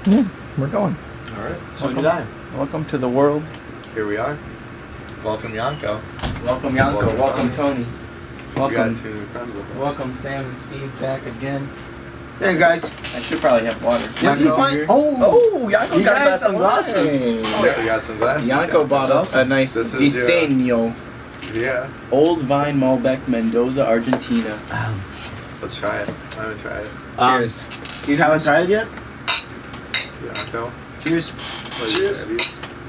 Yeah, we're going. All right. So did I. Welcome to the world. Here we are. Welcome, Yonko. Welcome, Yonko. Welcome, Tony. We Welcome. got 2 friends with us. Welcome, Sam and Steve, back again. Thanks, guys. I should probably have water. Did you find? Oh, Yonko's you guys some glasses. Yeah, we got some glasses. Yonko bought us a nice This is your- Diseño. Yeah. Old Vine Malbec, Mendoza, Argentina. Let's try it. I'm gonna try it. Cheers. You haven't tried it yet? Yonko. Cheers. Cheers.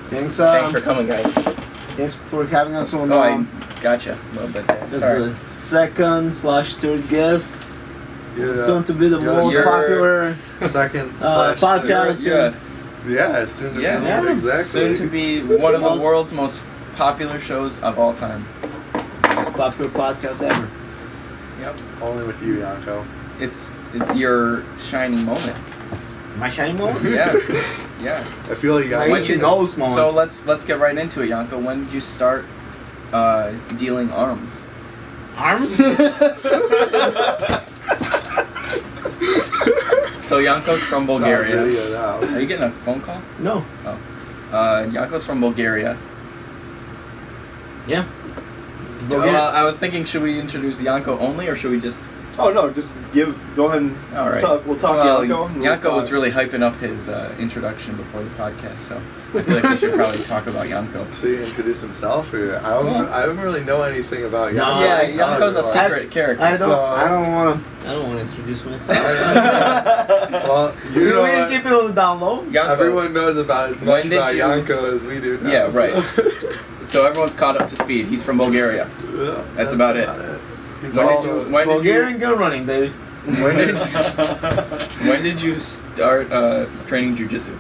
Thanks. Thanks for coming, guys. Thanks for having us on. Oh, I gotcha. A little bit there. This Sorry. is the second/third guest. Yeah. Soon to be the most you're- popular Second podcast. Yeah. Yeah, it's soon to Yeah. be. Yeah. Exactly. Soon to be one of the world's most popular shows of all time. Most popular podcast ever. Yep. Only with you, Yonko. It's your shining moment. My shining moment? Yeah. Yeah. I feel like you got My When Mickey you- Mouse moment. So let's get right into it, Yonko. When did you start dealing arms? Arms? So Yonko's from It's on Bulgaria. video now. Are you getting a phone call? No. Yonko's from Bulgaria. Yeah. Well, I was thinking, should we introduce Yonko only, or should we just? Oh no, just go ahead and All right. we'll talk Well, Yonko. and we'll Yonko was talk- really hyping up his introduction before the podcast, so I feel like we should probably talk about Yonko. Should he introduce himself? Or I don't really know anything about No, Yonko. Yeah, I- Yonko's a secret character. I don't So- want to introduce myself. Well, you We know, can keep it on the down low. Yonko. everyone knows about as When much did about you- Yonko as we do now. Yeah, so- right. So everyone's caught up to speed. He's from Bulgaria. Yeah, That's about it. He's When did also you- when did Bulgarian gun running, baby. When did you start training Jiu Jitsu?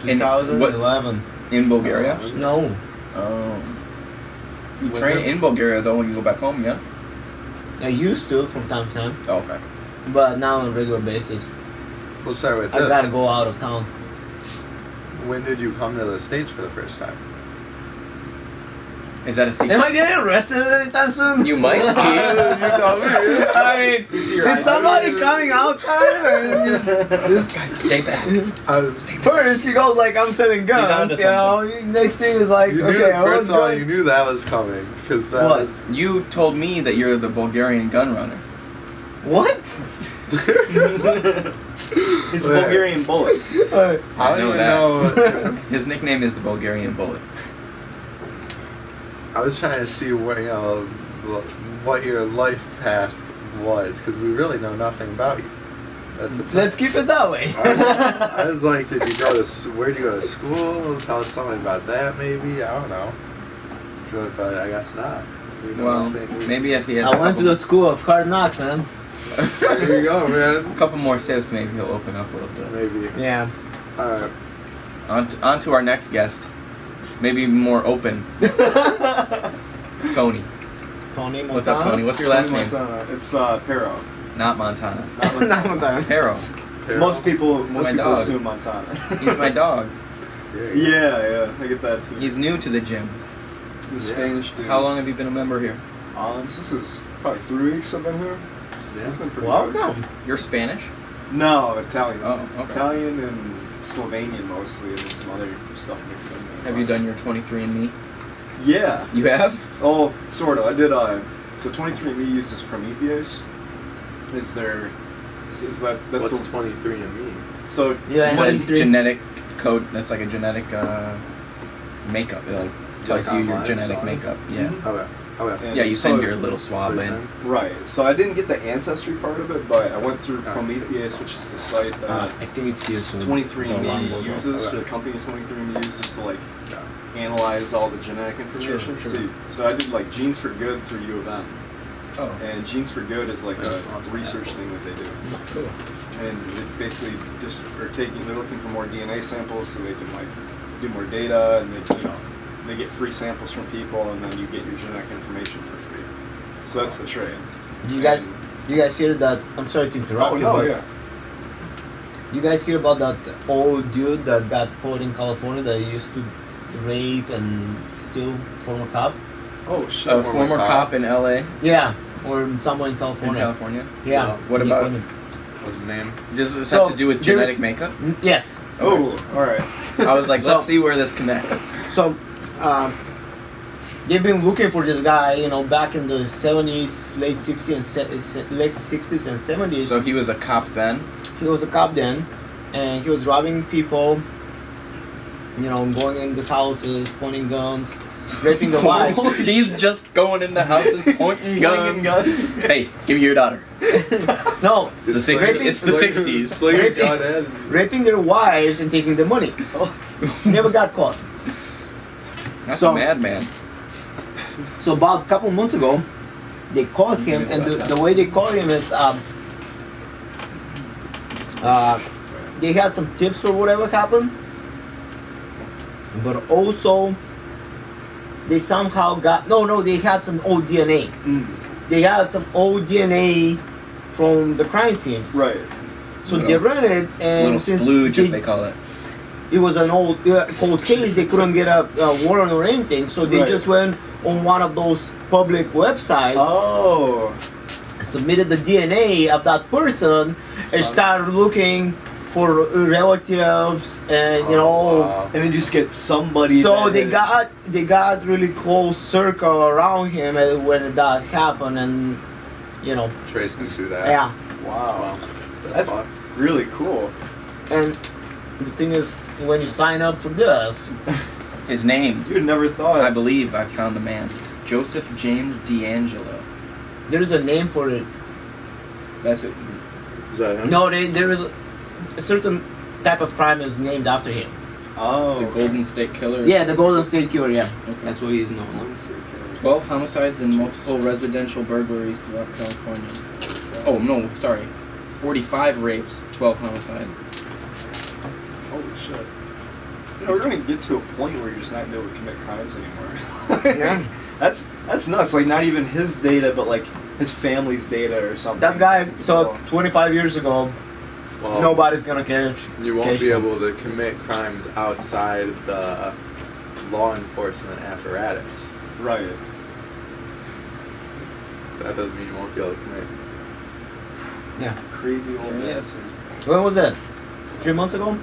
2011. In Bulgaria? No. Oh. You train in Bulgaria though when you go back home, yeah? I used to from time to time, Oh, okay. but now on a regular basis. We'll start with I this. gotta go out of town. When did you come to the States for the first time? Is that a secret? Am I getting arrested anytime soon? You might be. You tell me. I mean, is somebody coming outside? Or just Guys, stay back. first, he goes like, I'm selling guns, onto you know. Next thing is like, You knew, okay, I was first of all, going. you knew that was coming because that What? was. You told me that you're the Bulgarian gun runner. What? He's a Bulgarian Bullet. I don't know even that. know. His nickname is the Bulgarian Bullet. I was trying to see what what your life path was because we really know nothing about you. That's the Let's keep it that way. I was like, did you go to where did you go to school? Tell us something about that, maybe. I don't know. But I guess not. We know Well, nothing. maybe if he has I went to the school of hard knocks, man. There you go, man. a couple more sips, maybe he'll open up a little bit. Maybe. Yeah. On to our next guest. Maybe more open. Tony. Tony Montana. What's up, Tony? What's your last name? It's Pearo. Not Montana. Not Montana. Not Montana. Pearo. Most people my dog. assume Montana. He's my dog. Yeah, I get that too. He's new to the gym. the Spanish dude. How long have you been a member here? This is probably 3 weeks I've been here. It's been pretty good. Welcome. You're Spanish? No, Italian. Oh, okay. Italian and Slovenian mostly, and then some other stuff mixed in there. Have you done your 23andMe? Yeah. You have? Oh, sort of. I did. So 23andMe uses Prometheus. Is there? Is that? That's What's the, 23andMe? So Yeah, What is 23. genetic code? That's like a genetic makeup. It like tells Like you your online or genetic something? makeup. Yeah. Okay. and Yeah, you send so- your little swab So in. you're Right. So I didn't get the ancestry part of it, but I went through Prometheus, which is the site that I think it's here soon. 23andMe uses, Okay. the company 23andMe uses to like Yeah. analyze all the genetic information. Sure. So I did like Genes for Good through U of M, Oh. and Genes for Good is like a Awesome. research thing that they do. Cool. And it basically just are they're looking for more DNA samples so they can like do more data, and they get free samples from people, and then you get your genetic information for free. So that's the trade. Do you guys hear that? I'm sorry to interrupt you. but You guys hear about that old dude that got caught in California that used to rape and steal former cop? Oh A shit. former cop in LA, Yeah, or somewhere in in California. California. Yeah. What He- about when- What's his name? Does this So, have to do with there's- genetic makeup? Yes. Oh, all right. I was like, So- let's see where this connects. So, they've been looking for this guy, you know, back in the 70s, late 60s and 70s. So he was a cop then? He was a cop then, and he was robbing people, you know, going into houses, pointing guns, raping the wives. He's just going into houses, pointing guns. Hey, give me your daughter. No, It's the 60s. It's the 60s. Sling a Raping- gun in. raping their wives and taking the money. Never got caught. That's So- a madman. So about a couple months ago, they caught him, and the way they caught him is they had some tips for whatever happened, but also they somehow got they had some old DNA. They had some old DNA from the crime scenes. Right. So they ran it, and Little since splooge, as they call it. it was an old cold case, they couldn't get a warrant or anything, so they Right. just went on one of those public websites, Oh. submitted the DNA of that person, and started looking for relatives, and you know. Wow. And then just get somebody. So that- they got really close circle around him when that happened, and you know, Trace me through that. yeah. Wow. That's fun. really cool. And the thing is, when you sign up for this, His name, You'd never thought. I believe I found the man. Joseph James D'Angelo. there's a name for it. That's it. Is that him? No, there is a certain type of crime is named after him. Oh. The Golden State Killer. Yeah, the Golden State Killer. Yeah, Okay. that's what he's known. 12 homicides and multiple residential burglaries throughout California. Oh, no, sorry. 45 rapes, 12 homicides. Holy shit. You know, we're gonna get to a point where you're just not gonna be able to commit crimes anymore. Yeah. That's nuts. Like not even his data, but like his family's data or something. That guy So- thought 25 years ago Well, nobody's gonna catch. You won't catch be him. able to commit crimes outside the law enforcement apparatus. Right. That doesn't mean you won't be able to commit. Yeah. Creepy old Yeah. bastard. When was that? 3 months ago?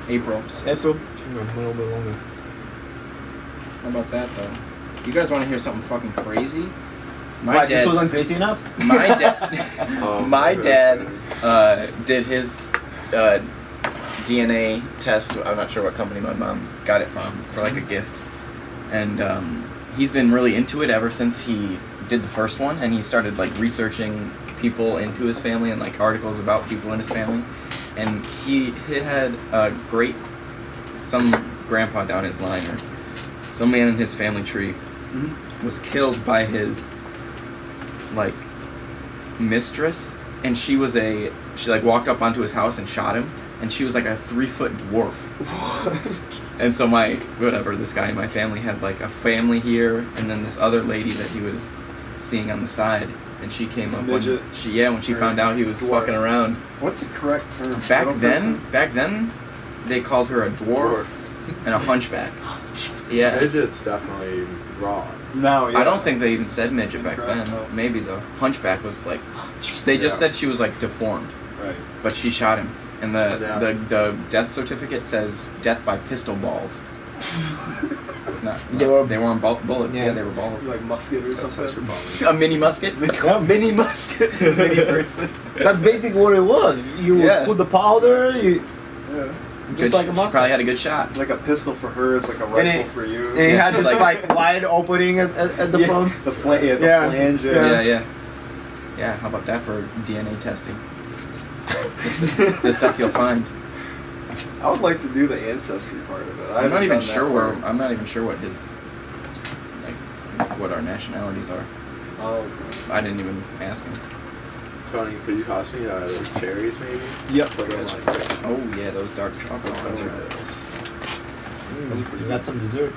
April. April. A little bit longer. How about that, though? You guys want to hear something fucking crazy? My Why, this dad. wasn't crazy enough? My dad. Oh, my okay. dad did his DNA test. I'm not sure what company my mom got it from for like a gift, and he's been really into it ever since he did the first one, and he started like researching people into his family and like articles about people in his family, and he had a some grandpa down his line or some man in his family tree was killed by his like mistress, and she like walked up onto his house and shot him, and she was like a 3-foot dwarf. And so this guy in my family had like a family here, and then this other lady that he was seeing on the side, and she came up when midget? when she found out he was Dwarf. fucking around. What's the correct term? Back Little then person? they called her a dwarf and a hunchback. Yeah. Midget's definitely wrong. No, yeah. I don't think they even said midget back Correct, then. no. Maybe the hunchback was like, they just Yeah. said she was like deformed, Right. but she shot him, and Yeah. the death certificate says death by pistol balls. It's not. They weren't bullets. Yeah. Yeah, they were balls. It's like musket or That's such a something. bummer. A mini musket. Mini musket. Mini person. That's basically what it was. You Yeah. put the powder, you Yeah. just like a She musket. probably had a good shot. Like a pistol for her is like a And rifle it- for you. And it Yeah, had just this like- like wide opening at the Yeah, front. The flange. Yeah. The Yeah. flange. Yeah. Yeah. How about that for DNA testing? The stuff you'll find. I would like to do the ancestry part of it. I'm not even done that sure part. I'm not even sure what his what our nationalities are. Oh, okay. I didn't even ask him. Tony, could you toss me those cherries maybe? Yep. Put them like Oh yeah, those dark chocolate oh, ones. You got some dessert.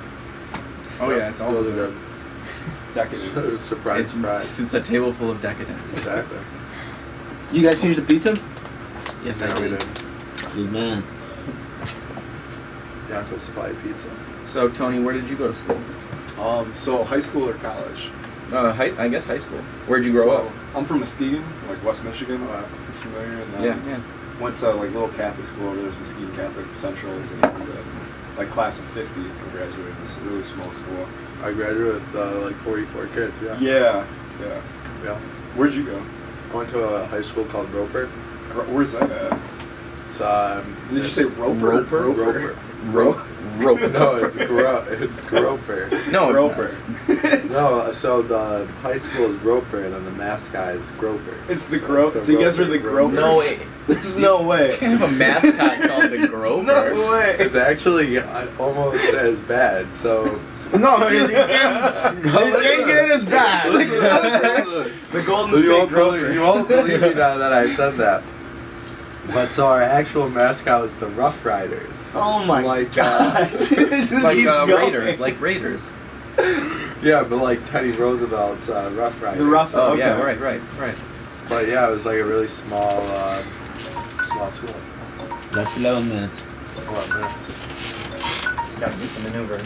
Oh yeah, it's all those are dessert. good. It's decadent. Surprise, surprise. It's a table full of decadence. Exactly. You guys finish the pizza? Yes, No, I we did. didn't. Good man. Yonko Supply Pizza. So Tony, where did you go to school? So high school or college? I guess high school. Where'd you grow So, up? I'm from Muskegon, like West Michigan. Oh, wow. familiar. And then Yeah. went to like little Catholic school over there, was Muskegon Catholic Centrals, and like class of 50 I graduated. This really small school. I graduated with like 44 kids. Yeah. Yeah. Yeah. Where'd you go? I went to a high school called Roper. Where's that at? It's Did you it's say Roper? Roper. Rope. No, it's Groper. No, it's Roper. No, so the high school is Roper, and then the mascot is Groper. It's the So Groper. it's So you guys are the Gropers. Gropers? No way. There's no way. You can't have a mascot called the Groper. No way. It's actually almost as bad. So No, it can't get as bad. The Golden you State won't Groper. you won't believe me now that I said that. But so our actual mascot was the Rough Riders. Oh my Like, god. Like Raiders. Yeah, but like Teddy Roosevelt's Rough Riders. The Rough Oh okay. yeah, right. But yeah, it was like a really small school. That's 11 minutes. What minutes? Gotta do some maneuvering.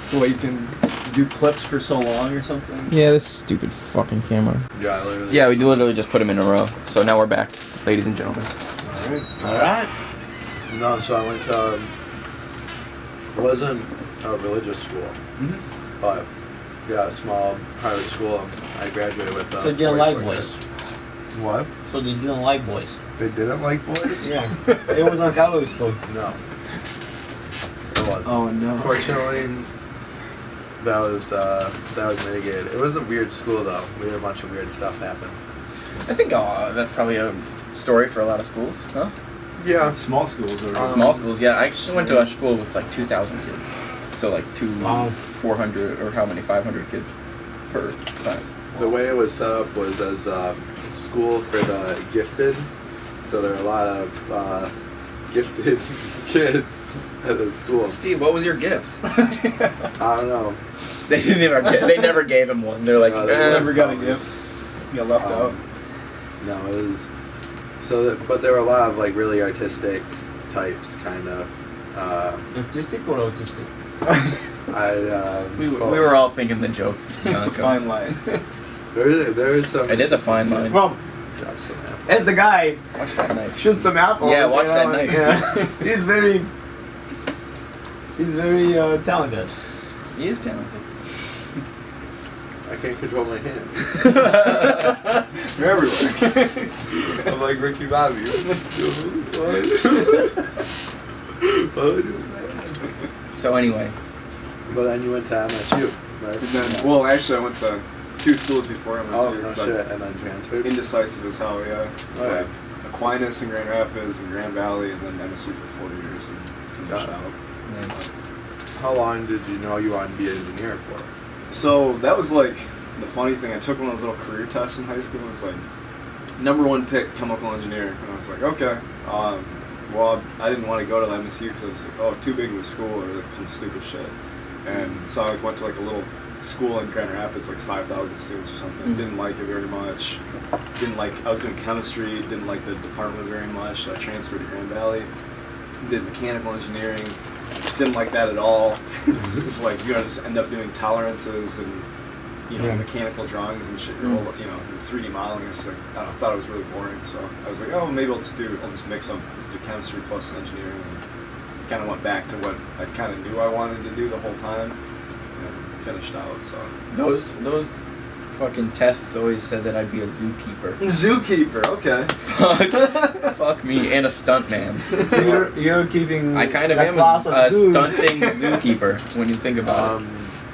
So what, you can do clips for so long or something? Yeah, this stupid fucking camera. Yeah, literally. Yeah, we literally just put them in a row. So now we're back, ladies and gentlemen. Alright. No, so I went to. It wasn't a religious school, but yeah, a small private school. I graduated with. So you didn't like 44 boys? kids. What? So they didn't like boys? They didn't like boys? Yeah. It was on Catholic school. No. It wasn't. Oh no. Fortunately, that was mitigated. It was a weird school though. We had a bunch of weird stuff happen. I think that's probably a story for a lot of schools, huh? Yeah. Small schools or Small schools, yeah. I went to a school with like 2,000 kids. So like Wow. 400 or how many, 500 kids per class. The way it was set up was as a school for the gifted. So there are a lot of gifted kids at the school. Steve, what was your gift? I don't know. They never gave him one. They're like, No, they never got a gift. Got left out. No, it was but there were a lot of like really artistic types, kind of. Autistic or autistic? we were all thinking the joke. It's a Yonko. fine line. There is some. It is a fine line. Well, Drop some apples. as the guy Watch that knife. shoots some apples. Yeah, watch you that know, knife. Yeah. He's very talented. He is talented. I can't control my hands. You're everywhere. I'm like Ricky Bobby. So anyway, But then you went to MSU, right? And then, well, actually, I went to 2 schools before MSU. Oh, no so shit. And then transferred? Indecisive as hell, yeah. It's Oh, yeah. like Aquinas and Grand Rapids and Grand Valley, and then MSU for 4 years and finished Got it. out. nice. How long did you know you wanted to be an engineer for? So that was like the funny thing. I took one of those little career tests in high school. It was like #1 pick, chemical engineer, and I was like, okay. Well, I didn't want to go to the MSU because I was like, oh, too big of a school or like some stupid shit. And so I went to like a little school in Grand Rapids, like 5,000 students or something. Didn't like it very much. I was doing chemistry. Didn't like the department very much. So I transferred to Grand Valley. Did mechanical engineering. Didn't like that at all. It's like you're gonna just end up doing tolerances and mechanical drawings and shit. You're all, 3D modeling. It's like I don't know, thought it was really boring. So I was like, oh, maybe I'll just mix them. Let's do chemistry plus engineering. And kind of went back to what I kind of knew I wanted to do the whole time and finished out. So Those fucking tests always said that I'd be a zookeeper. zookeeper, okay. Fuck me, and a stuntman. You're keeping. I kind of that am class a of zoos. stunting zookeeper when you think about it.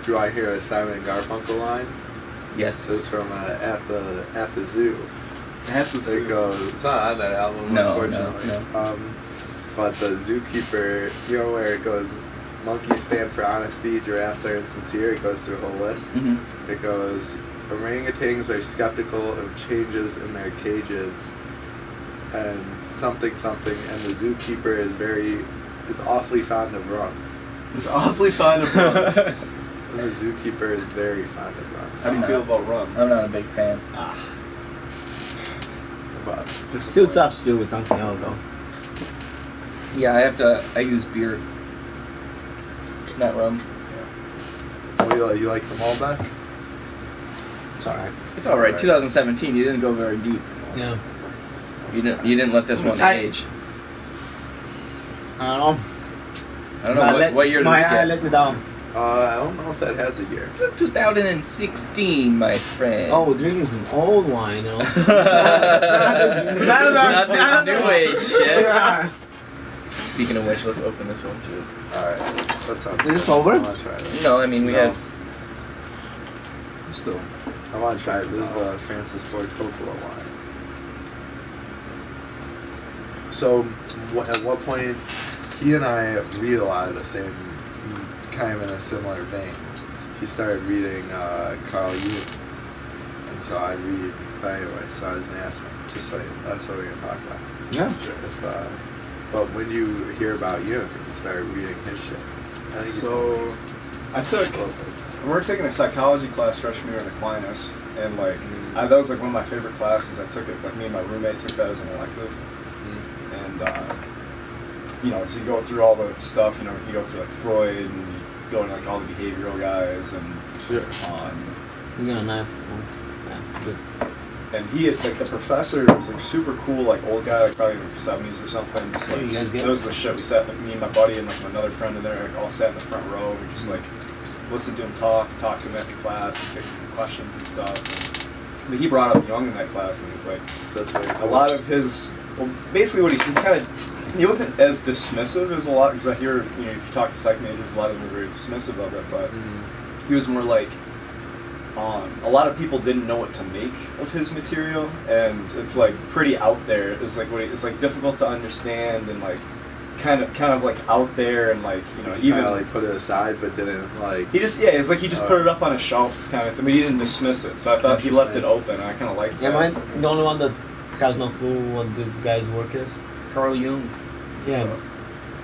Do I hear a Simon and Garfunkel line? Yes. This is from at the zoo. At the It zoo. goes. It's not on that album, No, unfortunately. no. But the zookeeper, you know where it goes, monkeys stand for honesty, giraffes are insincere. It goes through a whole list. Mm-hmm. It goes, orangutans are skeptical of changes in their cages, and something, and the zookeeper is awfully fond of rum. It's awfully fond of rum. And the zookeeper is very fond of rum. How do you feel about rum? I'm not a big fan. But He'll substitute with something else though. Yeah, I use beer, not rum. you like the Malbec? It's alright. It's alright. 2017, you didn't go very deep. Yeah. You didn't let this one age. I don't know. I don't know what year did my we eye get? let me down. I don't know if that has a year. It's a 2016, my friend. Oh, drinking some old wine, you know. Not this new age shit. Yeah. Speaking of which, let's open this one too. Alright, let's have Is this over? I want to try this. No, I mean we No. had. Still. I want to try it. This is the Francis Ford Coppola wine. So, at what point, he and I read a lot of the same, kind of in a similar vein. He started reading Carl Jung, and so I read. But anyway, so I was gonna ask him. Just so that's what we're gonna talk about. Yeah. If, but when you hear about Jung and start reading his shit, I think So, I took. We were taking a psychology class freshman year in Aquinas, and like that was like one of my favorite classes. I took it. Like me and my roommate took that as an elective, and you know, so you go through all the stuff. You know, you go through like Freud, and you go into like all the behavioral guys, and Sure. You got a knife? Oh, yeah, good. and he had like the professor was like super cool, like old guy, like probably like 70s or something. Just Hey, like you guys get that was the shit. We sat, like me and my buddy and like another friend in there, like, all sat in the front row. We just like listened to him talk to him after class, and pick questions and stuff. But he brought up Jung in that class, and he's like, That's very a cool. lot of his, well, basically what he kind of, he wasn't as dismissive as a lot, because I hear, you know, if you talk to psych majors, a lot of them are very dismissive of it, but he was more like, a lot of people didn't know what to make of his material, and it's like pretty out there. It's like it's like difficult to understand, and like kind of like out there, and like, you know, even like put it aside, but didn't like. he just it's like he just put it up on a shelf kind of thing. I mean, he didn't dismiss it, so I thought he left it open. And I kind of liked Yeah, that. am I the only one that has no clue what this guy's work is? Carl Jung. Yeah. So,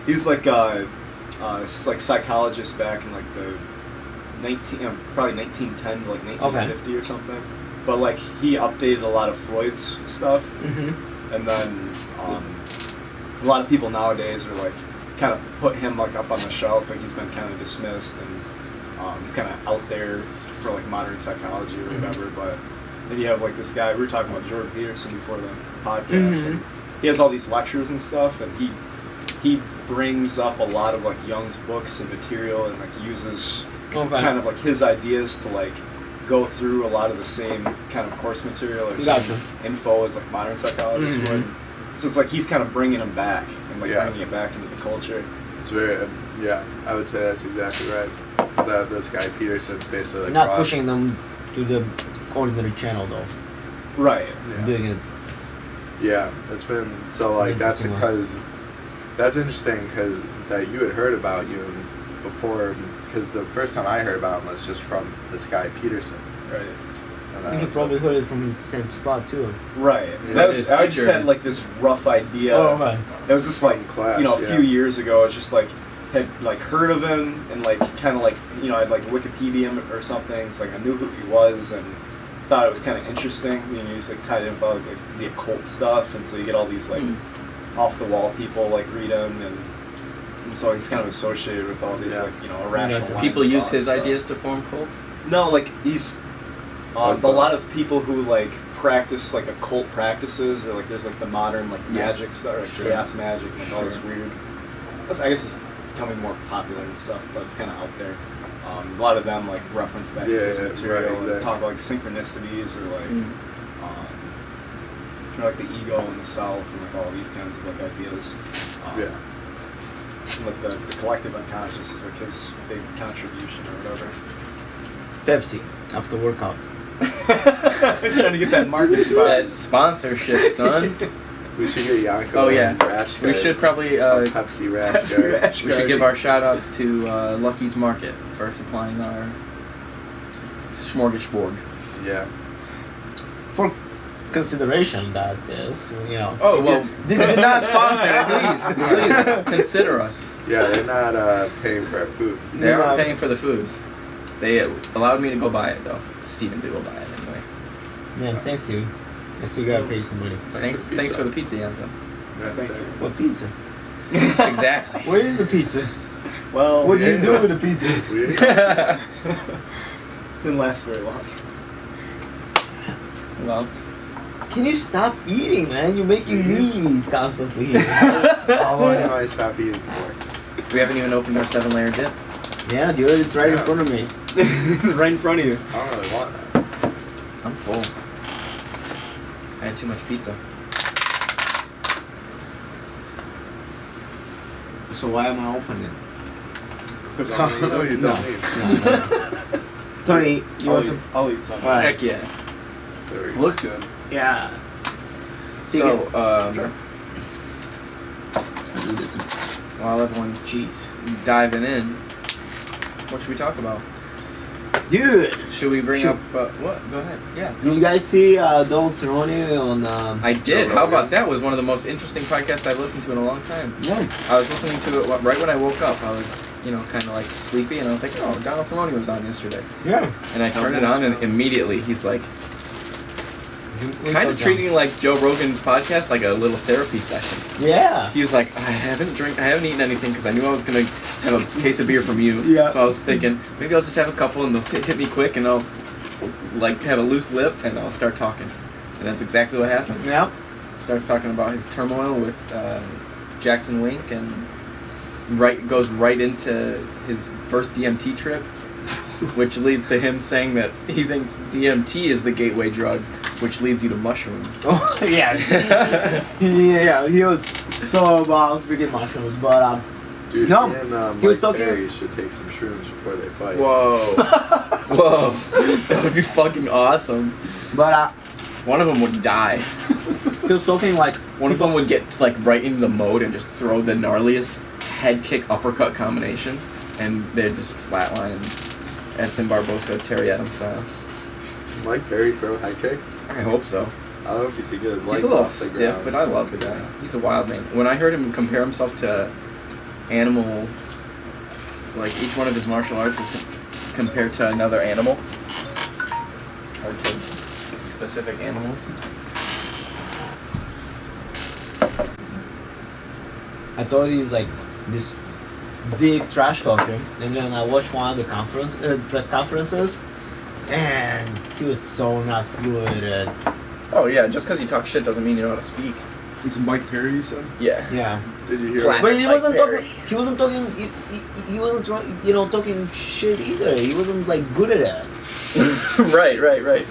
he was like like psychologist back in like the probably 1910 to like 1950 or something. But like he updated a lot of Freud's stuff, Mm-hmm. and then a lot of people nowadays are like kind of put him like up on the shelf, like he's been kind of dismissed, and he's kind of out there for like modern psychology or whatever. But then you have like this guy, we were talking about Jordan Peterson before the podcast, and he has all these lectures and stuff, and he brings up a lot of like Jung's books and material, and like uses kind of like his ideas to like go through a lot of the same kind of course material or Gotcha. same info as like modern psychologists would. So it's like he's kind of bringing them back and like bringing it back into the culture. It's very, yeah, I would say that's exactly right. That this guy Peterson's basically like Not pushing them to the ordinary channel though. Right. Yeah. Doing it. Yeah, it's been so like that's Interesting because that's interesting because that you had heard about Jung before, because the first time I heard about him was just from this guy Peterson. Right. And I I think you was probably like, heard it from the same spot too. Right. Yeah, That his I just teacher had is- like this rough idea. Oh, right. It was just like From class, you know a yeah. few years ago. I was just like had like heard of him and like kind of like you know I'd like Wikipedia him or something. It's like I knew who he was and thought it was kind of interesting. You know, he's like tied in with all, like the occult stuff, and so you get all these like off the wall people like read him, and so he's kind of associated with all these like you know irrational. Gotcha. lines People of use thought his and stuff. ideas to form cults. No, like he's a lot of people who like practice like occult practices, or like there's like the modern like magic stuff, or like chaos magic, and like all this weird. I guess it's becoming more popular and stuff, but it's kind of out there. A lot of them like reference back to this material and exactly. talk about like synchronicities or like you know, like the ego and the self and like all these kinds of like ideas. Like the collective unconscious is like his big contribution or whatever. Pepsi after workout. He's trying to get that market spot. That sponsorship, son. we should get Yonko. Oh yeah. and Rash We Guard. should probably Pepsi Rash Guard. we should give our shout outs to Lucky's Market for supplying our smorgasbord. Yeah. For consideration, that is, you know. Oh well, Did not sponsor, please consider us. Yeah, they're not paying for our food. They No. are paying for the food. They allowed me to go buy it though. Steven did go buy it anyway. Yeah, thanks, dude. I still gotta pay you some money. Thanks for the pizza, Yonko. Yeah, Thank you. What pizza? Exactly. Where is the pizza? Well, What did you do with the pizza? didn't last very long. Well, can you stop eating, man? You're making me eat constantly. How long do I stop eating for? We haven't even opened our 7-layer dip. Yeah, dude, it's right in front of me. It's right in front of you. I don't really want that. I'm full. I had too much pizza. So why am I opening it? No, you don't need. No. Tony, you want some? I'll eat some. Alright. Heck yeah. There we go. Look good. Yeah. Take So, it. Sure. while everyone's diving in, what should we talk about? Dude, Should we bring Should- up what? Go ahead. Yeah. did you guys see Don Cerrone on? I did. How about that? Was one of the most interesting podcasts I've listened to in a long time. Yeah. I was listening to it right when I woke up. I was, kind of like sleepy, and I was like, oh, Donald Cerrone was on yesterday. Yeah. And I turned it on, and immediately he's like, kind of treating like Joe Rogan's podcast like a little therapy session. Yeah. He was like, I haven't eaten anything because I knew I was gonna have a case of beer from you. Yeah. So I was thinking maybe I'll just have a couple and they'll hit me quick and I'll like have a loose lip and I'll start talking. And that's exactly what happened. Yeah. Starts talking about his turmoil with Jackson Wink and goes right into his first DMT trip, which leads to him saying that he thinks DMT is the gateway drug, which leads you to mushrooms. Oh, yeah. Yeah, he was so about freaking mushrooms, but Dude, No, he and he was Mike talking- Perry should take some shrooms before they fight. Whoa. Whoa. That would be fucking awesome. but One of them would die. he was talking like One of them would get like right into the mode and just throw the gnarliest head kick uppercut combination and they'd just flatline Edson Barbosa, Terry Adams style. Mike Perry throw high kicks? I hope so. I don't know if you could get his legs He's a little off the stiff, ground. but I love the guy. He's a wild man. When I heard him compare himself to animal, like each one of his martial arts is compared to another animal, or to specific animals. I thought he's like this big trash talker, and then I watched one of the press conferences, and he was so not fluid. Oh yeah, just because you talk shit doesn't mean you know how to speak. This is Mike Perry, you said? Yeah. Yeah, Did you hear Platinum. but he Like wasn't Perry. talking. He wasn't talking. He wasn't talking shit either. He wasn't like good at it. Right.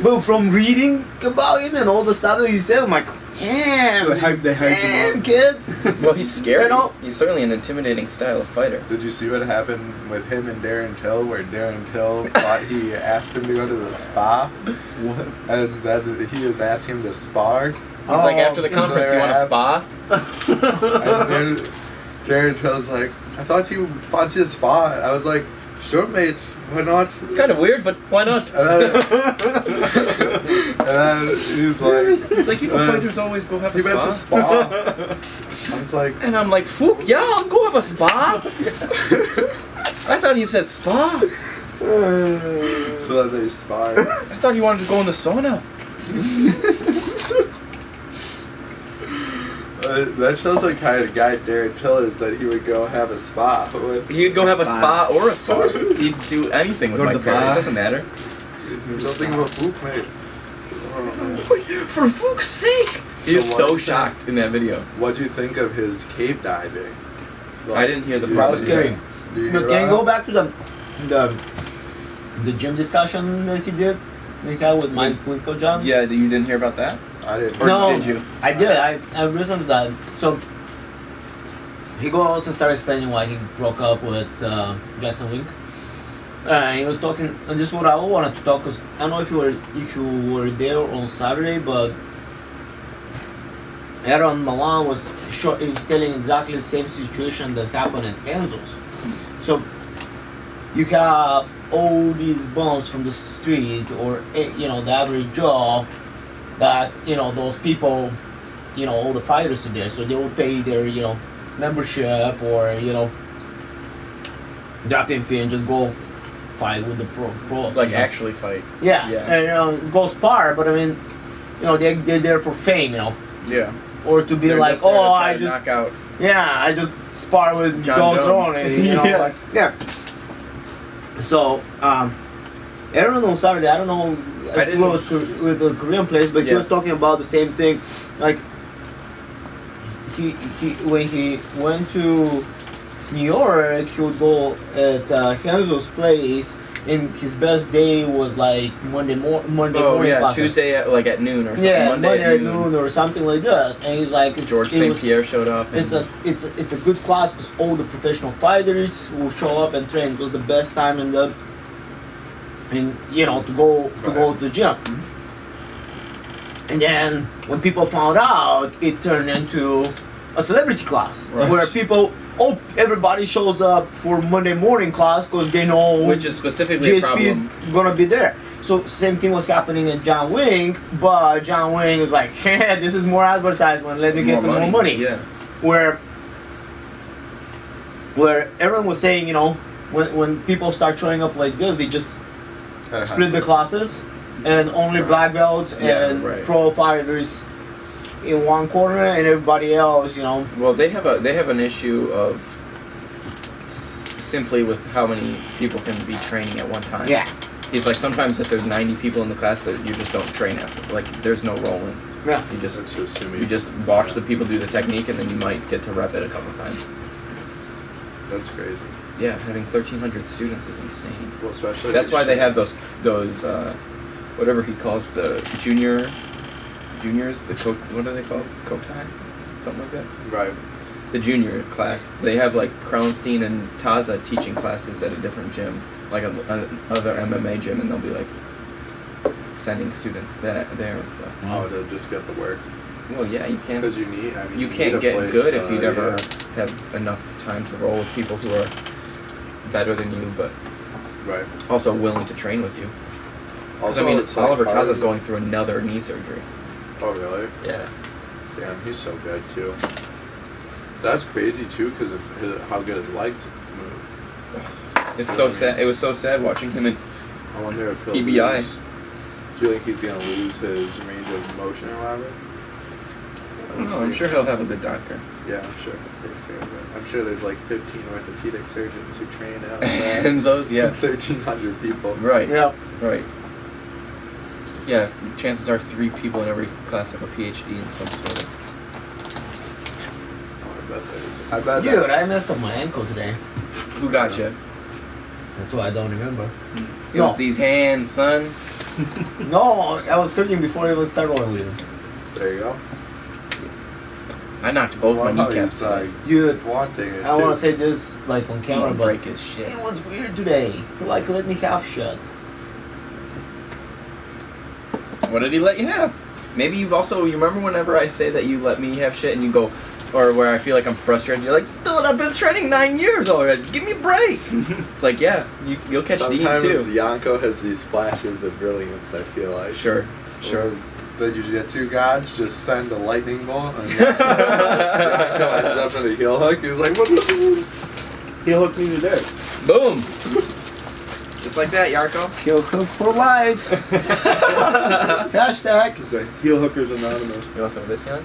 But from reading about him and all the stuff that he said, I'm like, damn, They hyped him damn up. kid. Well, he's scary. You know? He's certainly an intimidating style of fighter. Did you see what happened with him and Darren Till, where Darren Till thought he asked him to go to the spa, What? and then he was asking him to spar, He's like, after the is conference, there you want a a- spa? and then Darren Till's like, I thought you fancied a spa. And I was like, sure, mate, why not? It's kind of weird, but why not? And then he's like, He's like, you know, Uh, fighters always go have he a went to spa. spa. I was like, And I'm like, Fook, yeah, I'll go have a spa. I thought he said spa. so then they sparred. I thought you wanted to go in the sauna. That shows what kind of guy Darren Till is, that he would go have a spa with. He'd go have a spa or a spa. He'd do anything with Go to Mike the Perry. It bar. doesn't matter. Something about Fook, mate. For Fook's sake! He was So so what- shocked in that video. What do you think of his cave diving? I didn't hear the you- part That was scary. Do you But hear can you about go it? back to the gym discussion that he did? The guy with Mike Winko John? Yeah, you didn't hear about that? I didn't. Or No. did you? I did. I listened to that. So he goes and started explaining why he broke up with Jackson Wink. He was talking, and this is what I wanted to talk, because I don't know if you were there on Saturday, but Aaron Milan was telling exactly the same situation that happened at Enzo's. So you have all these bums from the street, or the average Joe, that those people, all the fighters are there, so they will pay their membership, or drop in fee and just go fight with the pros. Like, actually fight. Yeah, Yeah. and go spar, but I mean, they're there for fame, Yeah. or to be They're like, just there to oh, try I to just, knock out. I just spar with John Joe Jones. Cerrone, Yeah. like, yeah. So, Aaron on Saturday, I don't know I didn't- with the Korean place, but he Yeah. was talking about the same thing. Like he when he went to New York, he would go at Henzo's place, and his best day was like Monday Oh morning yeah, classes. Tuesday at noon or something. Yeah, Monday at noon. or something like this. And he's like, George St. Pierre showed up. And it's a good class because all the professional fighters will show up and train. It was the best time to go to the gym. And then when people found out, it turned into a celebrity class Right. where everybody shows up for Monday morning class because they know which is specifically a GSP is problem. gonna be there. So same thing was happening in John Wing, but John Wing is like, hey, this is more advertisement. Let me get some more money. Yeah. Where everyone was saying, when people start showing up like this, they just split the classes, and only black belts Yeah, and right. pro fighters in one corner, and everybody else, Well, they have an issue of simply with how many people can be training at one time. Yeah. He's like, sometimes if there's 90 people in the class, that you just don't train after. Like, there's no rolling. Yeah. You just It's just too many. you just watch the people do the technique, and then you might get to rep it a couple times. That's crazy. Yeah, having 1,300 students is insane. Well, especially. That's why they have those whatever he calls the juniors, the what are they called? Kotai? Something like that? Right. The junior class. They have like Kronstein and Taza teaching classes at a different gym, like another MMA gym, and they'll be like sending students there and stuff. Oh, to just get the work. Well, yeah, you can't. Because you need. I mean, You need can't a get place good to, if you never yeah. have enough time to roll with people who are better than you, but Right. also willing to train with you. 'Cause, Also, I mean, it's like Oliver hard- Taza's going through another knee surgery. Oh, really? Yeah. Damn, he's so good too. That's crazy too, because of how good his legs move. It's You know so what I sad. mean? It was so sad watching him in I wonder if he'll EBI. lose. Do you think he's gonna lose his range of motion or whatever? Oh, I'm sure he'll have a good doctor. Yeah, I'm sure. He'll take care of it. I'm sure there's like 15 orthopedic surgeons who train out Enzo's, yeah. 1,300 people. Right. Yeah. Right. Yeah, chances are 3 people in every class have a PhD in some sort of. Oh, I bet there's. I bet Dude, that's. I messed up my ankle today. Who got you? That's why I don't remember. It was these hands, son. No, I was cooking before I even started rolling with him. There you go. I knocked both my Well, how kneecaps he's, today. Dude, flaunting it I want too. to say this like on camera, I'm but break his shit. it was weird today. He let me half shut. What did he let you have? Maybe you've also, you remember whenever I say that you let me have shit and you go, or where I feel like I'm frustrated, you're like, dude, I've been training 9 years already. Give me a break. It's like, yeah, you'll catch Sometimes Dean too. Yonko has these flashes of brilliance, I feel like. Sure. Or the Jiu-Jitsu gods just send a lightning bolt and Yonko ends up in a heel hook. He's like, what the He hooked me to there. Boom. Just like that, Yarko. He'll hook for life. Hashtag. It's like Heel Hookers Anonymous. You want some of this, Jan?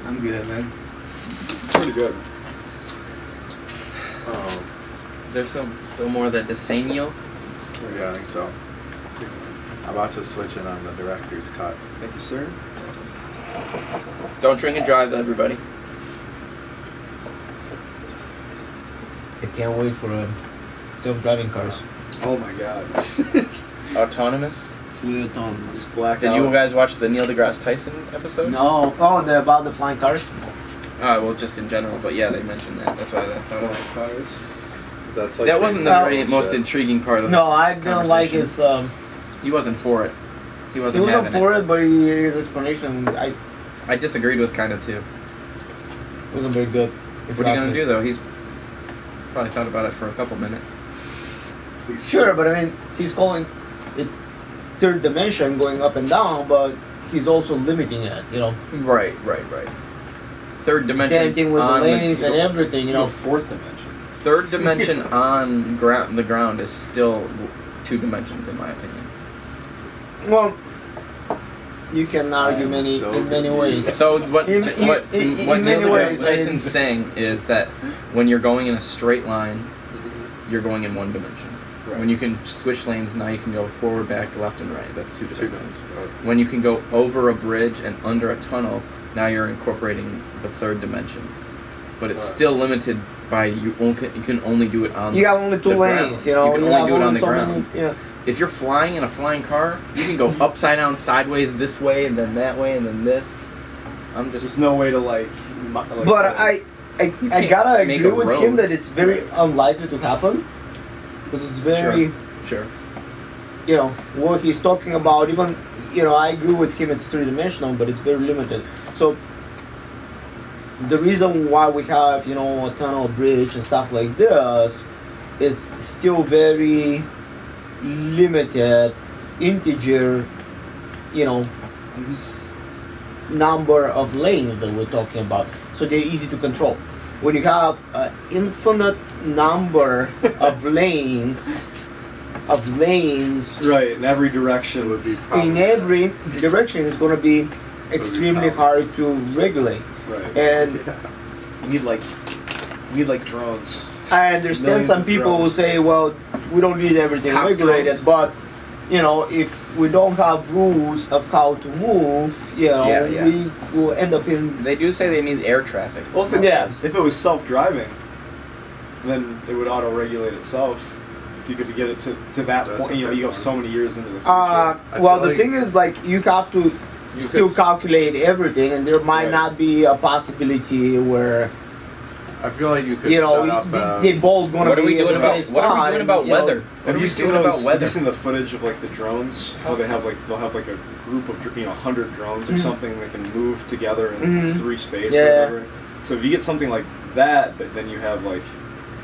I'm good, man. Pretty good. Oh, Is there still more of that Desenio? yeah, I think so. I'm about to switch in on the director's cut. Thank you, sir. Don't drink and drive, everybody. I can't wait for self-driving cars. Oh my god. Autonomous. Fully autonomous. Blackout. Did you guys watch the Neil deGrasse Tyson episode? No. Oh, about the flying cars? Well, just in general, but yeah, they mentioned that. That's why I thought of it. Cars. That's like That wasn't the No. very most intriguing part of No, I didn't like conversation. his. He wasn't for it. He He wasn't wasn't having for it, but his explanation I disagreed with kind of too. wasn't very good. What are you gonna do though? He's probably thought about it for a couple minutes. Sure, but I mean, he's calling it third dimension going up and down, but he's also limiting it, Right. Third dimension. Same thing with the on lanes and everything, Fourth dimension. Third dimension on the ground is still 2 dimensions in my opinion. Well, you can argue I'm many so in many confused. ways. So what In what Neil many deGrasse ways, Tyson's saying is that when you're going in a straight line, you're going in 1 dimension. Right. When you can switch lanes, now you can go forward, back, left, and right. That's two dimensions. Oh, When you can go over a bridge and under a tunnel, now you're incorporating the third dimension. But it's Right. still limited by you can only do it on You have only two the lanes, ground. you know. You can have only do it on the so ground. many, yeah. If you're flying in a flying car, you can go upside down, sideways, this way, and then that way, and then this. I'm There's just no way to like But I can't gotta make agree a with road. him that it's very unlikely to happen. Because it's very, sure. you know, what he's talking about, even, you know, I agree with him, it's three-dimensional, but it's very limited. So, the reason why we have, you know, a tunnel, bridge, and stuff like this, it's still very limited, integer, you know, number of lanes that we're talking about. So they're easy to control. When you have an infinite number of lanes, right in every It direction. would be in probably every direction, it's going to be extremely hard to regulate. Right. And You need like drones. I understand Millions some of people will drones. say, well, we don't need everything Cop regulated, drones. but you know, if we don't have rules of how to move, you know, Yeah. we will end up in. They do say they need air traffic. Well, if Yeah. if it was self-driving, then it would auto-regulate itself. If you could get it to that That's point, a you know, fair you go point. so many years into the future. I Well, feel the like thing is, like, you have to you still could s- calculate everything, and there might Right. not be a possibility where, I feel like you could you know, set up. they both gonna What are we be at doing the same about what are we spot, doing and, about you know, weather? What are we doing about Have weather? you seen the footage of like the drones? How they have they'll have like a group of 100 drones or Mhm. something that can move together in Mhm. three space Yeah. or whatever. So if you get something like that, but then you have like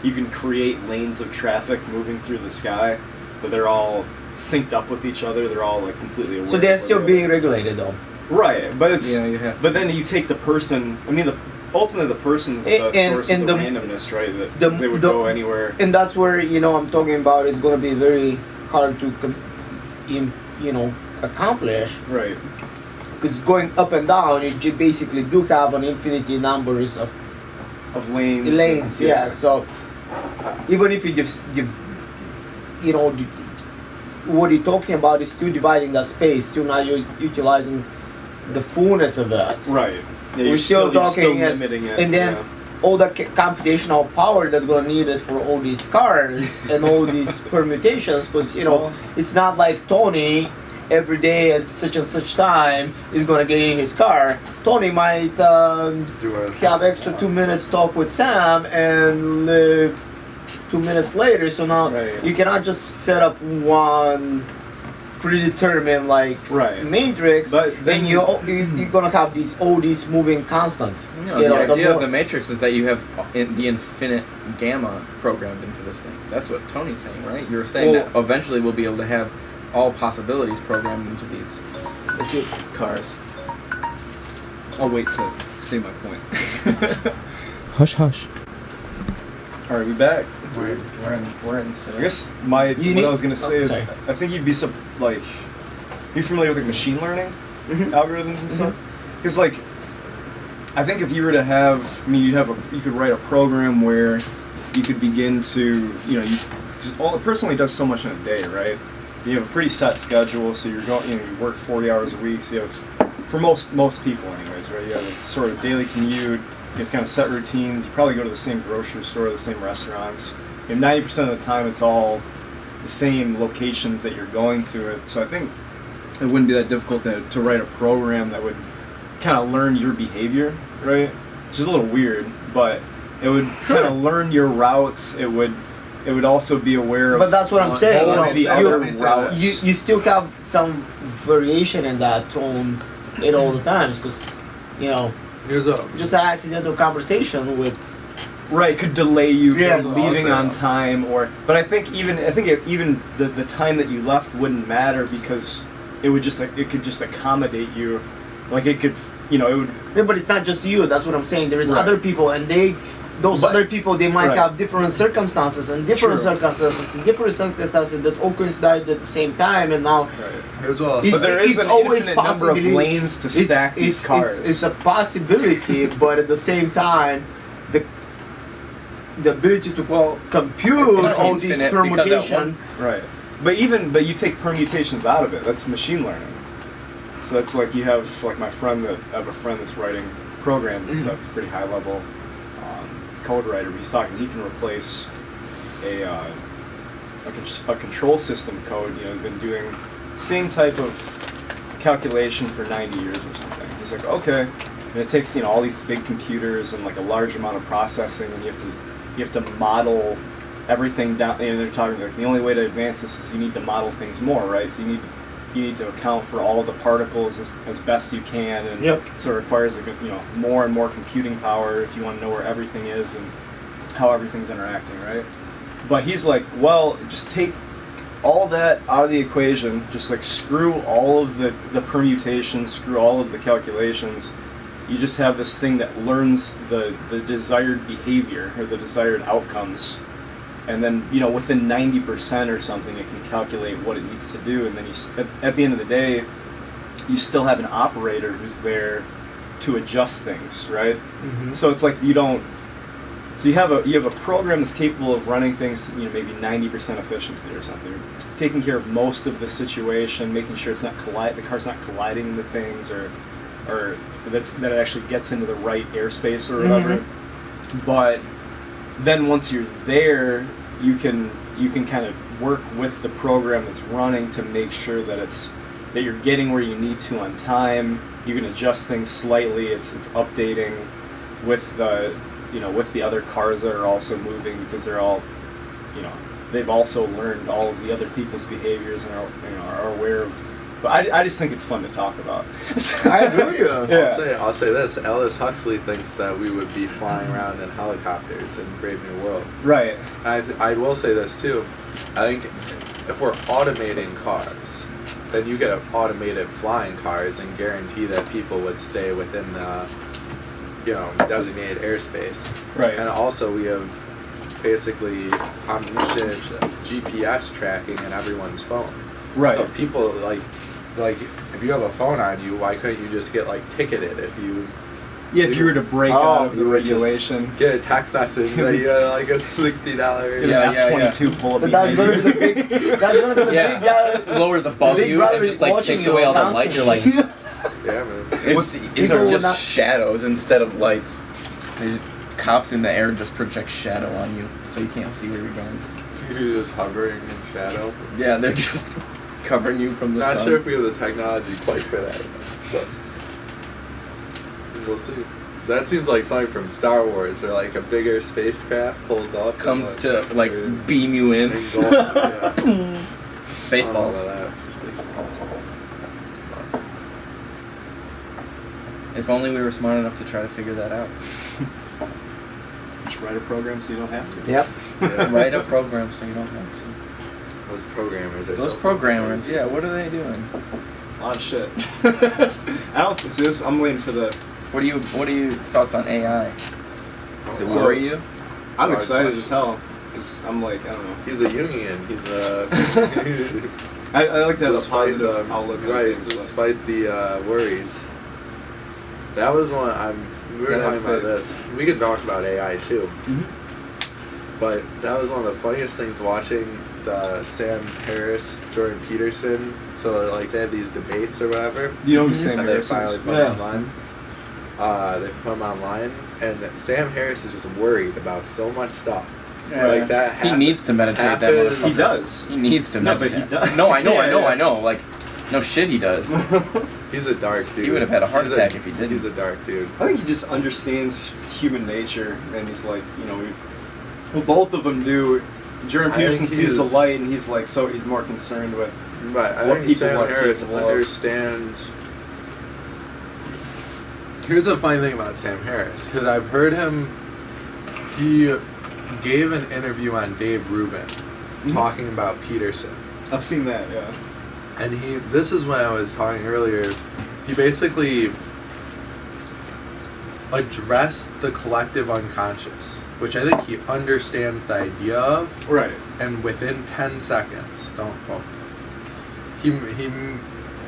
you can create lanes of traffic moving through the sky, but they're all synced up with each other. They're all like completely aware. So they're of still where being regulated, though. right, but it's Yeah, you have. but then you take the person. I mean, ultimately the person's the And- source and of the the- randomness, right? That the- they would the- go anywhere. And that's where, you know, I'm talking about it's going to be very hard to, you know, accomplish. Right. Because going up and down, you basically do have an infinity numbers of Of lanes. lanes. and- Yeah. So even if you you know, what you're talking about is still dividing that space. Still not utilizing the fullness of it. Right. Yeah, We're you're still you're talking as- limiting it. and then all the computational power that's going to need it for all these cars and all these permutations, because you know it's not like Tony every day at such and such time is going to get in his car. Tony might Do it. have extra 2 minutes talk with Sam and live 2 minutes later. So now Right. you cannot just set up one predetermined like Right. matrix, But then- and you're gonna have all these moving constants. No, You know, the idea more- of the matrix is that you have the infinite gamma programmed into this thing. That's what Tony's saying, right? You're saying Well- that eventually we'll be able to have all possibilities programmed into these It's your- cars. I'll wait to say my point. Hush, hush. All right, we back. We're in. I guess what need- I was gonna say oh, is, sorry. I think you'd be like, you familiar with like machine learning Mhm. algorithms and stuff? Because like, I think if you were to have, I mean, you could write a program where you could begin to, you know, a person only does so much in a day, right? You have a pretty set schedule, so you're going, you work 40 hours a week. So you have, for most people, anyways, right? You have a sort of daily commute. You have kind of set routines. You probably go to the same grocery store, the same restaurants. 90% of the time, it's all the same locations that you're going to. So I think it wouldn't be that difficult to write a program that would kind of learn your behavior, right? Which is a little weird, but it would kind of learn your routes. It would also be aware of. But that's what I'm saying. all You of know, the you- other let me say routes. this. you still have some variation in that tone at all the times, because you know, Here's a just an accidental conversation with. Right, could delay you Yes. from leaving Also- on time, but I think even the time that you left wouldn't matter because it could just accommodate you, like it could, you know, it would. Yeah, but it's not just you. That's what I'm saying. There is Right. other people, and those But- other people, they might Right. have different circumstances and different True. circumstances that all coincide at the same time, and now. here's what I'll It- But say. there is it's an always infinite number of possibility- lanes to stack these cars. It's a possibility, but at the same time, the ability to compute it's not all these infinite because at permutation. Right. But you take permutations out of it. That's machine learning. So that's like you have like I have a friend that's writing programs and stuff. He's a pretty high level code writer. But he's talking. He can replace a control system code. Been doing same type of calculation for 90 years or something. He's like, okay, and it takes all these big computers and like a large amount of processing, and you have to model everything down. They're talking like the only way to advance this is you need to model things more, right? So you need to account for all of the particles as best you can, and so it requires more and more computing power if you want to know where everything is and how everything's interacting, right? But he's like, well, just take all that out of the equation, just like screw all of the permutations, screw all of the calculations. You just have this thing that learns the desired behavior or the desired outcomes. And then, within 90% or something, it can calculate what it needs to do. And then at the end of the day, you still have an operator who's there to adjust things, right? Mm-hmm. So it's like so you have a program that's capable of running things to, maybe 90% efficiency or something, taking care of most of the situation, making sure the car's not colliding into things, or that it actually gets into the right airspace or whatever. Mm-hmm. But then once you're there, you can kind of work with the program that's running to make sure that you're getting where you need to on time. You can adjust things slightly. It's updating with the with the other cars that are also moving, because they're all they've also learned all of the other people's behaviors and are aware of. But I just think it's fun to talk about. I agree with you. Yeah. I'll say this: Aldous Huxley thinks that we would be flying around in helicopters in Brave New World. Right. I will say this too: I think if we're automating cars, then you get automated flying cars and guarantee that people would stay within the designated airspace. Right. And also we have basically omniscient GPS tracking in everyone's phone. Right. So people like if you have a phone on you, why couldn't you just get ticketed if you? Yeah, if you were to break out of the regulation, get a text message that you got a $60. F-22 pull up. But that's gonna be the big. That's gonna be the big guy. Lowers above Big you Brother and is just watching takes you away all the light. You're like, Yeah, man. it's People will just not- shadows instead of lights. The cops in the air just project shadow on you, so you can't see where you're going. You're just hovering in shadow. Yeah, they're just covering you from the Not sun. sure if we have the technology quite for that, but we'll see. That seems like something from Star Wars, or like a bigger spacecraft pulls up. Comes and, to beam you in. engulf, yeah. Spaceballs. I don't know about that. If only we were smart enough to try to figure that out. Just write a program so you don't have to. Yep. Yeah. Write a program so you don't have to. Those programmers are Those so programmers, yeah, what are they doing? A lot of shit. I'm waiting for the. What are your thoughts on AI? Does it So- worry you? I'm Hard excited question. as hell, because I'm like, I don't know. He's a Jungian. He's a I like to have a despite positive outlook on right, things. despite the worries. That was one we were That talking about fit. this. We can talk about AI too, Mhm. but that was one of the funniest things watching the Sam Harris, Jordan Peterson. So they had these debates or whatever, You know who Sam and they Harris finally is? put them online. They put them online, and Sam Harris is just worried about so much stuff. Like that. He needs to meditate half that his- motherfucker. He does. He needs to No, but meditate. he does. No, I know, Yeah, I know. Like, no shit he does. He's a dark dude. He would have had a heart He's attack if he didn't. He's a dark dude. I think he just understands human nature, and he's like, well, both of them do. Jordan I Peterson think sees the he's- light, and he's like, so he's more concerned with. But I What think people Sam are Harris capable of. understands. Here's the funny thing about Sam Harris, because I've heard him. He gave an interview on Dave Rubin, talking about Peterson, I've seen that, yeah. and This is when I was talking earlier. He basically addressed the collective unconscious, which I think he understands the idea of. Right. And within 10 seconds, don't quote me,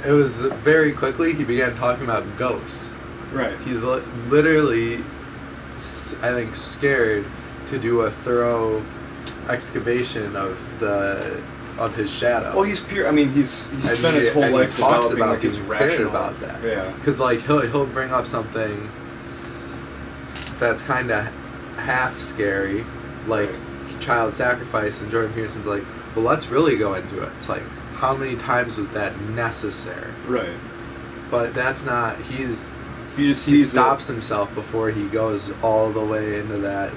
it was very quickly, he began talking about ghosts. Right. He's literally, I think, scared to do a thorough excavation of his shadow. Well, he's pure. I mean, he's spent his whole life he talks developing about like his being scared rational. about that. Yeah. Because like he'll bring up something that's kind of half scary, like child sacrifice, and Jordan Peterson's like, well, let's really go into it. It's like, how many times was that necessary? Right. But that's not. He stops himself before he goes all the way into that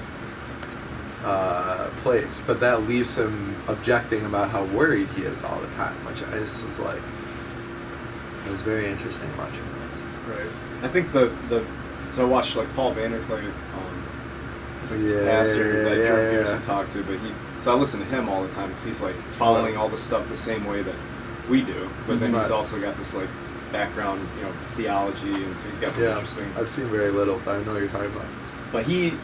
place. But that leaves him objecting about how worried he is all the time, which I just was like, it was very interesting watching this. Right. I think so I watched like Paul Vanderklay, he's like this pastor that Jordan Peterson talked to, but so I listen to him all the time because he's like following all the stuff the same way that we do, but then he's also got this like background, theology, and so he's got some interesting. I've seen very little, but I know what you're talking about. But he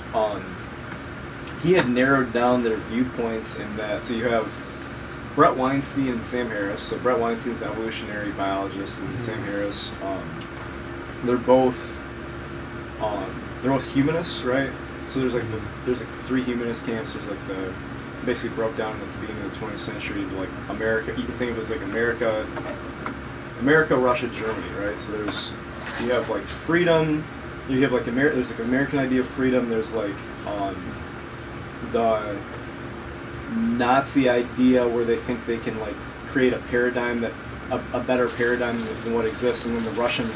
had narrowed down their viewpoints in that. So you have Brett Weinstein and Sam Harris. So Brett Weinstein's an evolutionary biologist, and Sam Harris, they're both humanists, right? So there's like three humanist camps. There's like basically broke down at the beginning of the 20th century to like America. You can think of it as like America, Russia, Germany, right? So you have like freedom. You have like there's like American idea of freedom. There's like the Nazi idea where they think they can like create a paradigm a better paradigm than what exists, and then the Russian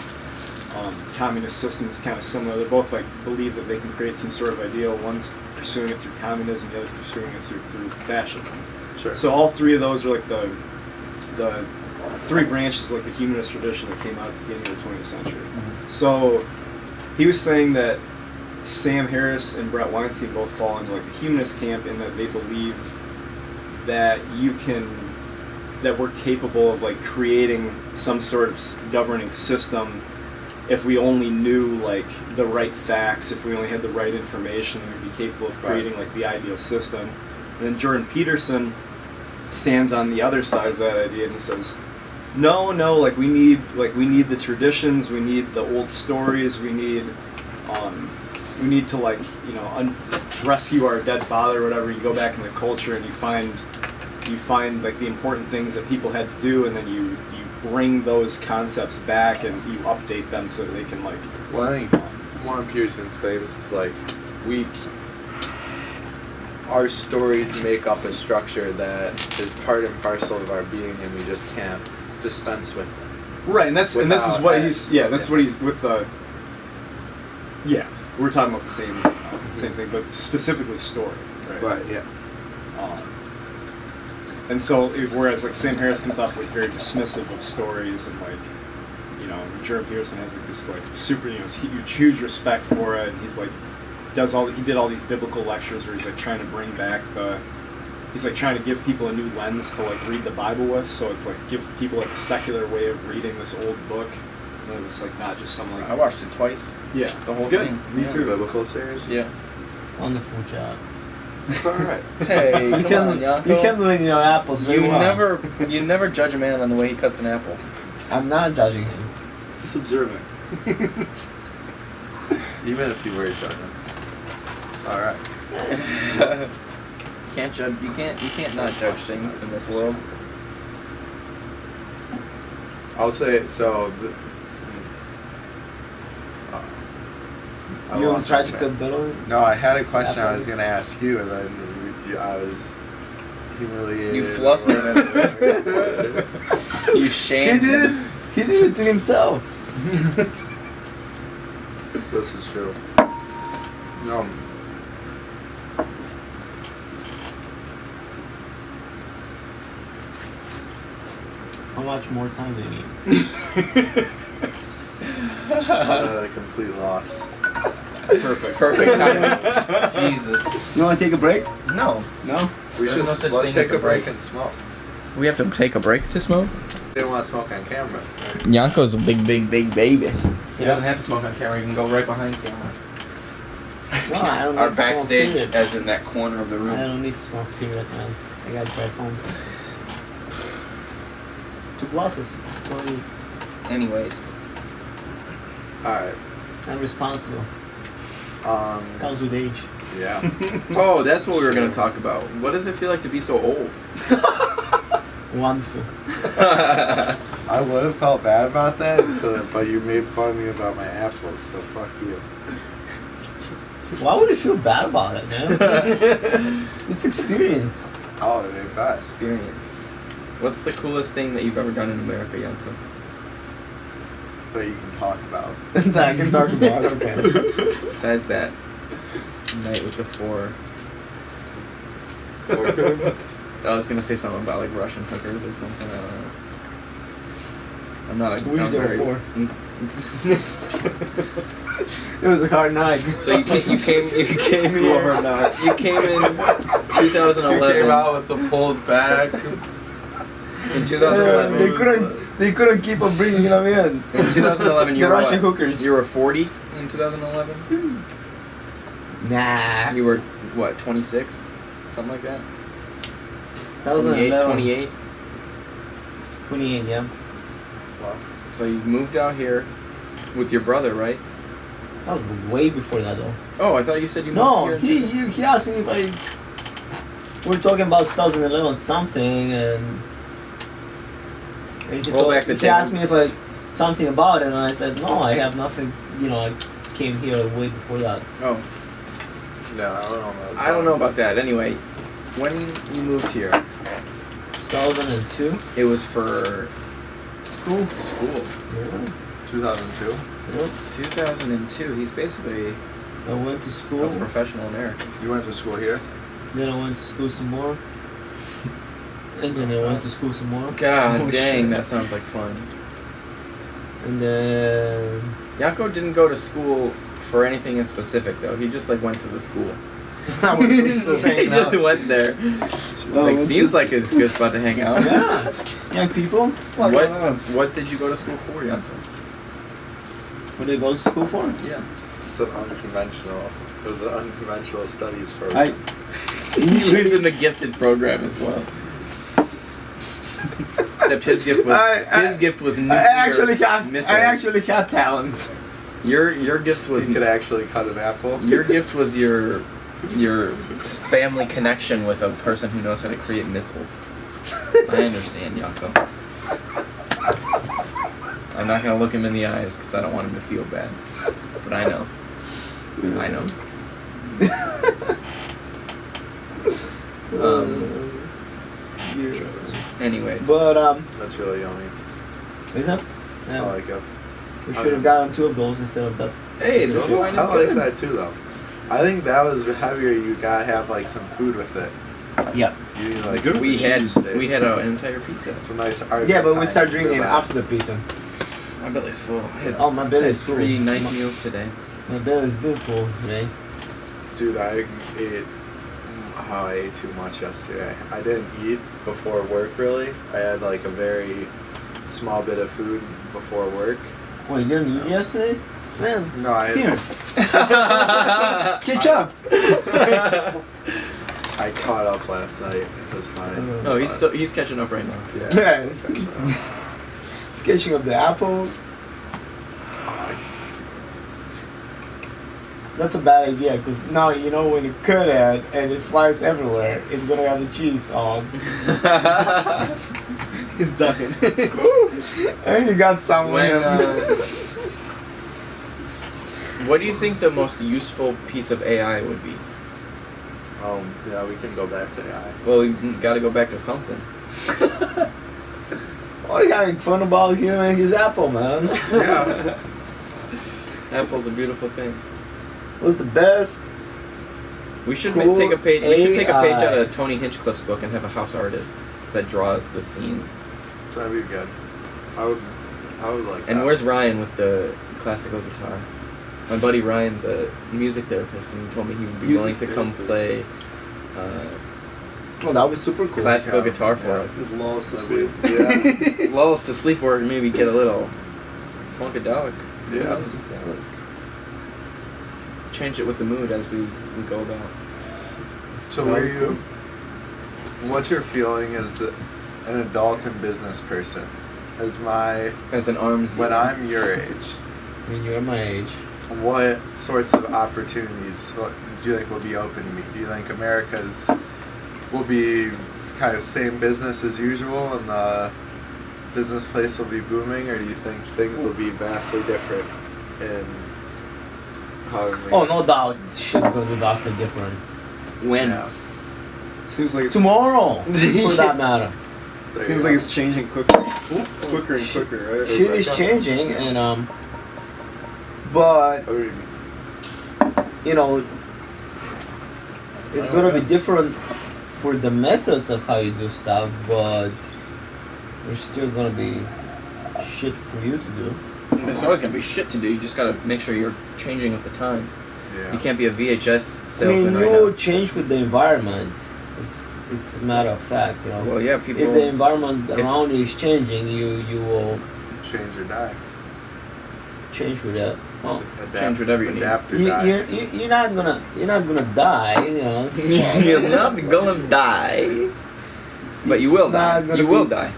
communist system is kind of similar. They both like believe that they can create some sort of ideal. One's pursuing it through communism, the other's pursuing it through fascism. Sure. So all three of those are like the three branches of like the humanist tradition that came out at the beginning of the 20th century. Mm-hmm. So he was saying that Sam Harris and Brett Weinstein both fall into like the humanist camp in that they believe that that we're capable of like creating some sort of governing system if we only knew like the right facts, if we only had the right information, then we'd be capable of creating like the ideal system. And then Jordan Peterson stands on the other side of that idea, and he says, no, like we need the traditions, we need the old stories, we need to like rescue our dead father or whatever. You go back in the culture and you find like the important things that people had to do, and then you bring those concepts back and you update them so that they can like. Well, I think one of Peterson's claims is like our stories make up a structure that is part and parcel of our being, and we just can't dispense with it. Right, and this is what he's what he's with the. Yeah, we're talking about the same thing, but specifically story. Right. Yeah. And so, whereas like Sam Harris comes off like very dismissive of stories, and like, Jordan Peterson has like this like super, huge respect for it. And he's like, he did all these biblical lectures where he's like trying to bring back he's like trying to give people a new lens to like read the Bible with. So it's like give people like a secular way of reading this old book. And it's like not just some like. I watched it twice. Yeah, the whole thing. Me too. Biblical series. Yeah. Wonderful job. It's all right. Hey, you can handling your apples very well. You never judge a man on the way he cuts an apple. I'm not judging him. Just observing. Even if you were judging, it's all right. Can't judge. You can't not judge things in this world. I'll say so. You want to try to cut Bill? No, I had a question I was going to ask you, and then I was humiliated. You flustered him. You shamed him. He did it to himself. This is true. How much more time do you need? A complete loss. Perfect timing. Jesus. You want to take a break? No. Let's take a break and smoke. We have to take a break to smoke? They don't want to smoke on camera. Right? Yonko's a big baby. He doesn't have to smoke on camera. He can go right behind camera. No, I don't need Our to smoke backstage, period. as in that corner of the room. I don't need to smoke period, man. I got it right home. 2 glasses. Sorry. Anyways. All right. I'm responsible. Comes with age. Yeah. Oh, that's what we were gonna talk about. What does it feel like to be so old? Wonderful. I would have felt bad about that, but you made fun of me about my apples, so fuck you. Why would you feel bad about it, man? It's experience. Oh, it ain't that. Experience. What's the coolest thing that you've ever done in America, Yonko? That you can talk about. That I can talk about, okay. Besides that, night with the four. I was gonna say something about like Russian hookers or something. I don't know. I'm not a. We I'm there very- before. It was a hard night. So you came School here. hard knocks. You came in You 2011. came out with the pulled back. In 2011. They couldn't keep on bringing them in. In 2011, you The were Russian what? hookers. You were 40 in 2011. Nah. You were what? 26, something like that. 2011. 28. 28, yeah. Well, So you moved out here with your brother, right? That was way before that, though. Oh, I thought you said you moved No, here. he asked me if I. We're talking about 2011 something, and he, Roll back the he tape. asked me if I something about it, and I said no, I have nothing. You know, I came here way before that. Oh, no, I don't know about I don't know about that. Anyway, when you moved here, 2002. it was for School. school. Yeah. 2002? Yep. 2002. He's basically I went to a school. professional American. You went to school here? Then I went to school some more. And then I went to school some more. God Oh, dang, shit. that sounds like fun. And then Yonko didn't go to school for anything in specific, though. He just like went to the school. I went to school he hanging just out. went there. It's Oh, like what's seems this? like it's a good spot to hang out. Yeah, young people. What did you go to school for, Yonko? What did you go to school for? Yeah. It's an unconventional. It was an unconventional studies program. He was in the gifted program as well. Except his gift was nuclear I missiles. actually have talents. Your gift was You could actually cut an apple. your gift was your family connection with a person who knows how to create missiles. I understand, Yonko. I'm not gonna look him in the eyes because I don't want him to feel bad. But I know. I know. Anyways. But That's really yummy. is it? I Yeah. like it. We should have gotten 2 of those instead of that. Hey, This this is wine I is like good. that too, though. I think that was heavier. You gotta have like some food with it. Yeah. You need like We fish had steak. an entire pizza. It's a nice art. Yeah, but we start drinking after the pizza. My belly's full. I had, Oh, my belly's I had full. 3 nice meals today. My belly's been full today. Dude, I ate. Oh, I ate too much yesterday. I didn't eat before work really. I had like a very small bit of food before work. Wait, you didn't eat yesterday? Man. No, I. Here. Catch up. I caught up last night. It was fine. No, he's catching up right now. Yeah. Yeah. I'm still catching up. Sketching up the apple. Oh, I can just keep That's a bad idea because now you know when you cut it and it flies everywhere, it's gonna have the cheese on. He's ducking. And you got some When, with him. what do you think the most useful piece of AI would be? Yeah, we can go back to AI. Well, we got to go back to something. What are you having fun about him and his apple, man? Yeah. Apple's a beautiful thing. What's the best? We should Cool take a page. We should take a page AI. out of Tony Hinchcliffe's book and have a house artist that draws the scene. That'd be good. I would like that. And where's Ryan with the classical guitar? My buddy Ryan's a music therapist, and he told me he would be Music willing to come therapist. play Oh, that was super cool. classical Yeah. guitar for Yeah. us. This is lulls to Sleep. sleep. Yeah. Lull us to sleep, or maybe get a little funkadelic. Yeah. Change it with the mood as we go about. So were you? What's your feeling as an adult and business person? As As an arms when dealer. I'm your age, When you're my age. what sorts of opportunities do you think will be open to me? Do you think America's will be kind of same business as usual and the business place will be booming, or do you think things will be vastly different in however many? Oh, no doubt, shit's gonna be vastly different. When? Yeah. Seems like it's Tomorrow, for that matter. There Seems you like go. it's changing quicker and quicker, right? Shit is changing, and but I mean, you know, it's gonna be different for the methods of how you do stuff, but there's still gonna be shit for you to do. There's always gonna be shit to do. You just gotta make sure you're changing with the times. yeah. You can't be a VHS I salesman mean, right you now. change with the environment. It's a matter of fact, you know. Well, yeah, people. If the environment if- around you is changing, you will Change or die. change with that. Well, Adapt, Change whatever you need. adapt or die. you're not gonna die, you know. You're not gonna die, but you will It's not die. gonna You will be- die.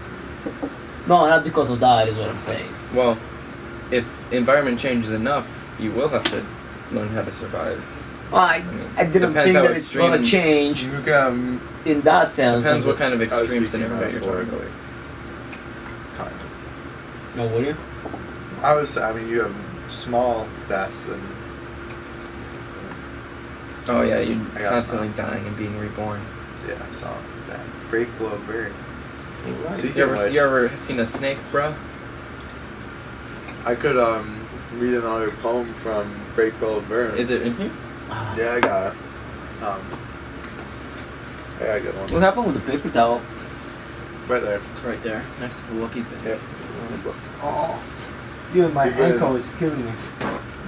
No, not because of that is what I'm saying. Well, if environment changes enough, you will have to learn how to survive. Well, I didn't depends think how that it's extreme- gonna change You can in that sense. Depends what kind of I was extreme speaking scenario you're talking metaphorically. about. kind of. No, will you? I mean, you have small deaths and Oh yeah, you're I got constantly dying and being reborn. yeah, so that break blow burn. See, You ever seen a snake, bro? I could read another poem from Break Blow Burn. Is it in here? Yeah, I got it. I got a good one. What happened with the paper towel? Right there. It's right there, next to the Wookiee's bed. Yep. Oh, dude, my You good? ankle is killing me.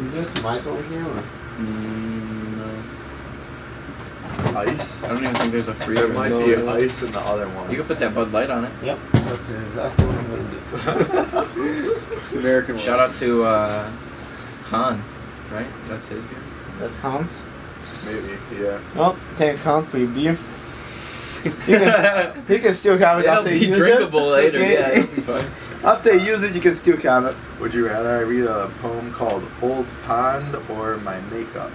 Is there some ice over here? Or? No. Ice. I don't even think there's a freezer. There might in be this. ice in the other one. You could put that Bud Light on it. Yep, that's exactly what I'm gonna do. It's American one. Shout out to Han, right? That's his beer. That's Hans. Maybe, yeah. Well, thanks Hans for your beer. You can still have it It'll after be you use drinkable it. later. Yeah, it'll be fine. After you use it, you can still have it. Would you rather I read a poem called Old Pond or My Makeup?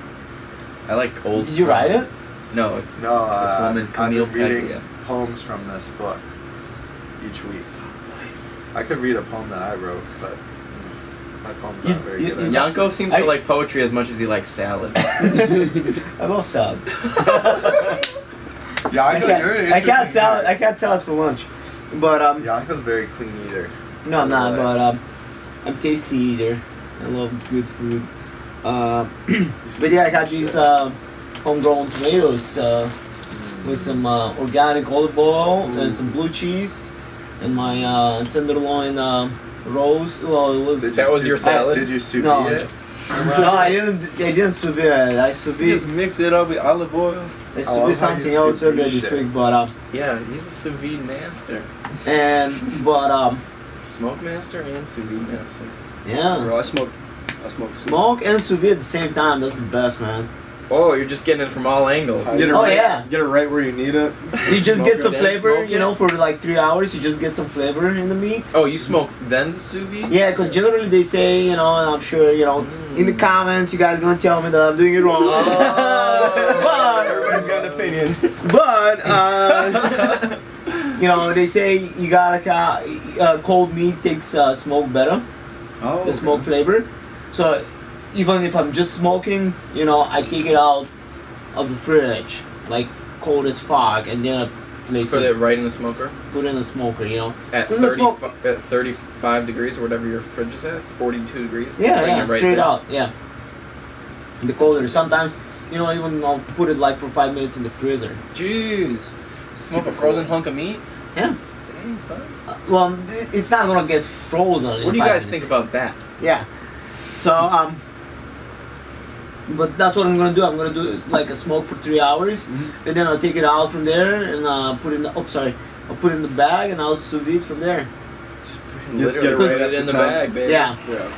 I like old. Did you write it? No, it's No, this woman, I've Camille been reading Paglia. poems from this book each week. I could read a poem that I wrote, but my poems aren't very good at it. Yonko seems to like poetry as much as he likes salad. I love salad. Yeah, I can't salad. I can't salad for lunch, but Yonko's a very clean eater. no, I'm not. Really? But I'm tasty eater. I love good food. But yeah, I got these homegrown tomatoes with some organic olive oil and some blue cheese, and my tenderloin rolls. Well, it was. That was your salad? Did you sous No. vide it? No, I didn't sous vide. I sous Just vide. mix it up with olive oil. I I sous love vide how something you else sous vide earlier this shit. week, but Yeah, he's a sous vide master. Smoke master and sous vide master. yeah. Bro, I smoke Smoke and sous vide at the same time. That's the best, man. Oh, you're just getting it from all angles. Get it Oh, right, yeah. Get it right where you need it. You just Smoke get it, some then flavor, smoke you know, it. for like 3 hours. You just get some flavor in the meat. Oh, you smoke then sous vide? Yeah, because generally they say, you know, and I'm sure, you know, in the comments, you guys gonna tell me that I'm doing it wrong. Everybody's got an opinion. But you know, they say you gotta cold meat takes smoke better, Oh, the smoke flavor. So even if I'm just smoking, you know, I take it out of the fridge, like cold as fuck, and then I place Put it it, right in the smoker put it in the smoker, you know. at Doesn't it smoke- at 35 degrees or whatever your fridge is at, 42 degrees. Yeah, Bring yeah, it right straight there. out, yeah. In the colder, sometimes, you know, even I'll put it like for 5 minutes in the freezer. Jeez. Smoke Keep a it frozen cold. hunk of meat? Yeah. Dang, son. Well, it's not gonna get frozen. in What do you 5 guys minutes. think about that? Yeah. So but that's what I'm gonna do. I'm gonna do like a smoke for 3 hours, and then I'll take it out from there and put it in the. Oh, sorry. I'll put it in the bag and I'll sous vide from there. Just Literally get it put right it up in to the temp. bag, baby. Yeah. Yeah.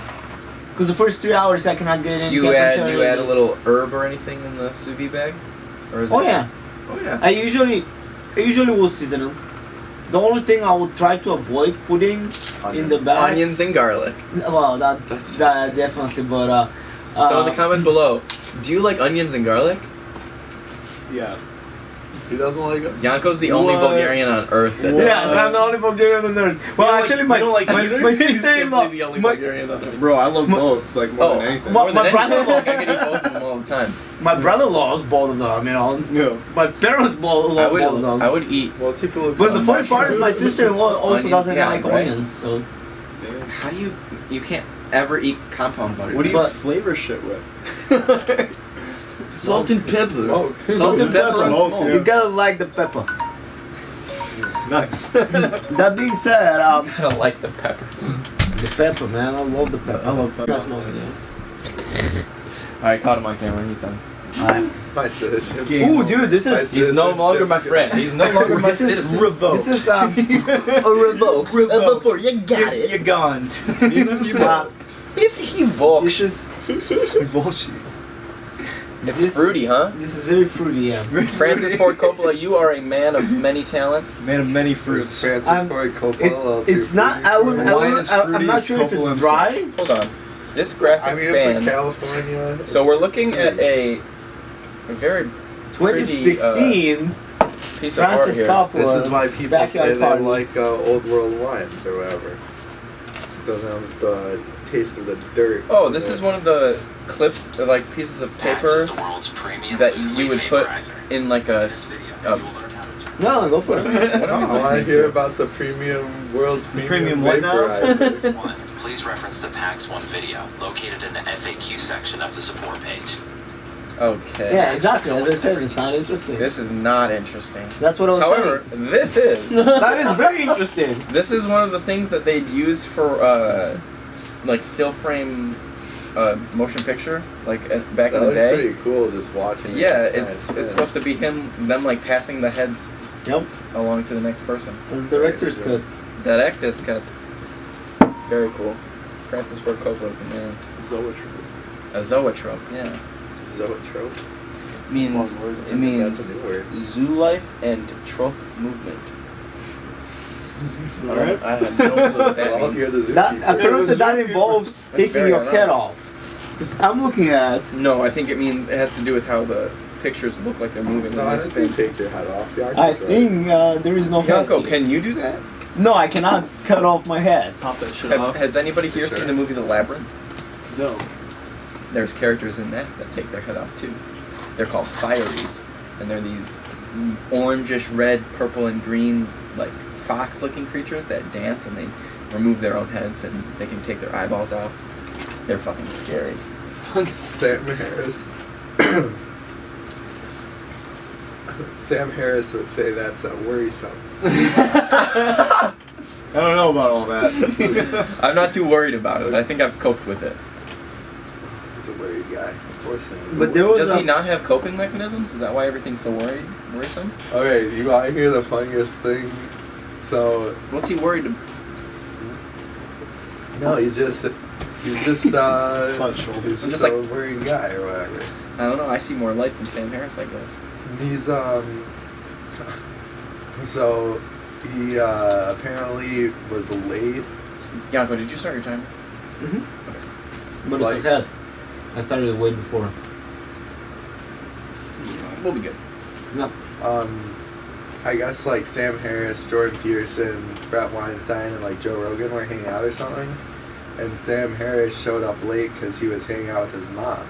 Because the first 3 hours I cannot get any You temperature. add a little herb or anything in the sous vide bag? Or is Oh it yeah. Oh yeah. I usually will season them. The only thing I would try to avoid putting in the bag. Onions and garlic. Well, That's that definitely, but So in the comments below, do you like onions and garlic? Yeah. He doesn't like it. Yonko's the only What? Bulgarian on earth that Yes, does. I'm the only Bulgarian on earth. Well, don't like- actually, you my don't like either? my He's sister-in-law, simply the only my, Bulgarian on earth. Bro, I love both, like, more Oh, than anything. more than My anything. brother-in-law- I can eat both of them all the time. my brother-in-law is both of them. You know, Yeah. my parents both I both of them. would eat. Most people look But the funny part is my sister-in-law also Onions, doesn't yeah, like right. onions. So Damn. How do you can't ever eat compound butter? What do you But- flavor shit with? salt and pepper. Smoke. Salt and pepper. Smoke, yeah. You gotta like the pepper. Nice. That being said, I don't like the pepper. the pepper, man, I love the pepper. I love pepper. That's mine, yeah. Alright, caught him on camera. He's done. My citizenship. Ooh, dude, this My is He's no longer my friend. He's no longer my this is citizen. revoked. This is a revoked. Before you got it, you're gone. Is he Volk? This is revulsion. It's fruity, huh? This is very fruity, yeah. Francis Ford Coppola, you are a man of many talents. Man of many Fruits. fruits. Francis Ford Coppola. It's not. I'm not sure if it's dry. Hold on. This graphic I mean, it's band. in California. So we're looking at a very 2016. piece of art Francis here. Coppola. This is why people backyard say they party. like old world wines or whatever. It doesn't have the taste of the dirt. Oh, this is one of the clips, like pieces of paper that you would put in like a No, go for it. What am I Oh, I listening hear to? about the world's premium Premium what now? vaporizer. 1. Please reference the PAX 1 video located in the FAQ section of the support page. Okay. Yeah, exactly. As I said, it's not interesting. This is not interesting. That's what I was However, this is. saying. That is very interesting. This is one of the things that they'd use for like still frame motion picture, like back That in the was day. pretty cool just watching it. Yeah, it's supposed to be them like passing the heads Yep. along to the next person. That's the director's cut. That actor's cut. Very cool. Francis Ford Coppola's the man. Zoetrope. A zoetrope, yeah. Zoetrope. Means Long word. it means That's a new word. zoo life and trope movement. Alright. I have no clue what that Well, means. you're the That zookeeper. apparently that involves taking very your ironic. head off. Because I'm looking at. No, I think it has to do with how the pictures look like they're moving No, when I they think you spin. take your head off. Yonko's I right. think there is no head. Yonko, can you do that? No, I cannot cut off my head. Pop that shit off. Has anybody here Sure. seen the movie The Labyrinth? No. There's characters in that take their head off too. They're called fireys, and they're these orangish red, purple, and green, like fox-looking creatures that dance, and they remove their own heads, and they can take their eyeballs out. They're fucking scary. Sam Harris. Sam Harris would say that's worrisome. I don't know about all that. I'm not too worried about it. I think I've coped with it. He's a worried guy. Poor Sam. But there was Does a, he not have coping mechanisms? Is that why everything's so worrisome? Okay, you want to hear the funniest thing? So, What's he worried about? no, he's just Fun shoulder. he's I'm just just a worried guy or whatever. I don't know. I see more life than Sam Harris, I guess. He's so he apparently was late. Yonko, did you start your timer? but like- it's okay. I started it way before. We'll be good. No. I guess like Sam Harris, Jordan Peterson, Brett Weinstein, and like Joe Rogan were hanging out or something, and Sam Harris showed up late because he was hanging out with his mom,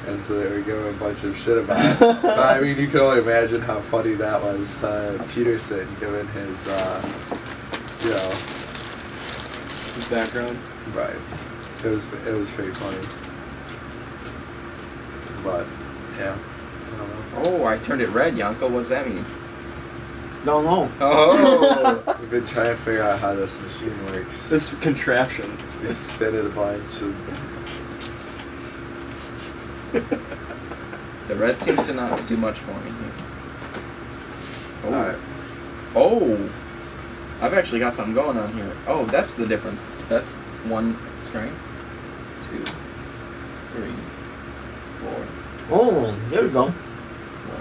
and so they were giving a bunch of shit about it. But I mean, you can only imagine how funny that was to Peterson, given his, you know, His background. right. It was pretty funny, but yeah, I don't know. Oh, I turned it red, Yonko. What does that mean? Don't know. Oh! We've been trying to figure out how this machine works. This contraption. We spin it a bunch and The red seems to not do much for me here. Oh. alright. Oh! I've actually got something going on here. Oh, that's the difference. That's one string. 2, 3, 4, Oh, there we go. 1,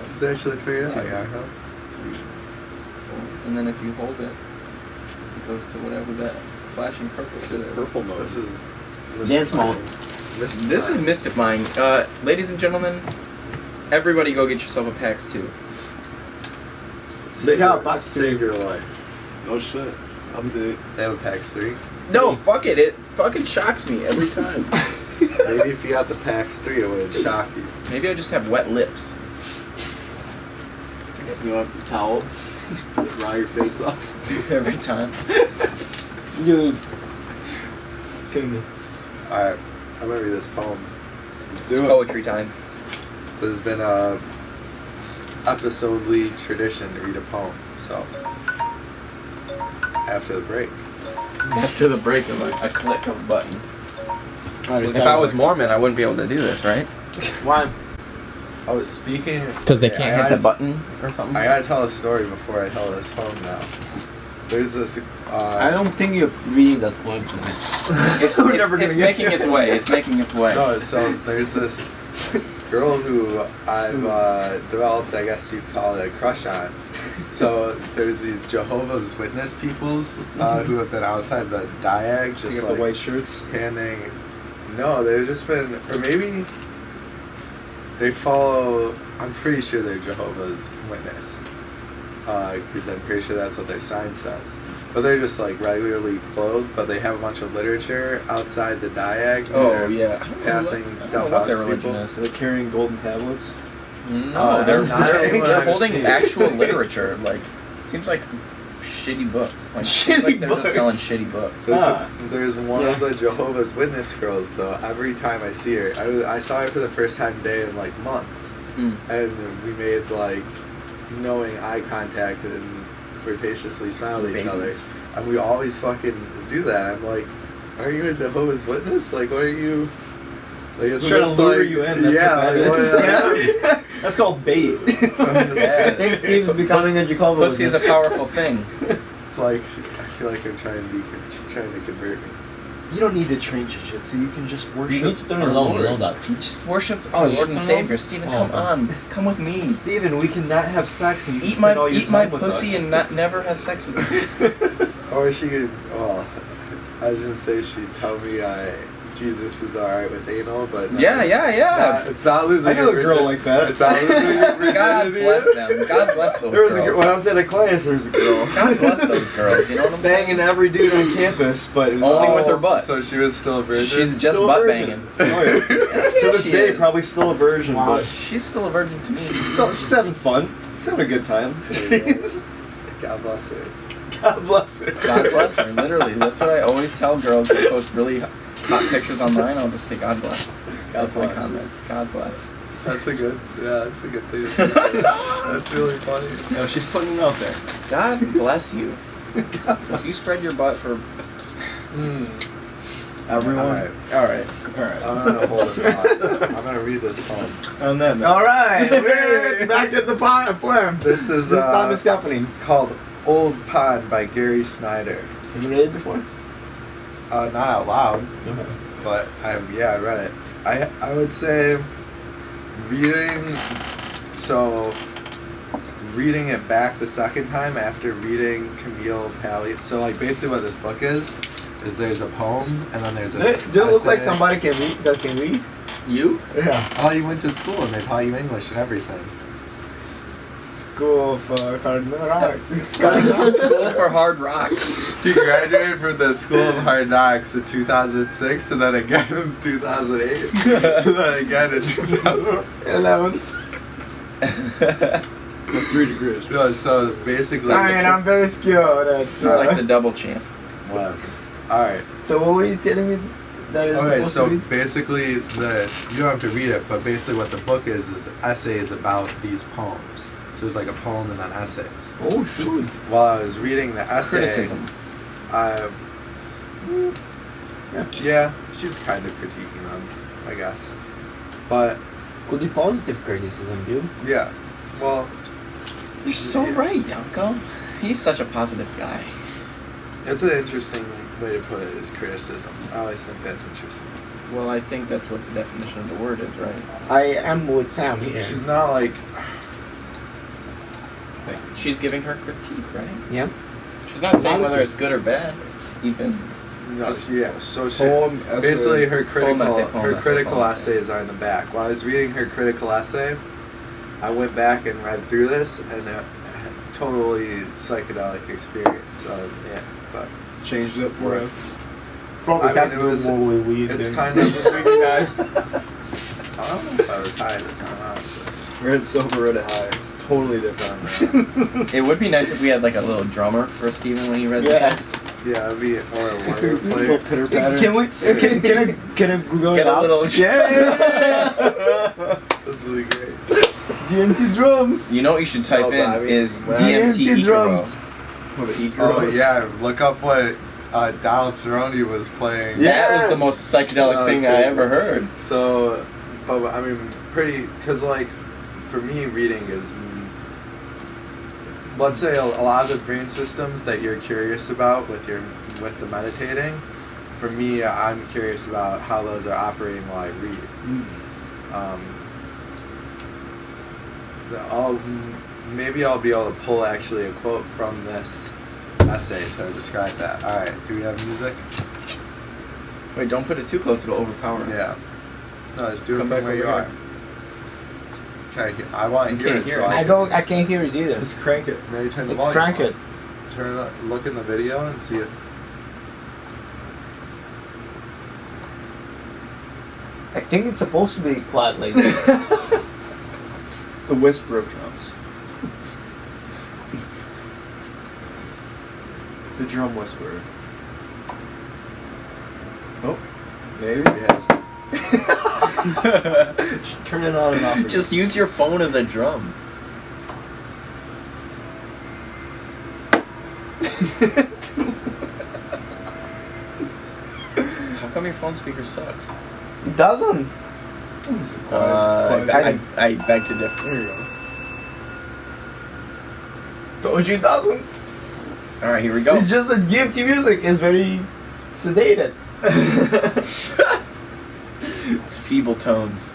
Just actually figure it out, yeah, huh? 3, 4. And then if you hold it, it goes to whatever that flashing purple shit is. Purple mode. This is Dance mode. This is mystifying. Ladies and gentlemen, everybody go get yourself a PAX 2. Save your life. Oh shit. Update. They have a PAX 3. No, fuck it. It fucking shocks me every time. Maybe if you had the PAX 3, it would shock you. Maybe I just have wet lips. You want a towel? Dry your face off. Every time. Dude. Kill me. Alright, I'm gonna read this poem. It's Do it. poetry time. This has been a episodely tradition to read a poem, so after the break. After the break of a click of a button. Alright, If I was Mormon, I wouldn't be able to do this, right? Why? I was speaking Because they can't hit the I button or something? I gotta tell a story before I tell this poem now. There's this I don't think you're reading that poem tonight. It's making its way. It's making its way. No, so there's this girl who I've developed, I guess you'd call it a crush on. So there's these Jehovah's Witness peoples who have been outside the diag, just You got like the white shirts? handing. No, they've just been, or maybe they follow. I'm pretty sure they're Jehovah's Witness, because I'm pretty sure that's what their sign says. But they're just like regularly clothed, but they have a bunch of literature outside the diag. and Oh, they're yeah. passing I don't stuff know what out their to religion people. is. Are they carrying golden tablets? No, they're not anyone they're I've holding seen. actual literature. Like, it seems like shitty books. Like, it seems Shitty like they're books. just selling shitty books. There's one of the Jehovah's Witness girls though. Every time I see her, I saw her for the first time today in like months, Mm. and we made like knowing eye contact and flirtatiously smiled at each other, Babies. and we always fucking do that. I'm like, are you a Jehovah's Witness? Like, what are you? Like, isn't Trying to this lure like, you in. That's yeah, what like, that is. Yeah. That's called bait. I think Steve's becoming a Jehovah's Pussy is a powerful thing. It's like I feel like I'm trying to be. She's trying to convert me. You don't need to train jiu-jitsu. You can just worship. You need to turn our alone, you Lord. know that. You just worship Oh, our you Lord and don't Savior. know? Stephen, Oh, come on. Come with me. Steven, we cannot have sex and you Eat can my spend all your time with pussy us. and not never have sex with me. Or she could. Well, I was gonna say she'd tell me Jesus is alright with anal, but no, Yeah. It's not losing. I know your a girl virgin- like that. It's not losing your virginity. God bless them. God bless those There was a girls. girl, when I was at a class, there was a girl God bless those girls. You know what I'm saying? banging every dude on campus, but it was Only all with her butt. So she was still a virgin. She's just still a butt virgin. banging. Oh, yeah. To this she day, is. probably still a virgin, Wow. but She's still a virgin to me. she's having fun. She's having a good time. God bless her. God bless her. God bless her. Literally, that's what I always tell girls who post really hot pictures online. I'll just say God bless. That's my bless. comment. God bless. That's a good. Yeah, that's a good thing. To say. That's really funny. No, she's putting it out there. God bless you. If you spread your butt for Everyone. All right. Alright. I'm gonna hold it on. I'm gonna read this poem. On that note. Alright, we're back at the poem. This is This time is happening. called "Old Pond" by Gary Snyder. Have you read it before? Not out loud, Okay. but I read it. I would say reading it back the second time after reading Camille Pally. So like basically what this book is there's a poem and then there's a. Do it look like essay. somebody can read that can read? You? Yeah. Oh, you went to school and they taught you English and everything. School for Cardinal. School for hard rocks. He graduated from the School of Hard Knocks in 2006 and then again in 2008 and then again in 2011. 3 degrees. No, so basically, I'm very skilled at. He's like the double champ. Whatever. All right. So what were you telling me that is Okay, supposed so to read? basically, you don't have to read it, but basically what the book is essays about these poems. So there's like a poem and then essays. Oh shoot. While I was reading the essay, Criticism. Yeah, she's kind of critiquing them, I guess. But Could be positive criticism, dude. yeah, well, You're so right, Yonko. He's such a positive guy. it's an interesting way to put it, is criticism. I always think that's interesting. Well, I think that's what the definition of the word is, right? I am with Sam here. She's not like, She's giving her critique, right? Yeah. She's not saying whether Analysis. it's good or bad, even. No, yeah. So she Poem, essay. basically her Poem, essay, critical poem, essay. essays are in the back. While I was reading her critical essay, I went back and read through this, and it totally psychedelic experience. So yeah, but Changed it for Right. you. Probably I have mean, to do more with weed. it's than- kind of. Between you guys. I don't know if I was high at the time, honestly. Red, silver, red, high. It's totally different. It would be nice if we had like a little drummer for Steven when he read Yeah. the poem. Yeah, it'd be or a word Little player. pitter patter. Can we? Can I Google Get it a out? little- Yeah. This would be great. DMT drums. You know what you should type No, but in I mean, is when- DMT DMT Icaro. drums. What a Oh Icaros. yeah, look up what Donald Cerrone was playing. Yeah. That was the most psychedelic That was thing I good. ever heard. So, but I mean, pretty, because like, for me, reading is, let's say a lot of the brain systems that you're curious about with the meditating, for me, I'm curious about how those are operating while I read. Maybe I'll be able to pull actually a quote from this essay to describe that. All right, do we have music? Wait, don't put it too close, it'll overpower. Yeah. No, just do it Come from back where you over are. Okay, I want to You hear can't it. hear So it. I don't. I can't hear it either. Just crank it. Maybe turn the Let's volume crank up. it. Turn it. Look in the video and see it. I think it's supposed to be quiet like this. The whisper of drums. The drum whisperer. Oh, maybe. Yes. Turn it on and off. Just use your phone as a drum. How come your phone speaker sucks? It doesn't. I beg to differ. There you go. Told you it doesn't. Alright, here we go. It's just that DMT music is very sedated. It's feeble tones.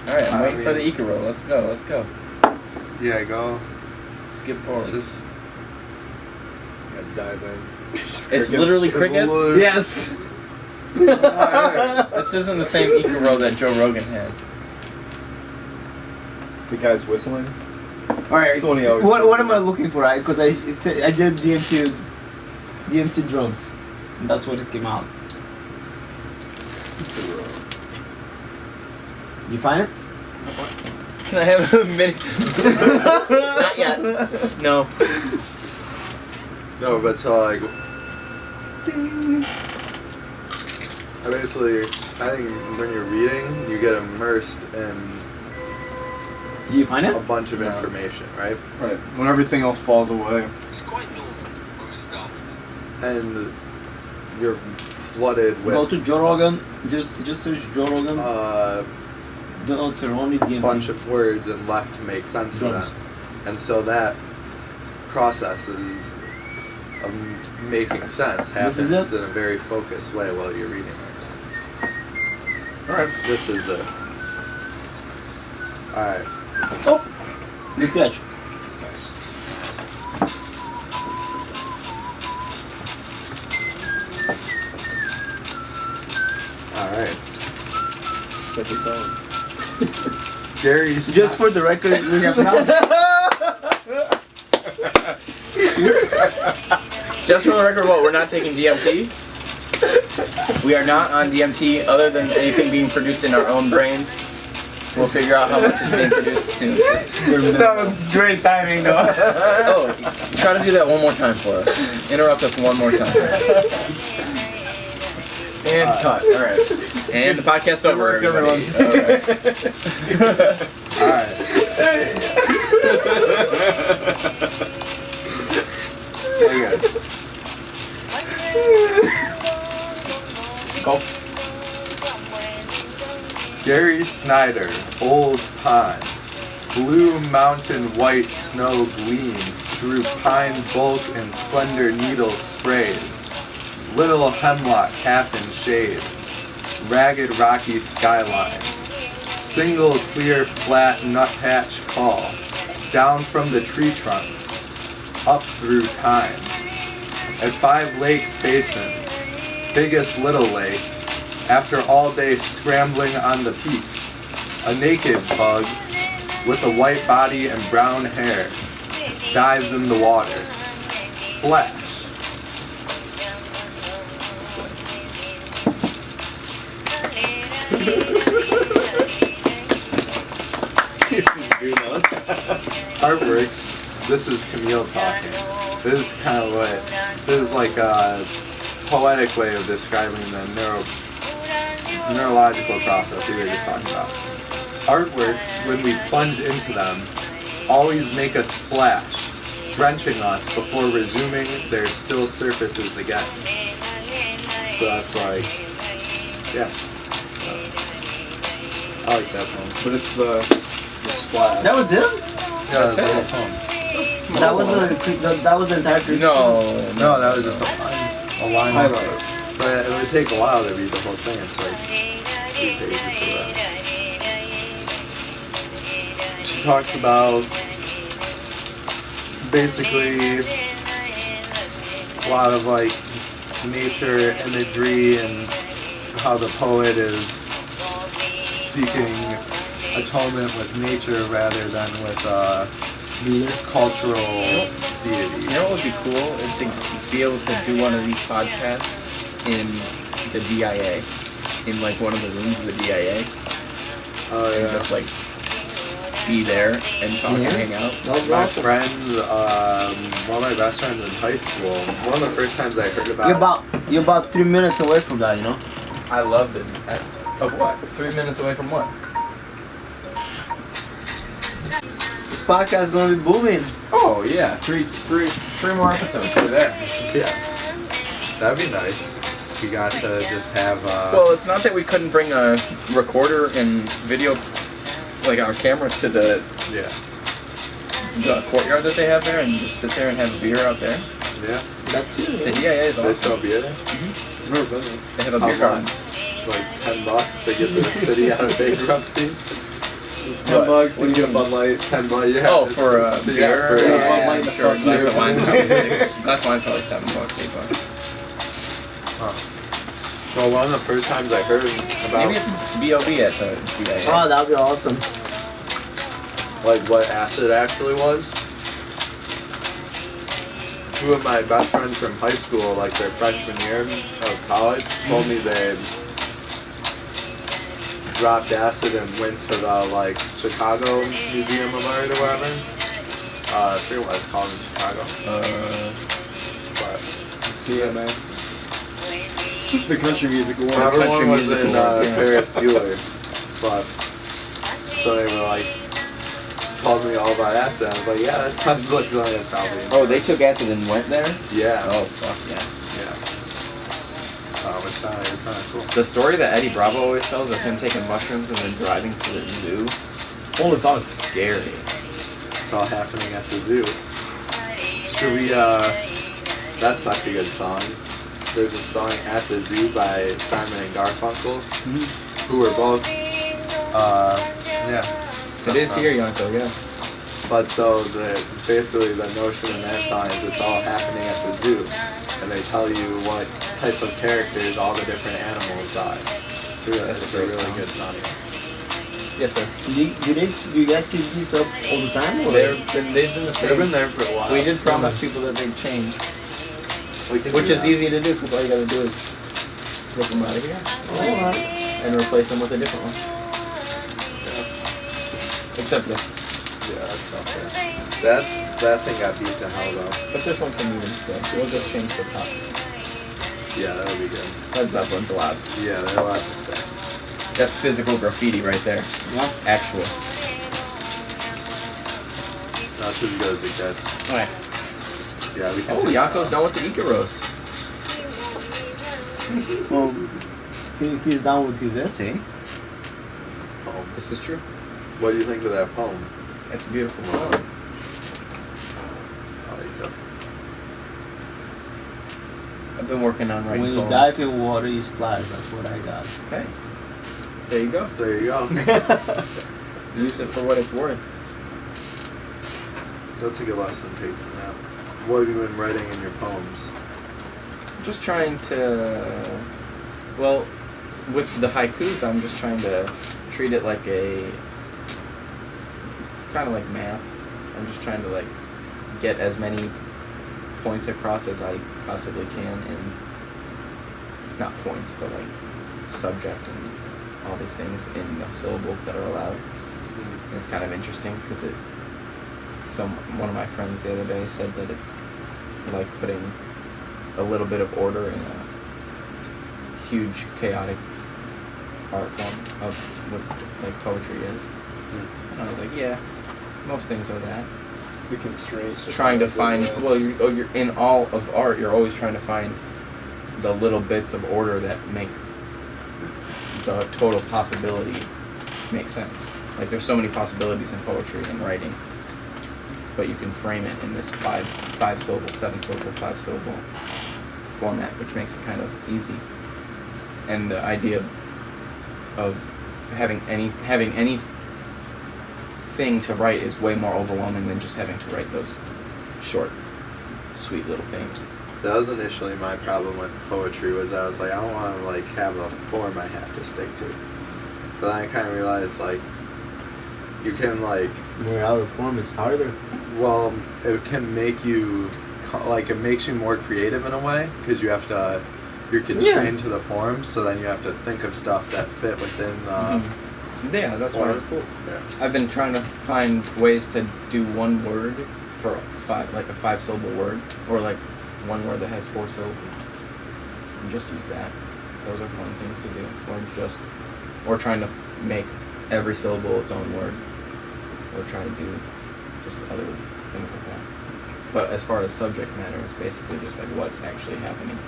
Alright, I'm I waiting for the mean- Icaro. Let's go, let's go. Yeah, go. Skip It's forward. just. Gotta dive in. It's literally crickets? Yes. This isn't the same Icaro that Joe Rogan has. The guy's whistling. All right. It's only always- What am I looking for? Because I did DMT drums. And that's what it came out. You find it? Can I have a minute? Not yet. No. No, but so like. I think when you're reading, you get immersed in You find a it? bunch of No. information, right? Right. When everything else falls away. It's quite normal when we start. And you're flooded Go with to Joe Rogan. Just search Joe Rogan. a Donald Cerrone DMT. bunch of words and left to make sense of Drums. them. And so that process of making sense happens This is it? in a very focused way while you're reading. Alright. This is it. Alright. Oh, good catch. Nice. Alright. Set the tone. Gary Just for the record, we have now. Just for the record, what? We're not taking DMT? We are not on DMT other than anything being produced in our own brains. We'll figure out how much is being produced soon. That was great timing, though. Oh, try to do that one more time for us. Interrupt us one more time. And cut. Alright. And the podcast's over, work, everybody. Alright. Okay. Go. Gary Snyder, Old Pond. Blue mountain white snow gleam through pine bulk and slender needle sprays. Little hemlock half in shade. Ragged rocky skyline. Single clear flat nuthatch call. Down from the tree trunks. Up through time. at 5 lakes basins, biggest little lake, after all day scrambling on the peaks, a naked bug with a white body and brown hair dives in the water. Splash. Artworks. This is Camille talking. This is kind of this is like a poetic way of describing the neurological process we were just talking about. Artworks, when we plunge into them, always make a splash, drenching us before resuming their still surfaces again. So that's like, yeah. I like that poem. But it's the splash. That was him? Yeah, That's that's it. a poem. That was the entire piece? No. No, that was just a line. Highlight. But it would take a while to read the whole thing. It's like 3 pages for that. She talks about basically a lot of like nature imagery and how the poet is seeking atonement with nature rather than with cultural deity. You know what would be cool is to be able to do one of these podcasts in the DIA, in like one of the rooms of the DIA, Oh and yeah. just like be there and talk and hang out. That was My awesome. friend, one of my best friends in high school, one of the first times I heard about You're about 3 minutes away from that, you know? I loved it. Of what? 3 minutes away from what? This podcast is gonna be booming. Oh yeah, three more episodes. We're there. Yeah, that'd be nice. We got to just have. Well, it's not that we couldn't bring a recorder and video, like our camera, to the courtyard that they have there, and just sit there and have a beer out there. Yeah. That too. The DIA is They awesome. sell beer there. Never been there. They have a How beer garden. much? Like $10 to get the city out of bankruptcy. $10 and you get a Bud Light. $10, yeah. Oh, for a beer? Yeah, for, Yeah, Bud Light, sure. fuck Glass you. of wine's probably glass of wine's probably $7, $8. Well, one of the first times I heard about Maybe it's B.O.B. at the DIA. Oh, that'd be awesome. like what acid actually was. Two of my best friends from high school, like their freshman year of college, told me they dropped acid and went to the like Chicago Museum of Art or whatever. I forget what it's called in Chicago. But CMA. The country music award. everyone was Music in Awards, yeah. Ferris Bueller. But so they were like told me all about acid. I was like, yeah, that sounds like something I probably. Oh, they took acid and went there? Yeah. Oh, fuck yeah. Yeah. It sounded cool. The story that Eddie Bravo always tells of him taking mushrooms and then driving to the zoo. Holy fuck. Scary. It's all happening at the zoo. Should we, that's such a good song. There's a song At the Zoo by Simon and Garfunkel, who are both, yeah. It is here, Yonko, yeah. But so, basically the notion in that song is it's all happening at the zoo. And they tell you what type of characters all the different animals are. It's really, That's a it's a great really song. good song. Yes, sir. Do you guys keep this up all the time? Or? They've been the They've same. been there for a while. We did promise people that they'd change, We can which do is that. easy to do because all you gotta do is slip them out of here Alright. and replace them with a different one. Except this. Yeah, that's not fair. That thing got beat to hell though. But this one can even stay. We'll just change the top. Yeah, that'll be good. Led Zeppelin's allowed. Yeah, there are lots of stuff. That's physical graffiti right there. Yeah. Actual. Not as good as it gets. Alright. Yeah, we can. Oh, do that. Yako's done with the Icaros. Well, he's done with his essay. Poem. This is true. What do you think of that poem? It's a beautiful poem. Oh, there you go. I've been working on writing When you poems. dive in water, you splash. That's what I got. Hey. There you go. There you go. Use it for what it's worth. That's a good lesson take from that. What have you been writing in your poems? Just trying to, well, with the haikus, I'm just trying to treat it like kind of like math. I'm just trying to like get as many points across as I possibly can in, not points, but like subject and all these things in the syllables that are allowed. And it's kind of interesting because one of my friends the other day said that it's like putting a little bit of order in a huge chaotic art form of what like poetry is. And I was like, yeah, most things are that. The constraints. It's trying to find, well, you're in all of art, you're always trying to find the little bits of order that make the total possibility make sense. Like there's so many possibilities in poetry and writing, but you can frame it in this five syllable, 7 syllable, 5 syllable format, which makes it kind of easy. And the idea of having any thing to write is way more overwhelming than just having to write those short, sweet little things. That was initially my problem with poetry, was I was like, I don't want to like have a form I have to stick to. But then I kind of realized like, you can like... More out of form is harder. Well, it can make you, like it makes you more creative in a way, because you have to, you're constrained to the form, so then you have to think of stuff that fit within the... Yeah, that's why it's cool. Yeah. I've been trying to find ways to do one word for like a 5 syllable word, or like one word that has 4 syllables, and just use that. Those are fun things to do. Or trying to make every syllable its own word, or try to do just other things like that. But as far as subject matter, it's basically just like what's actually happening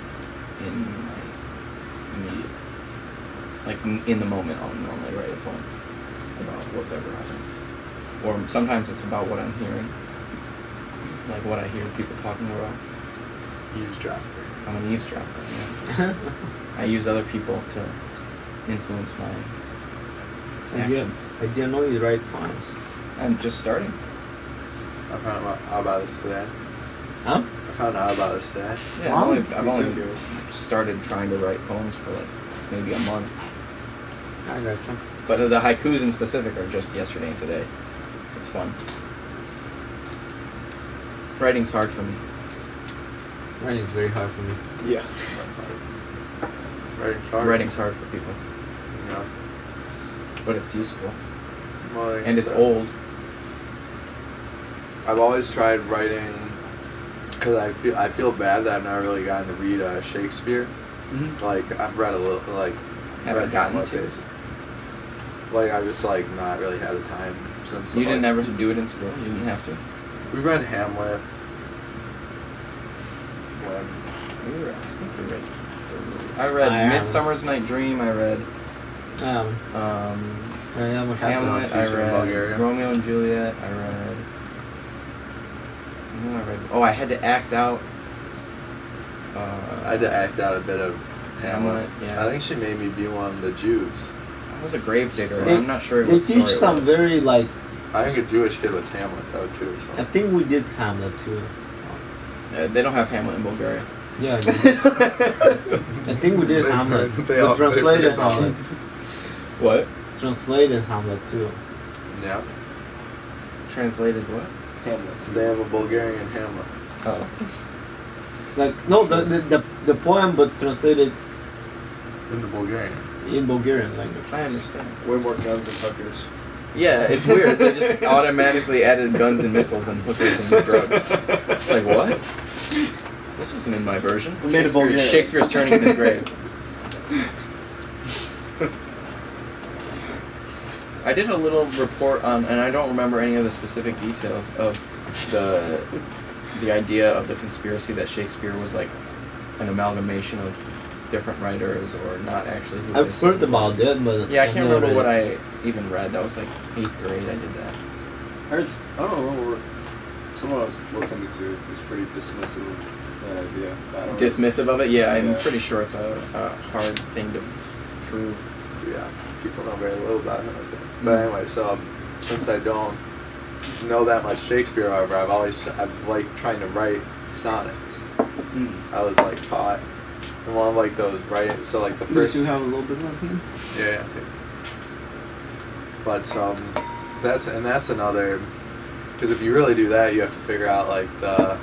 in my immediate, like in the moment. I'll normally write a poem about what's ever happened, or sometimes it's about what I'm hearing, like what I hear people talking about. Eavesdropper. I'm an eavesdropper. Yeah. I use other people to influence my actions. I didn't know you write poems. I'm just starting. I found out about this today. Huh? I found out about this today. Yeah, Wow. I've only started trying to write poems for like maybe a month. I got you. But the haikus in specific are just yesterday and today. It's fun. Writing's hard for me. Writing is very hard for me. Yeah. Writing's hard for people, Yeah. but it's useful. Well, like And I it's said, old. I've always tried writing, because I feel bad that I've never really gotten to read Shakespeare. Mm-hmm. Like I've read a little, like Haven't read gotten Hamlet, to. basically. Like I just like not really had the time since. You didn't like, ever do it in school. You didn't have to. We read Hamlet. When I think we read. I read Midsummer's Night Dream. I read I am a Hamlet. I teaching in read Bulgarian. Romeo and Juliet. I read. What I read? Oh, I had to act out. I had to act out a bit of Hamlet. Yeah. I think she made me be one of the Jews. I was a gravedigger. They- I'm not sure They what story teach it some was. very like. I think a Jewish kid was Hamlet though too. I So. think we did Hamlet too. They don't have Hamlet in Bulgaria. Yeah. I think we did They- Hamlet. they all- We translated they- Hamlet. What? Translated Hamlet too. Yeah. Translated what? Hamlet. They have a Bulgarian Hamlet. Oh. Like no, the poem, but translated In the Bulgarian. in Bulgarian language. I understand. Way more guns and hookers. Yeah, it's weird. They just automatically added guns and missiles and hookers and drugs. It's like, what? This wasn't in my version. We made it Bulgarian. Shakespeare's turning in his grave. I did a little report on, and I don't remember any of the specific details of the idea of the conspiracy that Shakespeare was like an amalgamation of different writers, or not actually. Who I've they heard said. about that, but Yeah, I can't remember what I. I even read. That was like 8th grade. I did that. I don't know. Someone I was listening to was pretty dismissive of that idea. I don't know. Dismissive of it? Yeah, I'm Yeah. pretty sure it's a hard thing to prove. Yeah. People know very little about him. But anyway, so since I don't know that much Shakespeare, however, I've like trying to write sonnets. Mm. I was like taught And one of like those right. So like the You first. still have a little bit of him? Yeah. But that's another. Because if you really do that, you have to figure out like the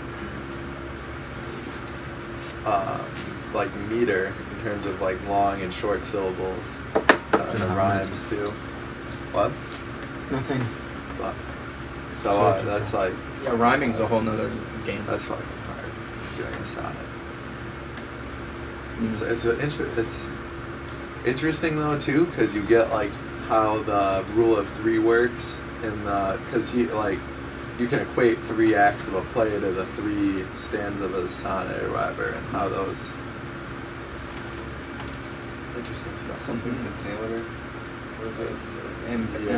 like meter in terms of like long and short syllables and the rhymes too. What? Nothing. But, so that's like Yeah, rhyming's a whole nother game. that's fucking hard doing a sonnet. Mm. It's interesting though too because you get like how the rule of three works in the because you can equate 3 acts of a play to the 3 stanzas of a sonnet or whatever, and how those interesting stuff. Something pentameter. What is it? Iambic.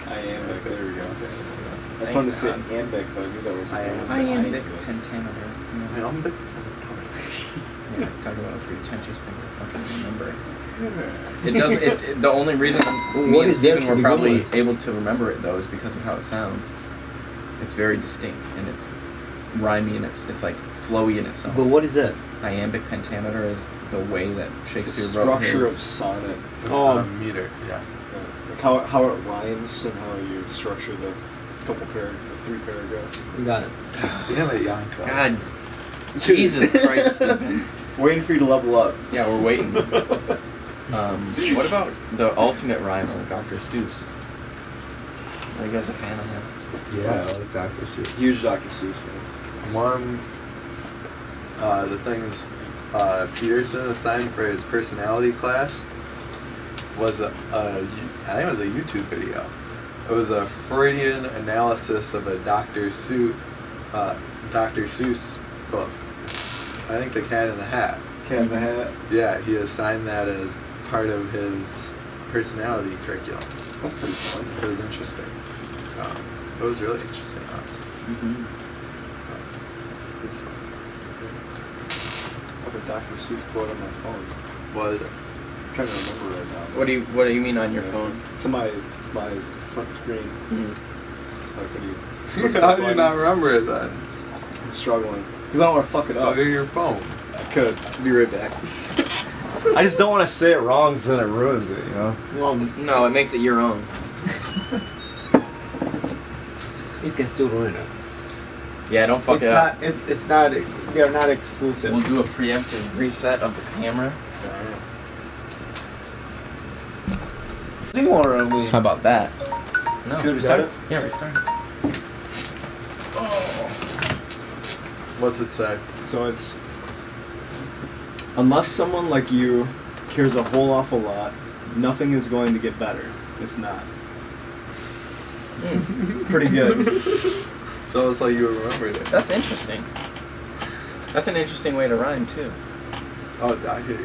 Iambic. There we go. I just Thank wanted to say God. iambic, but I knew that was Iambic pentameter. Iambic. Yeah, talk about a pretentious thing to fucking remember. It does. The only reason me What and is there Steven to were be probably good with? able to remember it though is because of how it sounds. It's very distinct and it's rhymey and it's like flowy in itself. But what is that? Iambic pentameter is the way that It's Shakespeare the wrote structure of his. sonnet. It's Oh. a meter. Yeah. Like how it rhymes and how you structure the 3 paragraphs. Got it. Damn it, Yonko. God, Jesus Christ, Steven. Waiting for you to level up. Yeah, we're waiting. What about the ultimate rhymer, Dr. Seuss? Are you guys a fan of him? Yeah, I like Dr. Seuss. Huge Dr. Seuss fan. One, the things Peterson assigned for his personality class was I think it was a YouTube video. It was a Freudian analysis of a Dr. Seuss book. I think The Cat in the Hat. Cat in the Hat. Yeah, he assigned that as part of his personality curriculum. That's pretty fun. It was interesting. It was really interesting, honestly. Mm-hmm. It was fun. I have a Dr. Seuss quote on my phone. What? I'm trying to remember right now. What do you mean on your phone? It's my front screen. Mm. Like when you How do you not remember it then? I'm struggling. Because I don't want to fuck it up. Plug in your phone. I could. Be right back. I just don't want to say it wrong because then it ruins it, you know? Well, No, it makes it your own. it can still ruin it. Yeah, don't fuck It's it not. up. It's not. They're not exclusive. We'll do a preemptive reset of the camera. Or are we? How about that? No. Should we start it? Yeah, restart it. What's it say? So it's... Unless someone like you cares a whole awful lot, nothing is going to get better. It's not. It's pretty good. So it's like you remembered it. That's interesting. That's an interesting way to rhyme too. Oh,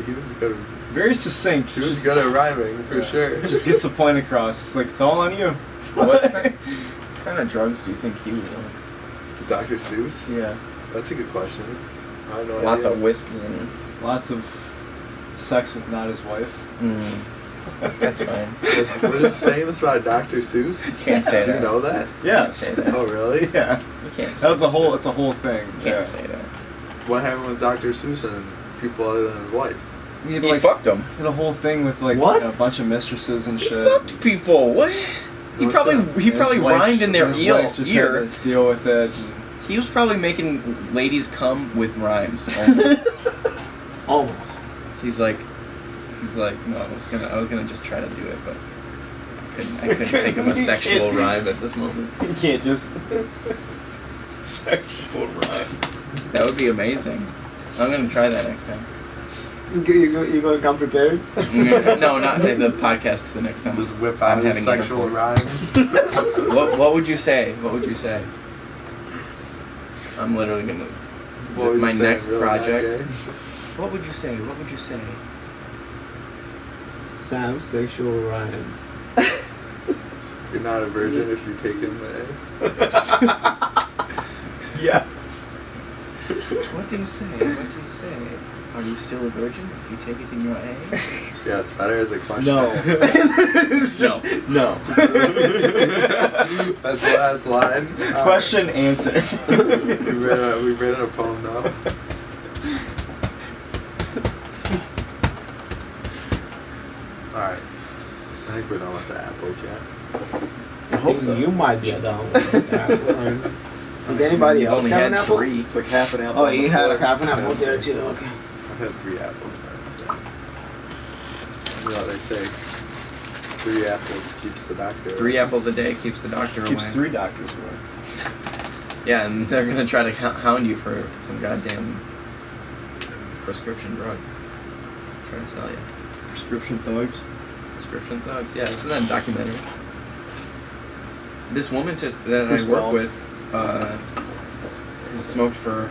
he was good. Very succinct. He was Just- good at rhyming for sure. Just gets the point across. It's like, it's all on you. What kind of drugs do you think he was on? Dr. Seuss? Yeah. That's a good question. I have no Lots idea. of whiskey and. Lots of sex with not his wife. That's fine. What is it saying this about Dr. Seuss? Can't say Do you that. know that? Yes. Say that. Oh, really? Yeah. You can't. Say That was that. it's a whole thing. You can't Yeah. say that. What happened with Dr. Seuss and people other than his wife? He had, He like, fucked them. had a whole thing with like What? a bunch of mistresses and He shit. fucked people. What? He What's probably that? he probably His wife- rhymed in their his ear. wife just had to deal with it. He was probably making ladies come with rhymes. Almost. He's like, no, I was gonna just try to do it, but I couldn't think of a sexual rhyme at this moment. You can't just sexual rhyme. That would be amazing. I'm gonna try that next time. You gonna come prepared? No, not to the podcast. The next time. Just whip I'm out his having sexual intercourse. rhymes. What would you say? What would you say? I'm literally gonna. What would you my say, next really not project. gay? What would you say? What would you say? Sam sexual rhymes. You're not a virgin if you take in the Yes. What do you say? What do you say? Are you still a virgin if you take it in your A? Yeah, it's better as a question. No. No. No. That's the last line. Question answer. We've written a poem now. we're done with the apples yet. I hope think so. you might be a down with that. Did anybody You've else only have had an apple? 3. It's like half an apple. Oh, on the you had floor. a half an apple there too. Okay. I've had 3 apples. You know what they say? 3 apples keeps the doctor. 3 apples a day keeps the doctor Keeps away. 3 doctors away. Yeah, and they're gonna try to hound you for some goddamn prescription drugs. Trying to sell you. Prescription thugs. Prescription thugs. Yeah, isn't that a documentary? This woman that Chris I work Wall. with has smoked for,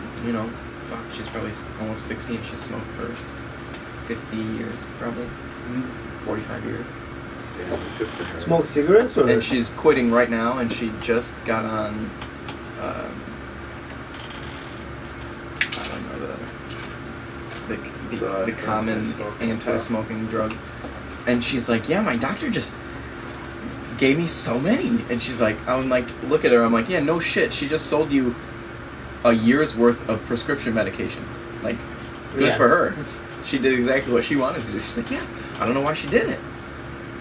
fuck, she's probably almost 16. She's smoked for 50 years, probably. 45 years. Damn, good for her. Smoke cigarettes or? And she's quitting right now, and she just got on, I don't know, the common anti-smoking anti-smoking drug. And she's like, yeah, my doctor just gave me so many. And she's like, I'm like, look at her, I'm like, yeah, no shit, she just sold you a year's worth of prescription medication. Like, good Yeah. for her. She did exactly what she wanted to do. She's like, yeah, I don't know why she did it.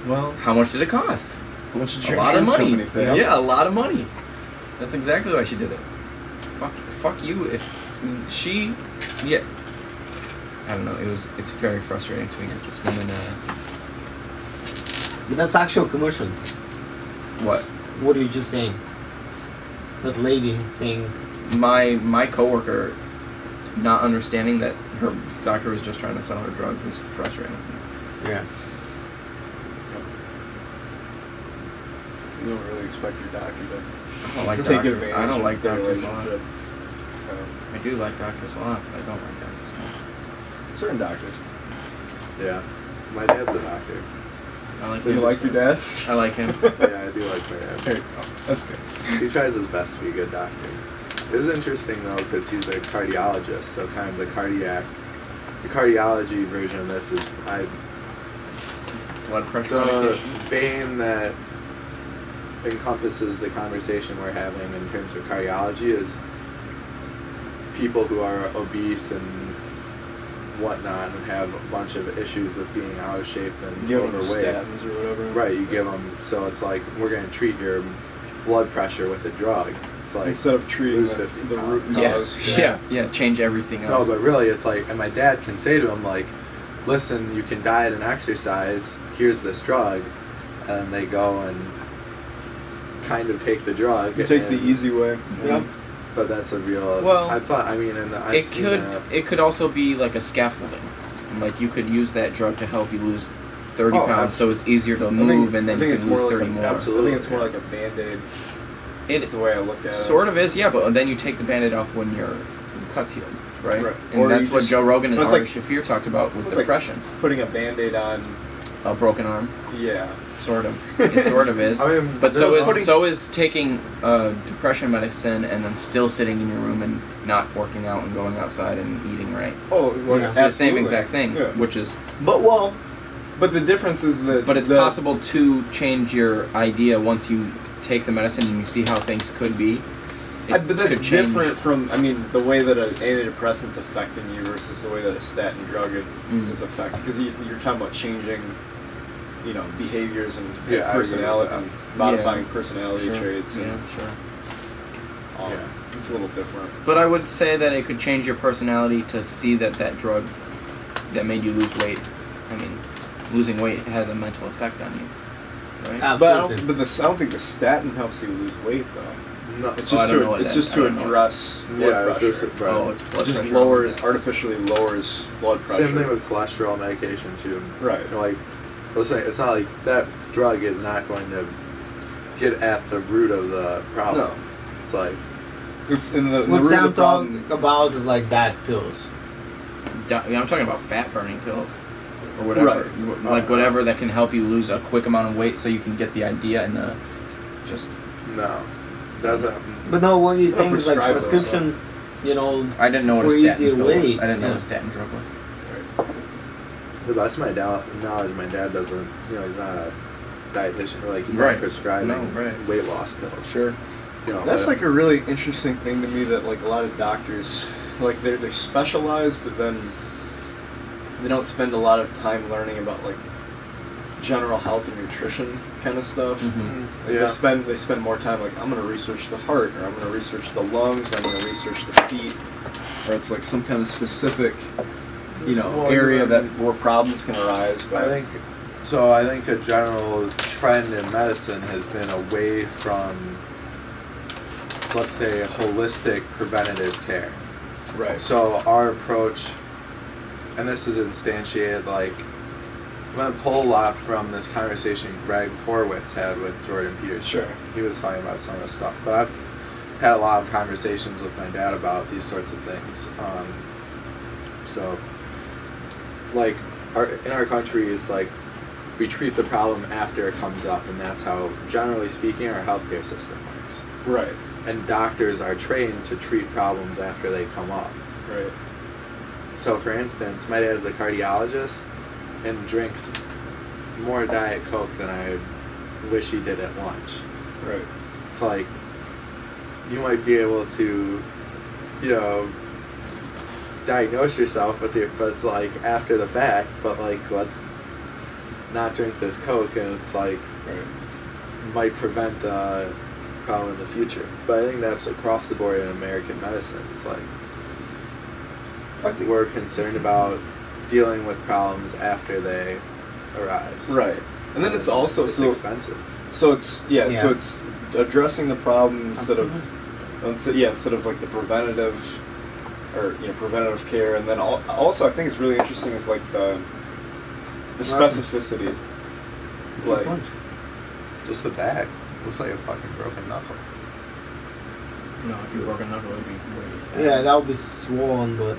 Well, How much did it cost? how much did A your lot of insurance money. company pay? Yeah, a lot of money. That's exactly why she did it. Fuck you. If she, yeah, I don't know. It's very frustrating to me because this woman. But that's actual commercial. What? What are you just saying? That lady saying, My coworker, not understanding that her doctor was just trying to sell her drugs is frustrating. yeah. You don't really expect your doctor to I don't like take doctors. advantage I don't of like the doctors a lot. relationship. I do like doctors a lot, but I don't like doctors. Certain doctors. Yeah. My dad's a doctor. I like So you him. like your dad? I like him. Yeah, I do like my dad. There you go. That's good. He tries his best to be a good doctor. It was interesting though because he's a cardiologist, so kind of the cardiology version of this is Blood pressure the medication. vein that encompasses the conversation we're having in terms of cardiology is people who are obese and whatnot and have a bunch of issues with being out of shape and Give them overweight. statins or whatever. Right, you give them, so it's like, we're going to treat your blood pressure with a drug. It's like, Instead of treating lose the 50 root pounds. cause. Yeah. Change everything No, else. but really, it's like, and my dad can say to him, like, listen, you can diet and exercise, here's this drug, and they go and kind of take the drug. You take the and- easy way. Yep. But that's a real, Well, I thought, I mean, and I've seen that. It could also be like a scaffolding. Like you could use that drug to help you lose 30 Oh, pounds, so it's easier to move, and then you can lose 30 more. absolutely. I think it's more like a Band-Aid. It That's the way I look at it. sort of is, yeah, but then you take the Band-Aid off when your cut's healed, right? Right. And Or that's you what just- Joe Rogan and it's Ari like- Shaffir talked about with it's like- depression. Putting a Band-Aid on, A broken arm, yeah. sort of. It sort of is. I mean, But so there's is taking depression medicine and then still sitting in your room and not working out and going outside and eating right. Oh, well, Yeah. It's the same absolutely. exact thing, Yeah. which is. But well, But the difference is that. But it's the- possible to change your idea once you take the medicine and you see how things could be. It But that's could change. different from, the way that an antidepressant's affecting you versus the way that a statin drug is affecting. Because you're talking about changing, behaviors and Yeah, I agree with personality, that. modifying personality Sure. traits. And, Yeah, sure. Yeah. It's a little different. But I would say that it could change your personality to see that drug that made you lose weight. Losing weight has a mental effect on you, right? But I absolutely. don't think the statin helps you lose weight though. No, It's Oh, I just don't know what it's that- just I to don't know. address blood yeah, it's pressure. just, Oh, it's blood It just pressure. artificially lowers blood pressure. same thing with cholesterol medication too. Right. Listen, it's not like that drug is not going to get at the root of the problem. No. It's like, It's in the what root of Sam the problem. talking about is like that pills. I'm talking about fat burning pills or whatever, Right. like whatever that can help you lose a quick amount of weight, so you can get the idea and just. no. Doesn't. But no, what he's They'll saying is like prescribe those, prescription, I didn't know what for a statin easier pill was. weight. I didn't know Yeah. what a statin drug was. The best of my knowledge, my dad doesn't, he's not a dietitian, or like, he's Right. not prescribing No, right. weight loss pills. Sure. That's but- like a really interesting thing to me that like a lot of doctors like they specialize, but then they don't spend a lot of time learning about like general health and nutrition kind of stuff. Mm-hmm. Like they spend more time like, I'm going to research the heart, or I'm going to research the lungs, or I'm going to research the feet, or it's like some kind of specific, area where problems can arise. But I think a general trend in medicine has been away from, let's say, holistic preventative care. right. So our approach, and this is instantiated, like, I'm going to pull a lot from this conversation Greg Horwitz had with Jordan Peterson. Sure. He was talking about some of this stuff, but I've had a lot of conversations with my dad about these sorts of things. So, like, in our country, it's like we treat the problem after it comes up, and that's how, generally speaking, our healthcare system works. Right. And doctors are trained to treat problems after they come up. Right. So, for instance, my dad's a cardiologist and drinks more Diet Coke than I wish he did at lunch. Right. It's like, you might be able to, diagnose yourself with it, but it's like after the fact, but like, let's not drink this Coke, and it's like, might prevent a problem in the future. But I think that's across the board in American medicine. It's like, I think we're concerned about dealing with problems after they arise. Right. And then it's also it's so expensive. So it's Yeah. so it's addressing the problem instead of like the preventative or preventative care, and then also I think it's really interesting is like the specificity. Like Just the back looks like a fucking broken knuckle. No, if you broke a knuckle, it would be way Yeah, that would be swollen, but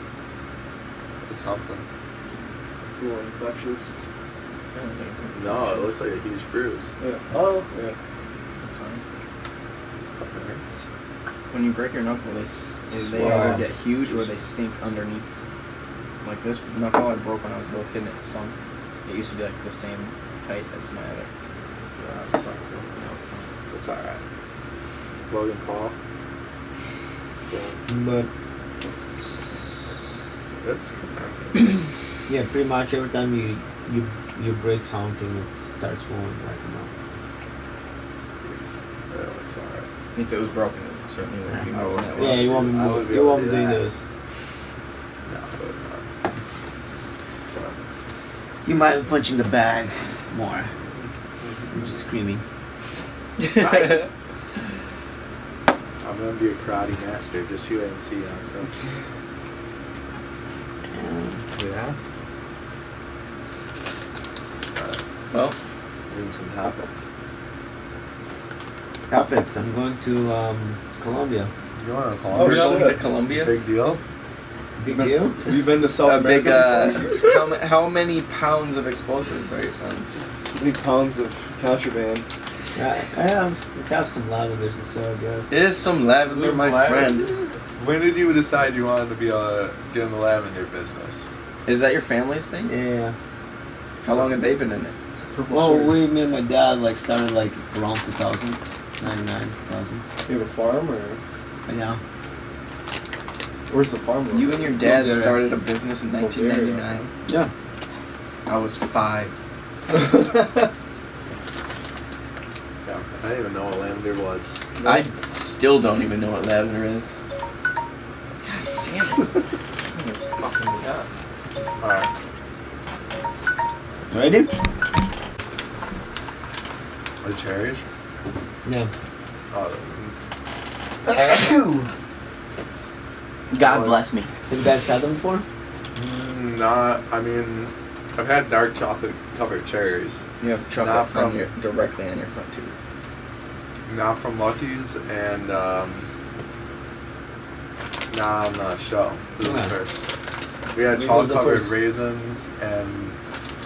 It's something. cool infectious. I don't think it's No, it looks like a huge bruise. Yeah. Oh yeah. That's fine. Fucking hurts. When you break your knuckle, they Swell. either get huge or they sink underneath. Like this knuckle I broke when I was a little kid and it sunk. It used to be like the same height as my other. Yeah, it's not cool. Now it's sunk. It's alright. Logan Paul. but It's yeah, pretty much every time you break something, it starts swelling right now. it looks alright. If it was broken, it certainly wouldn't be I moving would- that Yeah, way. you won't be I would be you able won't to be do doing that. this. No, it would not. You might be punching the bag more. I'm just screaming. I'm gonna be a karate master, just you wait and see Yonko. Yeah. Well, In some topics. Topics. I'm going to Colombia. You want to Oh, we're Columbia? going shit. to Colombia. Big deal? Big deal. Have you been to South A big. America before? How many pounds of explosives are you selling? How many pounds of contraband? I have some lavenders to sell, I guess. It is some lavender, my friend. When did you decide you wanted to be get in the lavender business? Is that your family's thing? Yeah. How long have they been in it? Purple Well, shirt. me and my dad started around 2000, 99, 2000. You have a farm, or Yeah. where's the farm? You and your dad Bulgaria. started a business in 1999. Yeah. I was 5. Yeah. I didn't even know what lavender was. I still don't even know what lavender is. God damn it. This thing is fucking me up. Alright. Ready? The cherries? Yeah. Oh, God bless me. Have you guys had them before? not, I mean, I've had dark chocolate covered cherries. You have chocolate Not from- directly on your front tooth. Not from Lucky's and not on the show. This is the Okay. first. We had What was chocolate the covered first? raisins and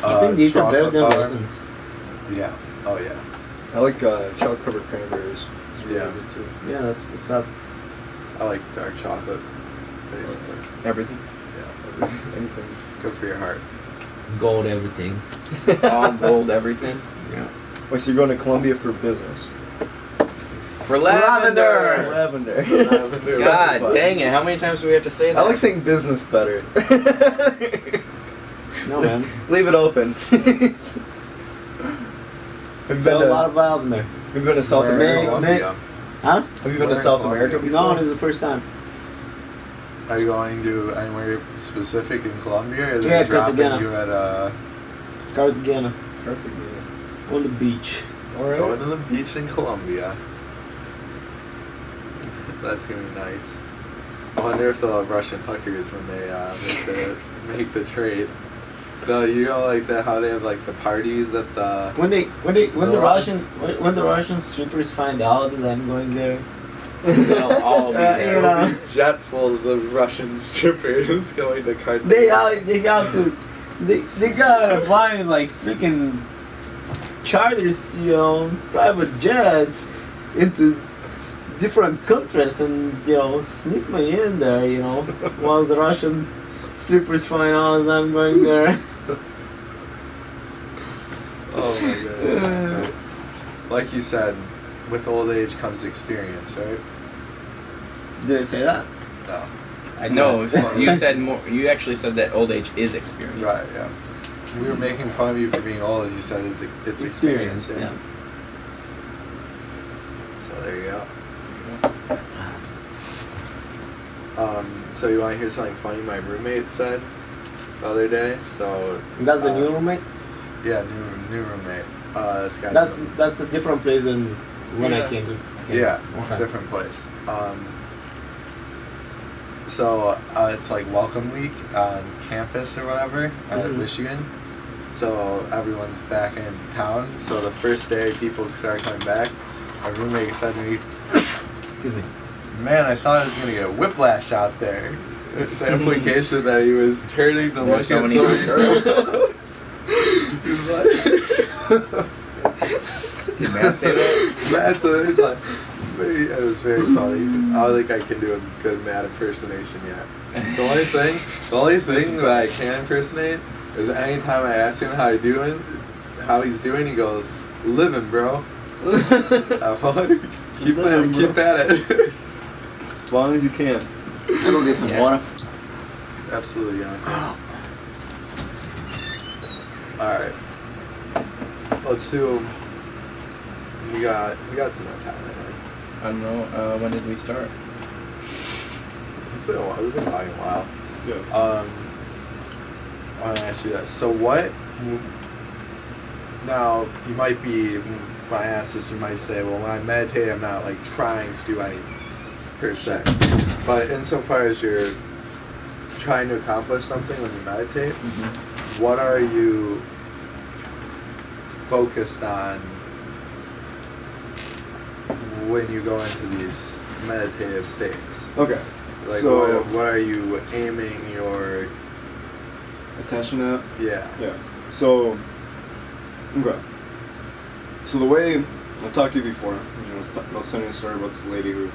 I think these are better chocolate than bar. raisins. Yeah. Oh yeah. I like chocolate covered cranberries. It's really Yeah. good too. Yeah, that's what's up. I like dark chocolate, basically. Everything. Yeah. Anything's Good for your heart. Gold everything. All gold, everything. Yeah. Wait, so you're going to Colombia for business? For lavender! Lavender. Lavender. God dang it, how many times do we have to say that? I like saying business better. No, man. Leave it open. you been to a lot of wild in there. Have you been to South America? Colombia. Huh? Have you been to Where in South Colombia? America before? No, this is the first time. Are you going to anywhere specific in Colombia, or Yeah, they dropping Cartagena. you at Cartagena, Cartagena. on the beach. Alright. going to the beach in Colombia? That's gonna be nice. I wonder if they'll have Russian hookers when they make the trade. You know, like how they have like the parties at the. When the lodge. Russian strippers find out that I'm going there, They'll all be there. you know. There'll be jetfuls of Russian strippers going to Cartagena. they gotta find like freaking charters, you know, private jets into different countries and, you know, sneak me in there, you know, while the Russian strippers find out that I'm going there. Oh my god. Like you said, with old age comes experience, right? Did I say that? No. I No, guess. you said more. You actually said that old age is experience. Right, yeah. We were making fun of you for being old, and you said it's experience. yeah. So there you go. So you want to hear something funny my roommate said the other day? So That's the new roommate? yeah, new roommate. This guy. That's a different place than when I Yeah. came to. Yeah, Okay. different place. So it's like welcome week on campus or whatever at Mhm. Michigan. So everyone's back in town. So the first day people started coming back, my roommate said to me, Excuse me. "Man, I thought I was gonna get whiplash out there." The implication that he was turning to look There's at so many some girls. girls. He was like, Did Matt say that? That's what it's like. It was very funny. I don't think I can do a good Matt impersonation yet. The only thing that I can impersonate is anytime I ask him how he's doing, he goes, "Living, bro." I'm like, keep at it. As long as you can. I'm gonna get some Yeah. water. Absolutely, yeah. All right. Let's do. We got some more time. I think. I don't know. When did we start? It's been a while. We've been talking a while. Yeah. I want to ask you that. So what? Now you might be. When I ask this, you might say, "Well, when I meditate, I'm not like trying to do anything per se." But insofar as you're trying to accomplish something when you meditate, what are you focused on when you go into these meditative states? Okay. Like, So- what are you aiming your? Attention at. Yeah. Yeah. So, okay. So the way I've talked to you before, you know, I was telling you a story about this lady who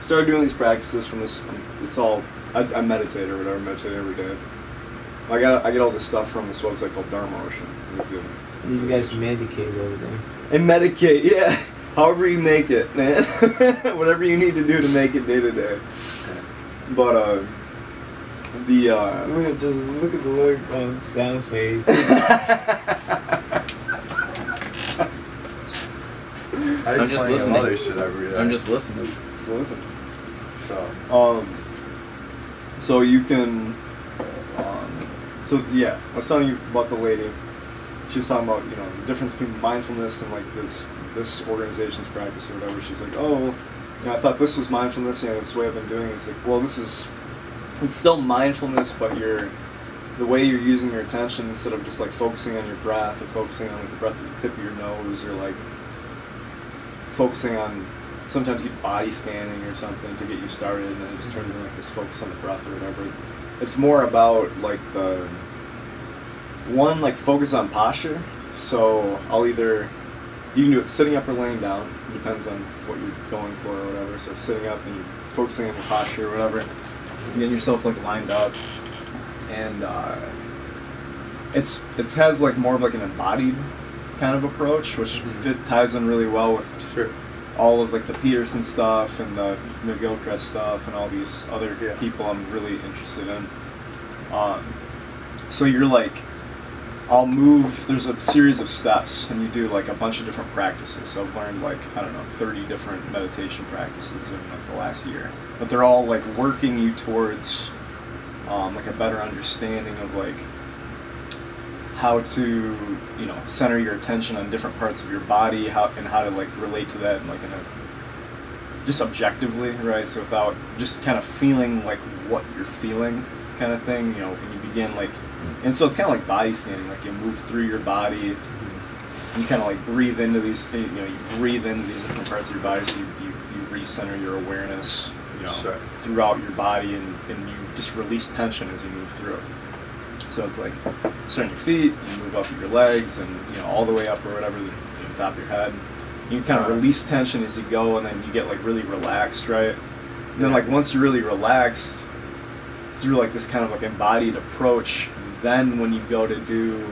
started doing these practices from this. It's all I meditate or whatever. Meditate every day. I get all this stuff from this website called Dharma Ocean. It's a good- These guys medicate over there. And medicate, yeah. However you make it, man. Whatever you need to do to make it day to day. But Just look at the look on Sam's face. I'm just listening. Other shit every day. I'm just listening. so listen. So. So you can. So yeah, I was telling you about the lady. She was talking about, you know, the difference between mindfulness and like this organization's practice or whatever. She's like, oh, you know, I thought this was mindfulness. You know, this way I've been doing it. It's like, well, it's still mindfulness, but the way you're using your attention instead of just like focusing on your breath or focusing on like, the breath at the tip of your nose or like focusing on sometimes you body scanning or something to get you started, and then it just turns into like this focus on the breath or whatever. It's more about like like focus on posture. So you can do it sitting up or laying down. It depends on what you're going for or whatever. So sitting up and you're focusing on your posture or whatever. You get yourself like lined up, and it has like more of like an embodied kind of approach, which ties in really well with Sure. all of like the Peterson stuff and the McGilchrist stuff and all these other people I'm really interested in. So you're like I'll move, there's a series of steps, and you do like a bunch of different practices. So I've learned like, I don't know, 30 different meditation practices in like the last year. But they're all like working you towards like a better understanding of like how to, you know, center your attention on different parts of your body, how to like relate to that like in a, just objectively, right? So without just kind of feeling like what you're feeling kind of thing, you know, when you begin like, and so it's kind of like body scanning, like you move through your body, you kind of like breathe into these, you know, you breathe into these different parts of your body, so you recenter your awareness, you know, Sure. throughout your body, and you just release tension as you move through it. So it's like, start on your feet, you move up your legs, and you know, all the way up or whatever, the top of your head. You kind of release tension as you go, and then you get like really relaxed, right? And then like once you're really relaxed through like this kind of like embodied approach, then when you go to do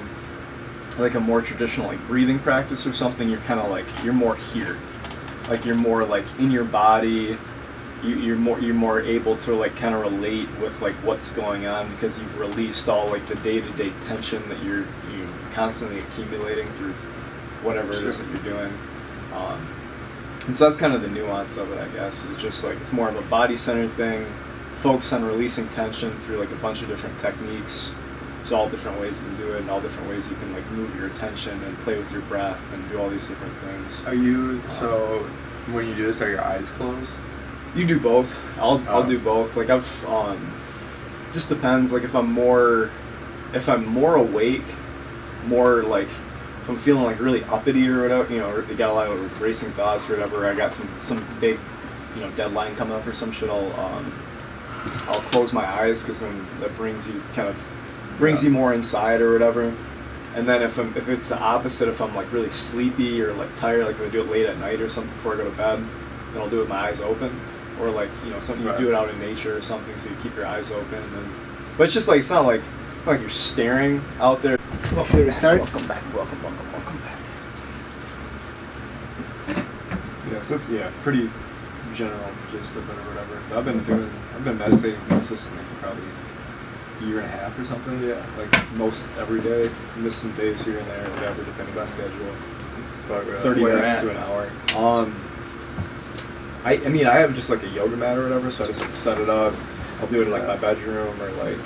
like a more traditional like breathing practice or something, you're kind of like, you're more here, like you're more like in your body. You're more able to like kind of relate with like what's going on, because you've released all like the day-to-day tension that you're constantly accumulating through whatever it is that you're doing. And so that's kind of the nuance of it, I guess. It's just like, it's more of a body-centered thing, focus on releasing tension through like a bunch of different techniques. There's all different ways you can do it, and all different ways you can like move your attention and play with your breath and do all these different things. Are you, so when you do this, are your eyes closed? You do both. I'll do both. Like I've just depends. Like if I'm more awake, more like if I'm feeling like really uppity or whatever, you know, or got a lot of racing thoughts or whatever, I got some big, you know, deadline coming up or some shit, I'll close my eyes, because then that brings you more inside or whatever. And then if it's the opposite, if I'm like really sleepy or like tired, like if I do it late at night or something before I go to bed, then I'll do it with my eyes open. Or like, you know, something you do it out in nature or something, so you keep your eyes open. But it's just like, it's not like you're staring out there. Should we start? Welcome back. Yes, it's pretty general gist of it or whatever. I've been meditating consistently for probably a year and a half or something. Yeah, like most every day. Miss some days here and there, or whatever, depending on schedule. But 30 minutes to an hour. I mean, I have just like a yoga mat or whatever, so I just like set it up. I'll do it in like my bedroom, or like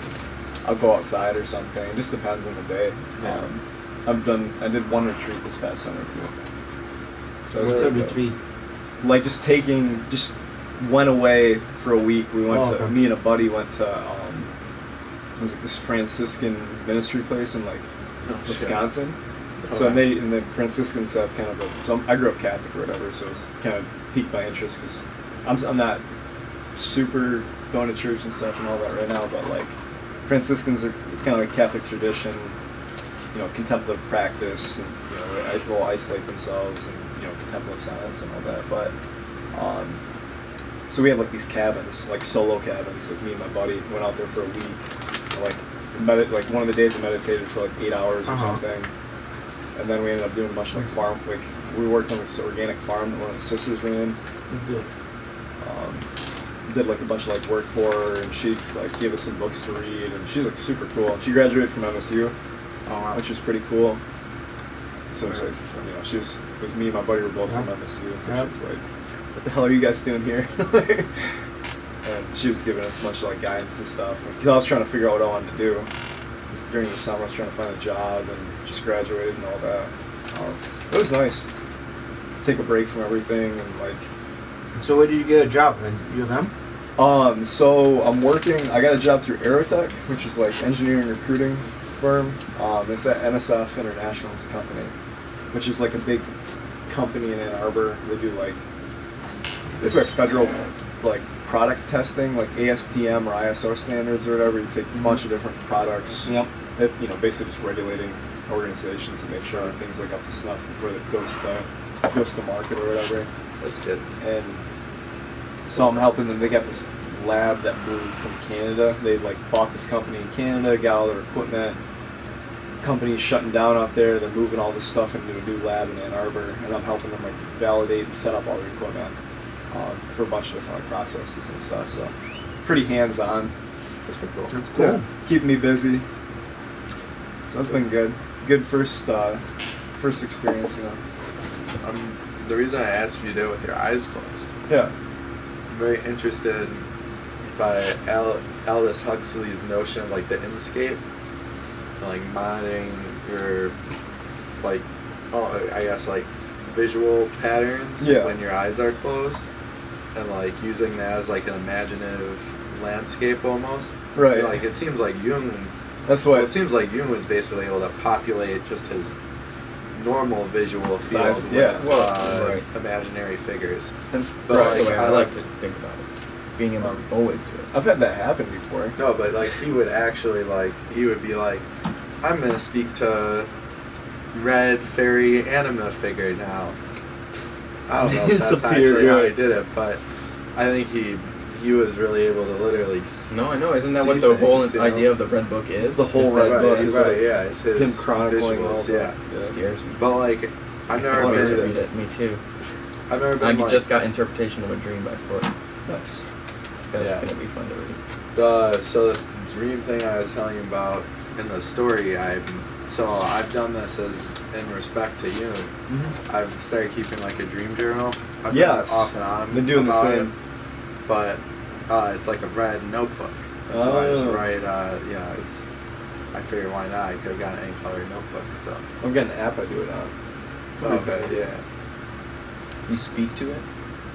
I'll go outside or something. It just depends on the day. Yeah. I did one retreat this past summer too. So What's a retreat? Like just went away for a week. We went to, me and a buddy went to, it was like this Franciscan ministry place in like Wisconsin. So and the Franciscans have kind of I grew up Catholic or whatever, so it's kind of piqued my interest, because I'm not super going to church and stuff and all that right now, but like Franciscans it's kind of like Catholic tradition, you know, contemplative practice, and you know, will isolate themselves, and you know, contemplative silence and all that. But so we had like these cabins, like solo cabins. Like me and my buddy went out there for a week. Like one of the days I meditated for like 8 hours or something. And then we ended up doing a bunch of like farm, like we worked on this organic farm that one of the sisters ran. That's good. Did like a bunch of like work for her, and she like gave us some books to read, and she's like super cool. She graduated from MSU, which was pretty cool. So it was like, you know, it was me and my buddy were both from MSU, and so she was like, "What the hell are you guys doing here?" And she was giving us a bunch of like guidance and stuff, because I was trying to figure out what I wanted to do. During the summer, I was trying to find a job, and just graduated and all that. It was nice. Take a break from everything, and like. So where did you get a job? You them? So I'm working. I got a job through Aerotech, which is like engineering recruiting firm. It's at NSF International is the company, which is like a big company in Ann Arbor. They do like it's like federal like product testing, like ASTM or ISO standards or whatever. You take a bunch of different products. Yep. You know, basically just regulating organizations to make sure everything's like up to snuff before it goes to market or whatever. That's good. And so I'm helping them. They got this lab that moved from Canada. They like bought this company in Canada, got all their equipment. Company's shutting down out there. They're moving all this stuff into a new lab in Ann Arbor, and I'm helping them like validate and set up all their equipment for a bunch of different like, processes and stuff. So it's pretty hands-on. That's pretty cool. That's cool. Yeah, keeping me busy. So that's been good. good first experience, you know. The reason I asked if you did it with your eyes closed, Yeah. I'm very interested by Aldous Huxley's notion of like the inscape, like monitoring your like I guess like visual patterns when your eyes are closed, and like using that as like an imaginative landscape almost. Right. Like it seems like Jung. That's what It seems like Jung was basically able to populate just his normal visual field Size, with right. imaginary figures. And, But That's the like, way I like to think about it. Being able to always do it. I've had that happen before. No, but like he would actually he would be like, I'm gonna speak to red fairy anima figure now. I don't know if that's actually how he did it, but I think he was really able to literally No, I know. Isn't that see what the whole things, you know? idea of the Red Book is? It's the whole Is Red that Book. it's right, like- yeah, it's his him chronicling all visuals, the- yeah. It scares me. But like, I've never Can't wait to been. read it. Me too. I've never I been like, just got Interpretation of a Dream by Foot. Nice. That's Yeah. gonna be fun to read. So the dream thing I was telling you about in the story, I've done this as in respect to you. Mm-hmm. I've started keeping like a dream journal. I've Yes. been off and on. Been doing the about same. it, but it's like a red notebook. And so I just Oh. write. I figured why not? I could have gotten an colored notebook. So I've got an app I do it on. okay, yeah. You speak to it?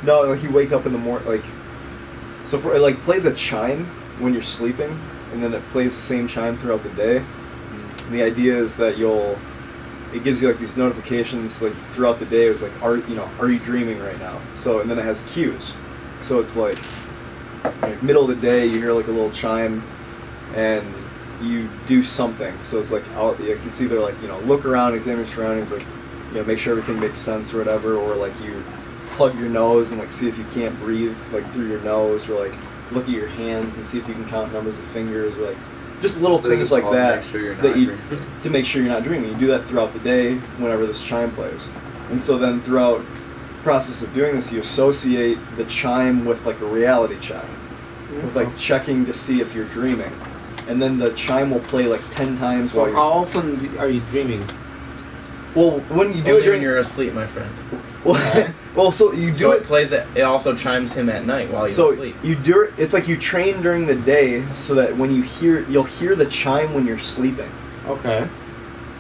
No, like you wake up in the morning, like, so for it like plays a chime when you're sleeping, and then it plays the same chime throughout the day. And the idea is that it gives you like these notifications like throughout the day. It's like, are you dreaming right now? So, and then it has cues. So it's like middle of the day, you hear like a little chime, and you do something. So it's like, it's either like, look around, examine your surroundings, like, make sure everything makes sense or whatever, or like you plug your nose and like see if you can't breathe like through your nose, or like look at your hands and see if you can count numbers of fingers, or like just little So things just like all that make sure you're that not you dreaming. to make sure you're not dreaming. You do that throughout the day whenever this chime plays. And so then throughout the process of doing this, you associate the chime with like a reality chime, with like checking to see if you're dreaming. And then the chime will play like 10 times So while how often are you dreaming? well, when you do Only it when during you're asleep, my friend. well, so you do So it it plays it. It also chimes him at night while he's so asleep. you do it. It's like you train during the day so that when you'll hear the chime when you're sleeping, Okay.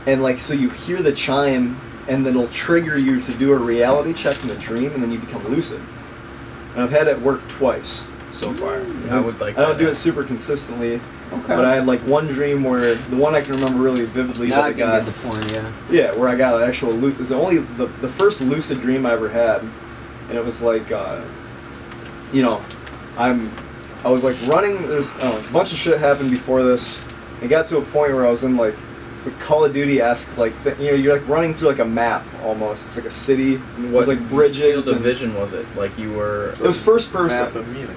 and like so you hear the chime, and then it'll trigger you to do a reality check in the dream, and then you become lucid. And I've had it work twice so far. I would like. I don't that. do it super consistently, Okay. but I had like one dream where the one I can remember really vividly Now that I I can got. get the point, yeah. Yeah, where I got an actual lucid. It's only the first lucid dream I ever had, and it was like, I was like running. There's a bunch of shit happened before this. It got to a point where I was in like it's like Call of Duty-esque, like you're like running through like a map almost. It's like a city. What There's like bridges. field of and- vision was it? Like you were. It was first person. Map of meaning.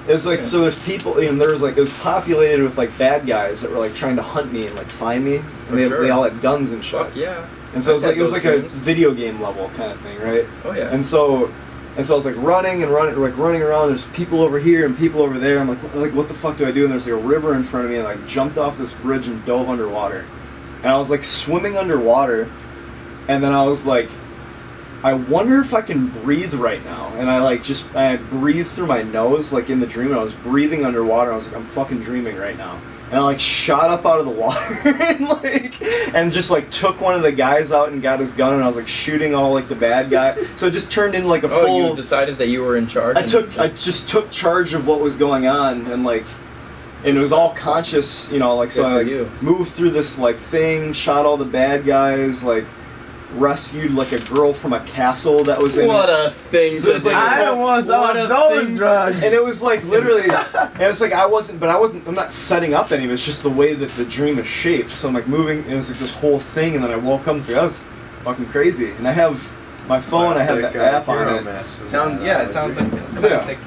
It was like so. There's people. There was like it was populated with like bad guys that were like trying to hunt me and like find me. For And they sure. all had guns and shit. Fuck yeah. And so I've it had was those like a dreams. video game level kind of thing, right? Oh yeah. And so I was like running, like running around. There's people over here and people over there. I'm like, what the fuck do I do? And there's like a river in front of me, and I like jumped off this bridge and dove underwater. And I was like swimming underwater, and then I was like, I wonder if I can breathe right now. And I breathed through my nose like in the dream, and I was breathing underwater. I was like, I'm fucking dreaming right now. And I like shot up out of the water and just like took one of the guys out and got his gun, and I was like shooting all like the bad guy. So it just turned into like a Oh, full. you decided that you were in charge. I and just took charge of what was going on, and like, and it was all conscious, like so Good I for like, you. moved through this like thing, shot all the bad guys, like rescued like a girl from a castle that was in What it. a thing So to it's do. like this I don't want some What of a those thing. drugs. And it was like literally, and it's like I'm not setting up any of it, it's just the way that the dream is shaped. So I'm like moving, and it was like this whole thing, and then I woke up and said, that was fucking crazy. And I have my phone, I have the app on it. It sounds like a classic.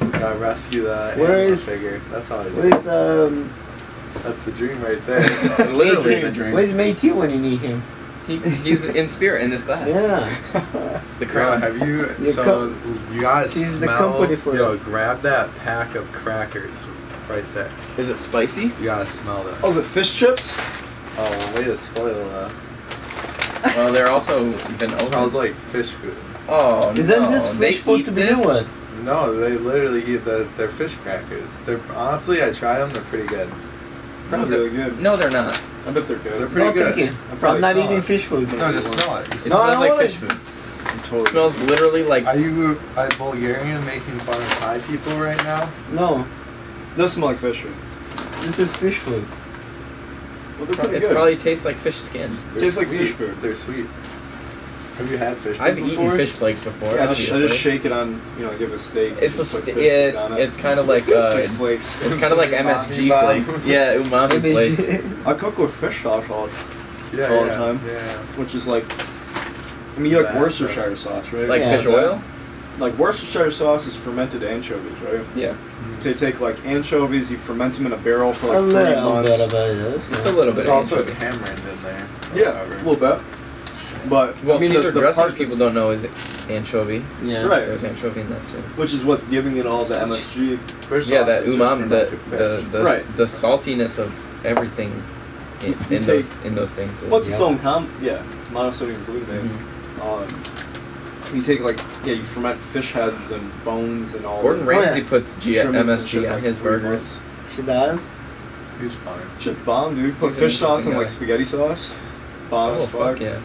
Rescue the Where anima is- figure. That's always Where's that's the dream right there. Literally the dream. Where's Matey when you need him? He's in spirit in this class. Yeah. It's the Yo, crown. have you? Your So you gotta She's the smell. company for Yo, it. grab that pack of crackers right there. Is it spicy? You gotta smell this. Oh, is it fish chips? Oh, way to spoil that. Well, they're also been It open. smells like fish food. Oh no! Isn't this they fish food eat to begin this? with? No, they literally eat they're fish crackers. They're honestly, I tried them. They're pretty good. Probably really good. No, they're not. I bet they're good. They're pretty good. Thinking. I'm I'm probably not smell eating it. fish food. No, just smell it. You It smell No, I smells like don't fish like- food. I'm It totally smells literally like. Are you a Bulgarian making fun of Thai people right now? No, It does smell like fish food. this is fish food. Well, they're pretty It good. probably tastes like fish skin. They're Tastes like sweet. fish food. They're sweet. Have you had fish food I've before? eaten fish flakes before. Yeah, I just obviously. shake it on, give a steak. It's a just put st- fish yeah, food on it. it's kind of like Fish flakes. it's kind of like MSG Umami flakes. Yeah, umami flakes. I cook with fish sauce all Yeah, all the yeah, time. Yeah. which is like, I mean, you like That, Worcestershire sauce, right? Like Yeah. fish oil. Like Worcestershire sauce is fermented anchovies, right? Yeah, They take like anchovies, you ferment them in a barrel for A like 3 little months. bit about this. it's a little bit. There's also anchovy. tamarind in there. Yeah, However. a little bit. But Well, I mean, Caesar the dressing part people that's- don't know is anchovy. Yeah. Right. There's anchovy in that too. which is what's giving it all the MSG. Fish Yeah, sauce that is just umami, fermented the fish. Right. the saltiness of everything in You those take- in those things. Is, What's Yeah. its own Yeah, monosodium glutamate. You take you ferment fish heads and bones and all. Gordon the Ramsay yeah. puts trimmings and MSG shit on like his 3 burgers. months. She does. He's fine. Shit's bomb, dude. Put He's an fish sauce in interesting like guy. spaghetti sauce. It's bomb Oh as fuck. fuck yeah!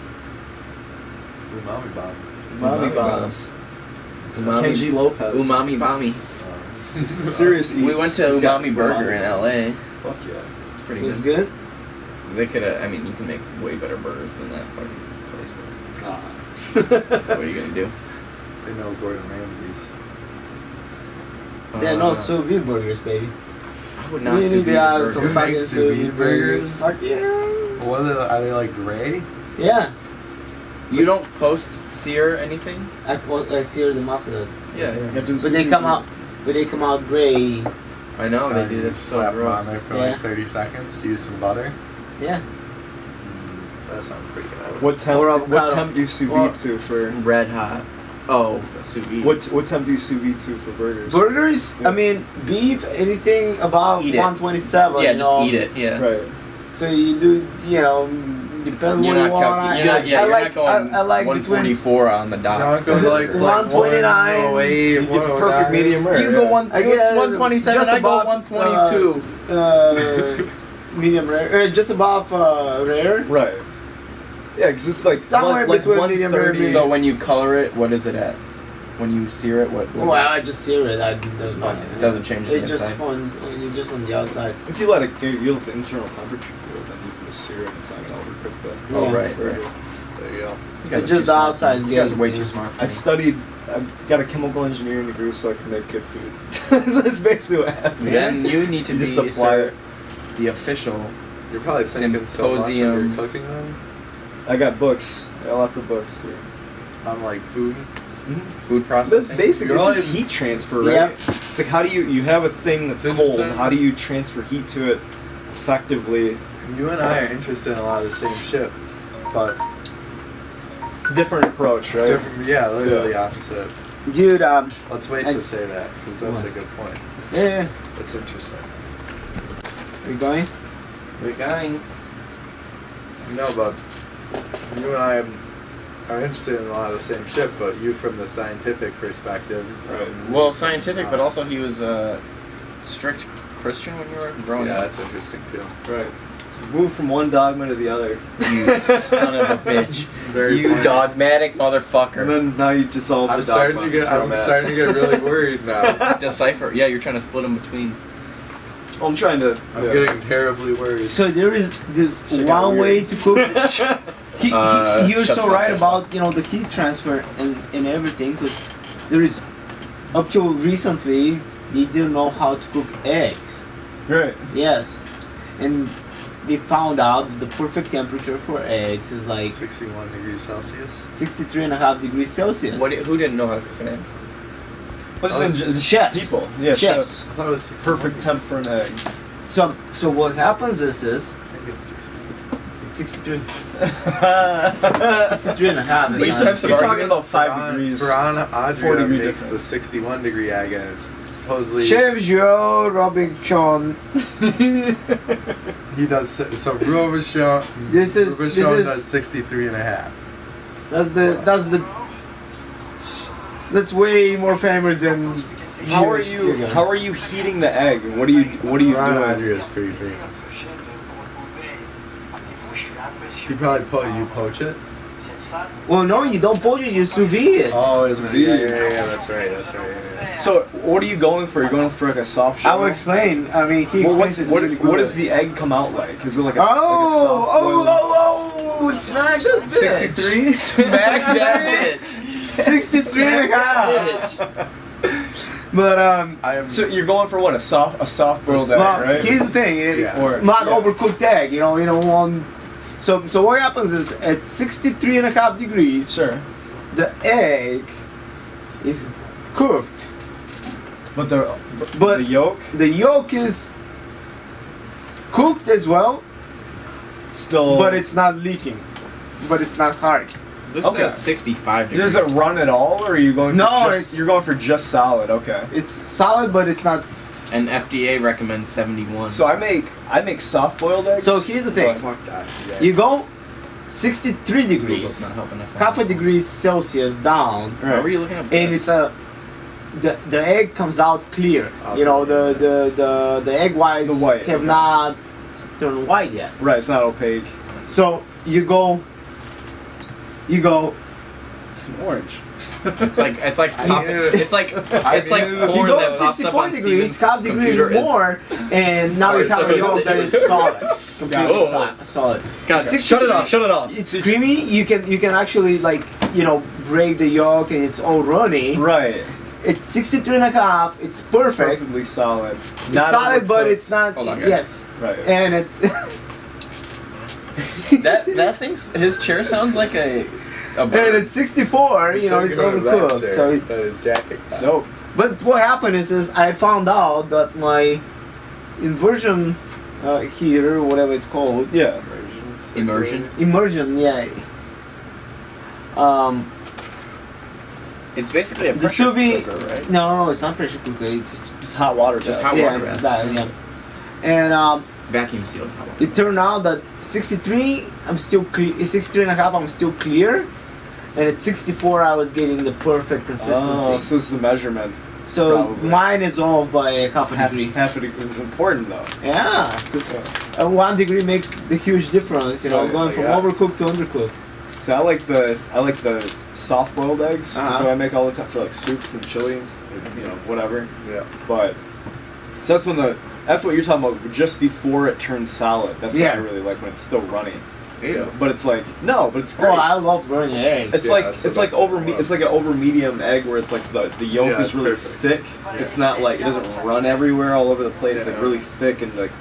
Umami bomb. Umami Umami bombs. Umami- Kenji Lopez. Umami Bami. Serious eats. We went to He's got Umami Burger in bombs. LA. Fuck yeah. It's pretty Was good. good. They could have. I mean, you can make way better burgers than that fucking place. Ah. But what are you gonna do? They know Gordon Ramsay's. They're not sous vide burgers, baby. I would not We sous need vide to have burger. some Who fucking makes sous sous vide vide burgers. burgers? Fuck yeah. What are they like gray? Yeah. You don't post sear anything? I sear them after that. Yeah. But they come out. But they come out gray. I know they And do. you That's so slap them on gross. there for Yeah. like 30 seconds. Use some butter. Yeah. That sounds pretty good. What temp? Or What avocado. temp do you sous Or- vide to for? Red hot. Oh, sous vide. What temp do you sous vide to for burgers? Burgers. Yeah. I mean, beef. Anything above Eat it. 127. Yeah, you just know. eat it. Yeah. Right. So you do. Depends on You're what not you want. you're not going I like between. 144 on the dot. Yonko likes like 129. 108, You get perfect medium rare. You can go yeah. one. I It's guess 127. just I go above, 122. Medium rare. Just above rare. Right. Yeah, because it's like Somewhere like between medium rare and 130. So when you color it, what is it at? When you sear it, what? Well, I just sear it. I doesn't fine. It doesn't change the It's just inside. fun. It's just on the outside. If you let you let the internal temperature cool, then you can just sear it. It's not gonna overcook the. Oh Yeah. right, burger. right. There you go. You guys It's are just too the smart. outside You guys are way game. too smart. for I me. studied. I got a chemical engineering degree so I can make good food. That's basically what happened. Then you need to You be just apply sir, it. the official. You're probably thinking so much when Symposium. you're cooking them. I got books. I got lots of books too. On like food. Food But it's processing. basically You're it's just only- heat transfer, right? Yep. It's like how do you have a thing that's It's cold? interesting. How do you transfer heat to it effectively? You and I are interested in a lot of the same shit, but Different approach, right? different. Yeah, literally Yeah. opposite. Dude, Let's wait I- to say that because that's a good point. yeah. That's interesting. Are you going? We're going. No, but you and I are interested in a lot of the same shit, but you from the scientific perspective. Right. Well, scientific, but also he was a strict Christian when you were growing Yeah, up. that's interesting too. Right. So move from one dogma to the other. You son of a bitch. Very You funny. dogmatic motherfucker. And then now you dissolve I'm the dogma. starting to get. That's where I'm at. starting to get really worried now. Decipher. Yeah, you're trying to split them between. I'm trying to. I'm yeah. getting terribly worried. So there is this Shit got one way weird. to cook. He was shut so the right fuck about the heat transfer and everything, because there is up till recently they didn't know how to cook eggs. Right. Yes, and they found out that the perfect temperature for eggs is like 61 degrees Celsius. 63.5 degrees Celsius. Who didn't know how to cook an egg? What's Oh, in the chefs. People. Yeah, Chefs. chefs. I thought it was 61 Perfect temp for an egg. So what happens is I think it's 60. 63. 63 and a half. These is types of You're talking arguments about 5 degrees. Piran 4 Adria degree makes the difference. 61 degree egg, and it's supposedly Chef Joe Robinson. he does. So Robichon This is- does 63 and a half. That's way more famous than. How are you heating the egg? And what are you Piran doing? Adria is pretty famous. You probably you poach it. Well, no, you don't poach it. You sous vide it. Oh, Sous vide. yeah, that's right. Yeah. So what are you going for? You're going for like a soft shell? I will explain. I mean, he Well, explains it. what really what good. does the egg come out like? Is it like a Oh, smack the bitch. 63? Smack that bitch. 63 and a half. But I am. So you're going for what? A soft boiled egg, well, right? here's the thing. Yeah. Or- Not yeah. overcooked egg. You don't want. So what happens is at 63 and a half degrees, Sure. the egg is cooked. But But the yolk the yolk is cooked as well, still. but it's not leaking. But it's not hard. This Okay. says 65 degrees. Does it run at all, or are you going? For No, just, it's- you're going for just solid. Okay. It's solid, but it's not. And FDA recommends 71. So I make soft boiled eggs. So here's the thing. Fuck that. Yeah. You go 63 Google's degrees, not helping us out. half a degree Celsius down, Why were you looking up and this? it's the egg comes out clear. Okay. You know the egg whites The white, have okay. not turned white yet. Right, it's not opaque. So you go Orange. It's like I pop- knew. it's like I porn knew. you go that pops up 64 on degrees, Steven's half degree computer is- more, and now you Sorry, have a yolk that is solid, Oh. completely solid. God, Okay. shut it off! Shut it off! It's creamy. You can actually break the yolk and it's all runny. Right. It's 63 and a half. It's perfect. Perfectly solid. It's solid, but it's not. Hold on, guys. Yes, Right. and it's. That thing's his chair sounds like a And bird. at 64, You you know, should it's go to that overcooked. chair. So, that is jacket. Nope. but what happened is I found out that my inversion heater, whatever it's called, Yeah. Immersion. immersion, yeah. It's basically a The pressure sous vide. cooker, right? No, it's not pressure cooker. It's Just hot water. Just bath. hot yeah, water bath. that, yeah. And Vacuum sealed hot water. it turned out that 63, I'm still 63 and a half, I'm still clear. And at 64, I was getting the perfect consistency. Oh, so this is the measurement. So probably. mine is off by half a degree. Half a degree is important though. Yeah, because 1 degree makes the huge difference. You know, Right, going I from guess. overcooked to undercooked. So I like the soft boiled eggs. Uh-huh. So I make all the time for like soups and chili and whatever. Yeah. But so that's what you're talking about. Just before it turns solid. That's what Yeah. I really like when it's still runny. Ew. But it's like but it's Oh, great. I love running eggs. It's Yeah, like that's the it's like best over in the world. it's like an over medium egg where it's like the yolk Yeah, is it's really perfect. thick. It's not like it doesn't run everywhere all over the plate. It's like Yeah. really thick and like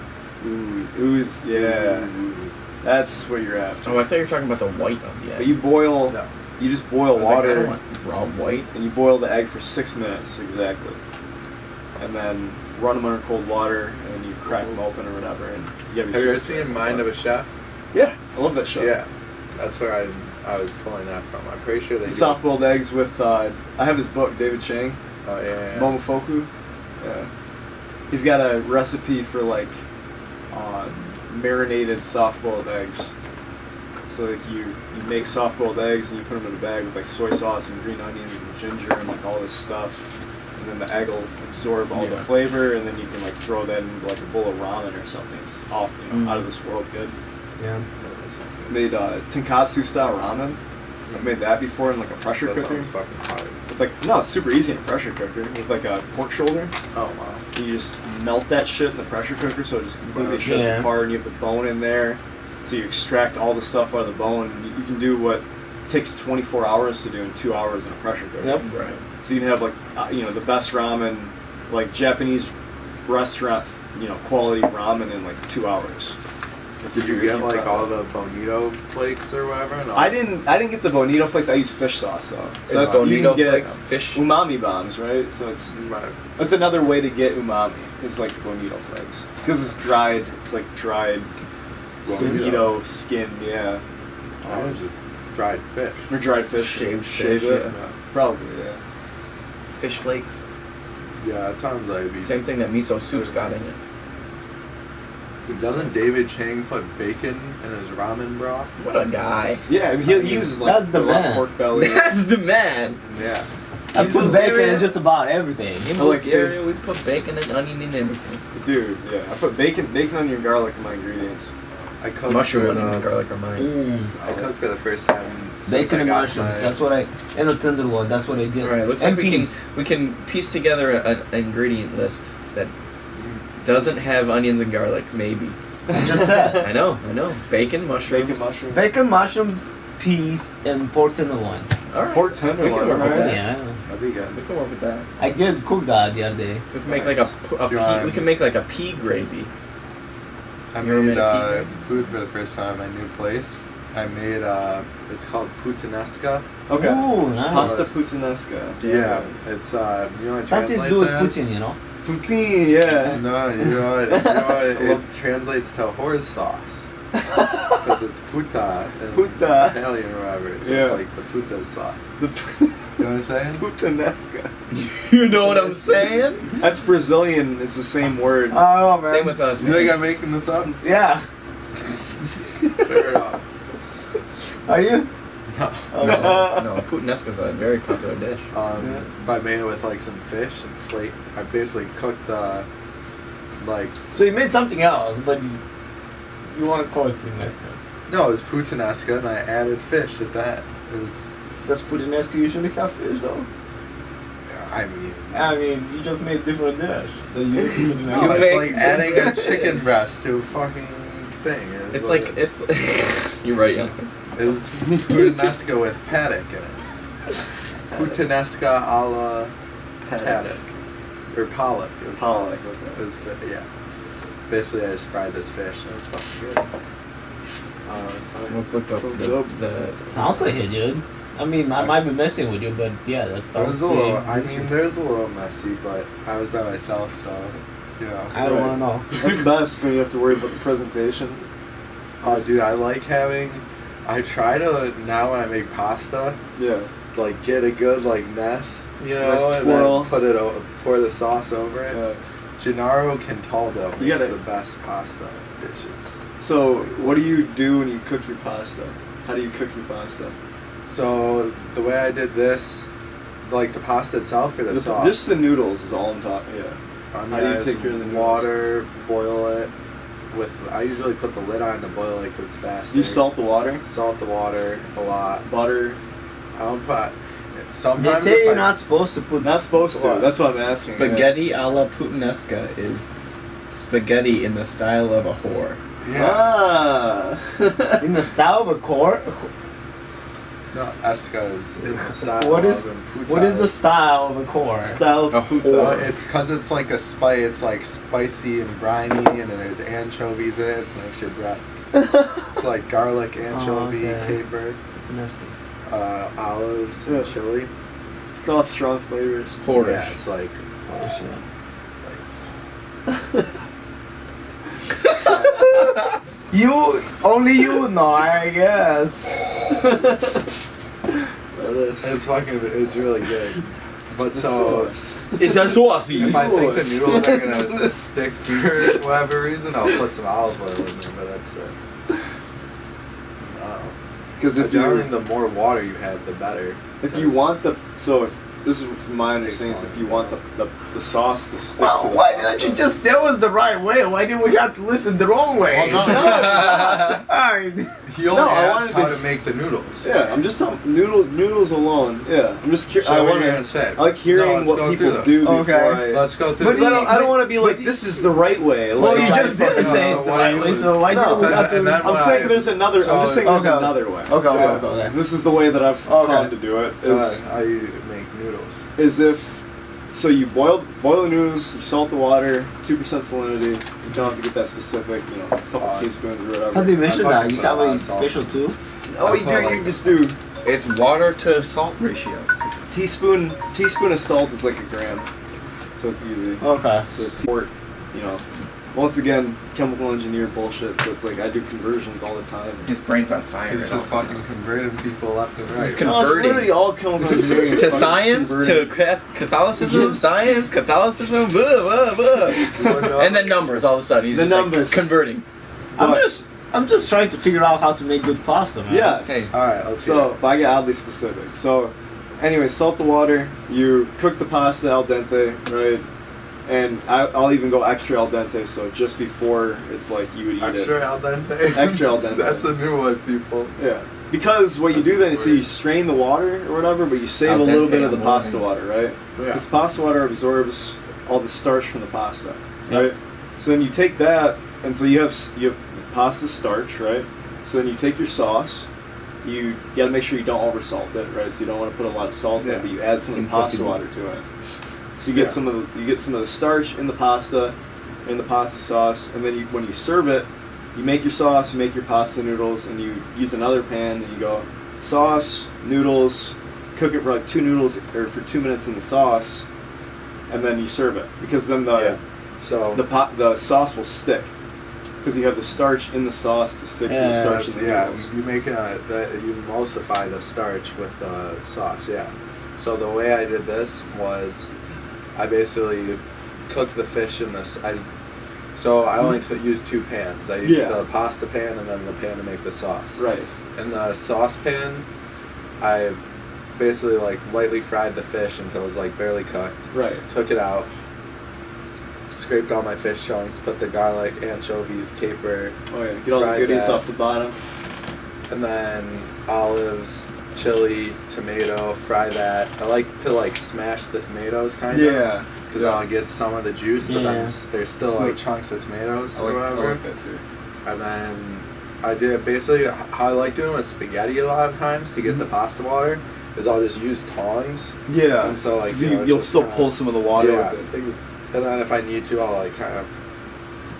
ooze. Yeah, that's what you're after. Oh, I thought you were talking about the white of the egg. But you boil. No. You just I boil was like, I water don't want raw white. and you boil the egg for 6 minutes exactly, and then run them under cold water and then you crack them open or whatever. And you gotta be Have you ever super seen Mind of a Chef? Yeah, I love that show. Yeah. That's where I was pulling that from. I'm pretty sure they The do. soft boiled eggs with I have his book, David Chang. Oh yeah. Momofuku. Yeah. He's got a recipe for like marinated soft-boiled eggs. So like you make soft-boiled eggs and you put them in a bag with like soy sauce and green onions and ginger and like all this stuff, and then the egg will absorb all the Yeah. flavor, and then you can like throw that into like a bowl of ramen or something. It's off, out of this world good. Yeah. Made tonkatsu style ramen. I've made that before in like a pressure That cooker. sounds fucking hard. With like no, it's super easy in a pressure cooker with like a pork shoulder. Oh wow. You just melt that shit in the pressure cooker so it just completely Wow. shreds Yeah. apart, and you have the bone in there. So you extract all the stuff out of the bone. And you can do what takes 24 hours to do in 2 hours in a pressure cooker. Yep. Right. So you can have like the best ramen, like Japanese restaurants, quality ramen in like 2 hours. Did you get like all the bonito flakes or whatever? No. I didn't get the bonito flakes. I use fish sauce though. Is So that's you bonito can get flakes fish? umami bombs, right? So that's another way to get umami. It's like bonito flakes because it's dried. It's like dried mosquito skin, yeah. I was just dried fish. Or dried fish. Shaved Shave fish, it. Yeah. Probably, yeah. Fish flakes. Yeah, it sounds like it'd be. Same thing that miso soup's got in it. Doesn't David Chang put bacon in his ramen broth? What a guy. Yeah, he uses like That's the man. pork belly. That's the man. Yeah. I In put bacon Bulgaria- in just about everything. In I like Bulgaria, we put bacon and onion in everything. Dude, yeah. I put bacon, onion, garlic in my ingredients. I cooked Mushroom, for onion, and garlic are mine. I cooked for the first time. since Bacon I and got mushrooms. my- That's what I and the tenderloin. That's what I did. Alright, looks and like peas. we can piece together an ingredient list that doesn't have onions and garlic, maybe. I just said I know. Bacon, mushrooms. Bacon, mushroom. bacon, mushrooms, peas, and pork tenderloin. Alright. Pork We tenderloin, can work with alright. that. Yeah, That'd be good. We can work with that. I did cook that the other day. We can make Nice. like a John. pea, we can make like a pea gravy. I You ever made made a pea? food for the first time at my new place. I made it's called puttanesca. Okay. Ooh, nice. Pasta puttanesca. Yeah, it's you know what it Something to translates do with as? Putin, you know. Poutine, yeah. No, you know what, it translates to horse sauce. Because it's puta in Puta. Italian or whatever, so Yeah. it's like the puta sauce. The You know what I'm saying? puttanesca. You know what I'm saying? That's Brazilian. It's the same word. Oh man. Same with us. You think I'm making this up? Yeah. Fair enough. Are you? No. Oh, No, puttanesca's a very popular dish. Yeah. But I made it with like some fish and flake. I basically cooked the like So you made something else, but you want to call it Putinesca. no, it was puttanesca, and I added fish at that. It was, Does Putinesca usually have fish though? I mean, I mean, you just made different dish. That you use Putinesca. no, You it's make- like adding a chicken breast to a fucking thing. It's like it's. You're right, Yonko. It was puttanesca with paddock in it. Puttanesca a la paddock. Or pollock. It was pollock. It was yeah. Basically, I just fried this fish, and it was fucking good. Let's look up Sounds the, dope. the. Sounds like it, dude. I mean, I might be messing with you, but yeah, that It sounds was a little. pretty I mean, delicious. there's a little messy, but I was by myself, so you know. I don't want to know. That's best when you have to worry about the presentation. Oh, dude, I like having. I try to now when I make pasta, Yeah. like get a good like nest, you know, Nice and twirl. then put it pour the sauce over it. Yeah. Gennaro Cantaldo You makes gotta- the best pasta dishes. So, what do you do when you cook your pasta? How do you cook your pasta? So the way I did this, like the pasta itself or the sauce. Just the noodles is all I'm talking. Yeah. I mean, how do you I take just care of the noodles? water, boil it with. I usually put the lid on to boil it 'cause it's fast. You salt the water, Salt the water a lot. butter. I don't put. They Sometimes say if you're I- not supposed to put. Not supposed to. What? That's what I'm asking. Spaghetti a la puttanesca is spaghetti in the style of a whore. Yeah. Ah. In the style of a core. No, Esca is in the style What is of and puta what is the style of a core? Style of A puta. whore. It's because it's like a spice. It's like spicy and briny, and then there's anchovies in it. So it makes your breath. It's like garlic, anchovy, okay. caper, olives, Yeah. and chili. It's all strong flavors. Whorish. Yeah, it's like. Oh shit. It's like You only you know, I guess. it's fucking. It's really good. But The so. sauce. It's a saucy. If I think the noodles are gonna stick for whatever reason, I'll put some olive oil in there, but that's it. Because if Generally, you the more water you have, the better. if you want the this is from my understanding is if you want the sauce to stick to Well, the why pasta. didn't you just tell us the right way? Why did we have to listen the wrong way? Well, no, Alright. He only No, I asked wanted how to- to make the noodles. Yeah, I'm just talking noodles alone. Yeah, I'm just curious. So I what want are you gonna to. say? I like hearing No, let's what go people through do this. before Okay. I. Let's go through. But this. I don't want to be like this is the right way. Well, Like, you I just fucking- did say no, it so what rightly, you- so why No, did we have and then to... I'm what saying I- there's another. I'm just saying there's Okay. another way. Okay. This is the way that I've Okay. found to do it. Is How you make noodles? is if so you boil the noodles, you salt the water, 2% salinity. You don't have to get that specific, you know, a couple teaspoons or whatever. How do you measure I that? fucking You put a have lot a of salt. special tool? Oh, you just do It's water to salt ratio. teaspoon of salt is like a gram, so it's easy. Okay. So quart, you know, once again, chemical engineer bullshit. So it's like I do conversions all the time. His brain's on fire. He's just fucking converting people left and right. He's No, it's converting. literally all chemical engineering. It's To fucking science, converting. to Catholicism, science, Catholicism, blah, blah, blah. And then numbers all of a sudden. He's The just numbers. Like converting. I'm just trying to figure out how to make good pasta, man. Yes. Hey. Alright, let's So, but I get oddly specific. So, anyway, salt the water. You cook the pasta al dente, right? And I'll even go extra al dente. So just before it's like you would eat Extra it. al dente? Extra al dente. That's a new one, people. Yeah. Because what you That's do a then good is so you word. strain the water or whatever, but you save Al a little dente bit of the amore. pasta water, right? Yeah. Because pasta water absorbs all the starch from the pasta, Yep. right? So then you take that, and so you have pasta starch, right? So then you take your sauce. You got to make sure you don't oversalt it, right? So you don't want to put a lot of salt in Yeah. it, but you add some of the pasta Impossible. water to it. So you get some of the starch in the pasta sauce, and then when you serve it, you make your sauce, you make your pasta noodles, and you use another pan, and you go sauce, noodles, cook it for like 2 minutes in the sauce, and then you serve it because then So the sauce will stick because you have the starch in the sauce to stick to the Yeah, starch in the noodles. you make you emulsify the starch with the sauce. Yeah. So the way I did this was, I basically cooked the fish in this. So I only used 2 pans. I used Yeah. the pasta pan and then the pan to make the sauce. Right. In the saucepan, I basically like lightly fried the fish until it was like barely cooked. Right. Took it out, scraped all my fish chunks, put the garlic, anchovies, caper, Oh yeah. Get all the Fried goodies that. off the bottom. and then olives, chili, tomato, fry that. I like to like smash the tomatoes kind of. Yeah. Because I'll get some of the juice, but then there's still So- like chunks of tomatoes I or like whatever. that too. And then I did basically how I like doing with spaghetti a lot of times to get the pasta water is I'll just use tongs. Yeah. And so like You'll just still kinda- pull some of the water Yeah. with it. And then if I need to, I'll like kind of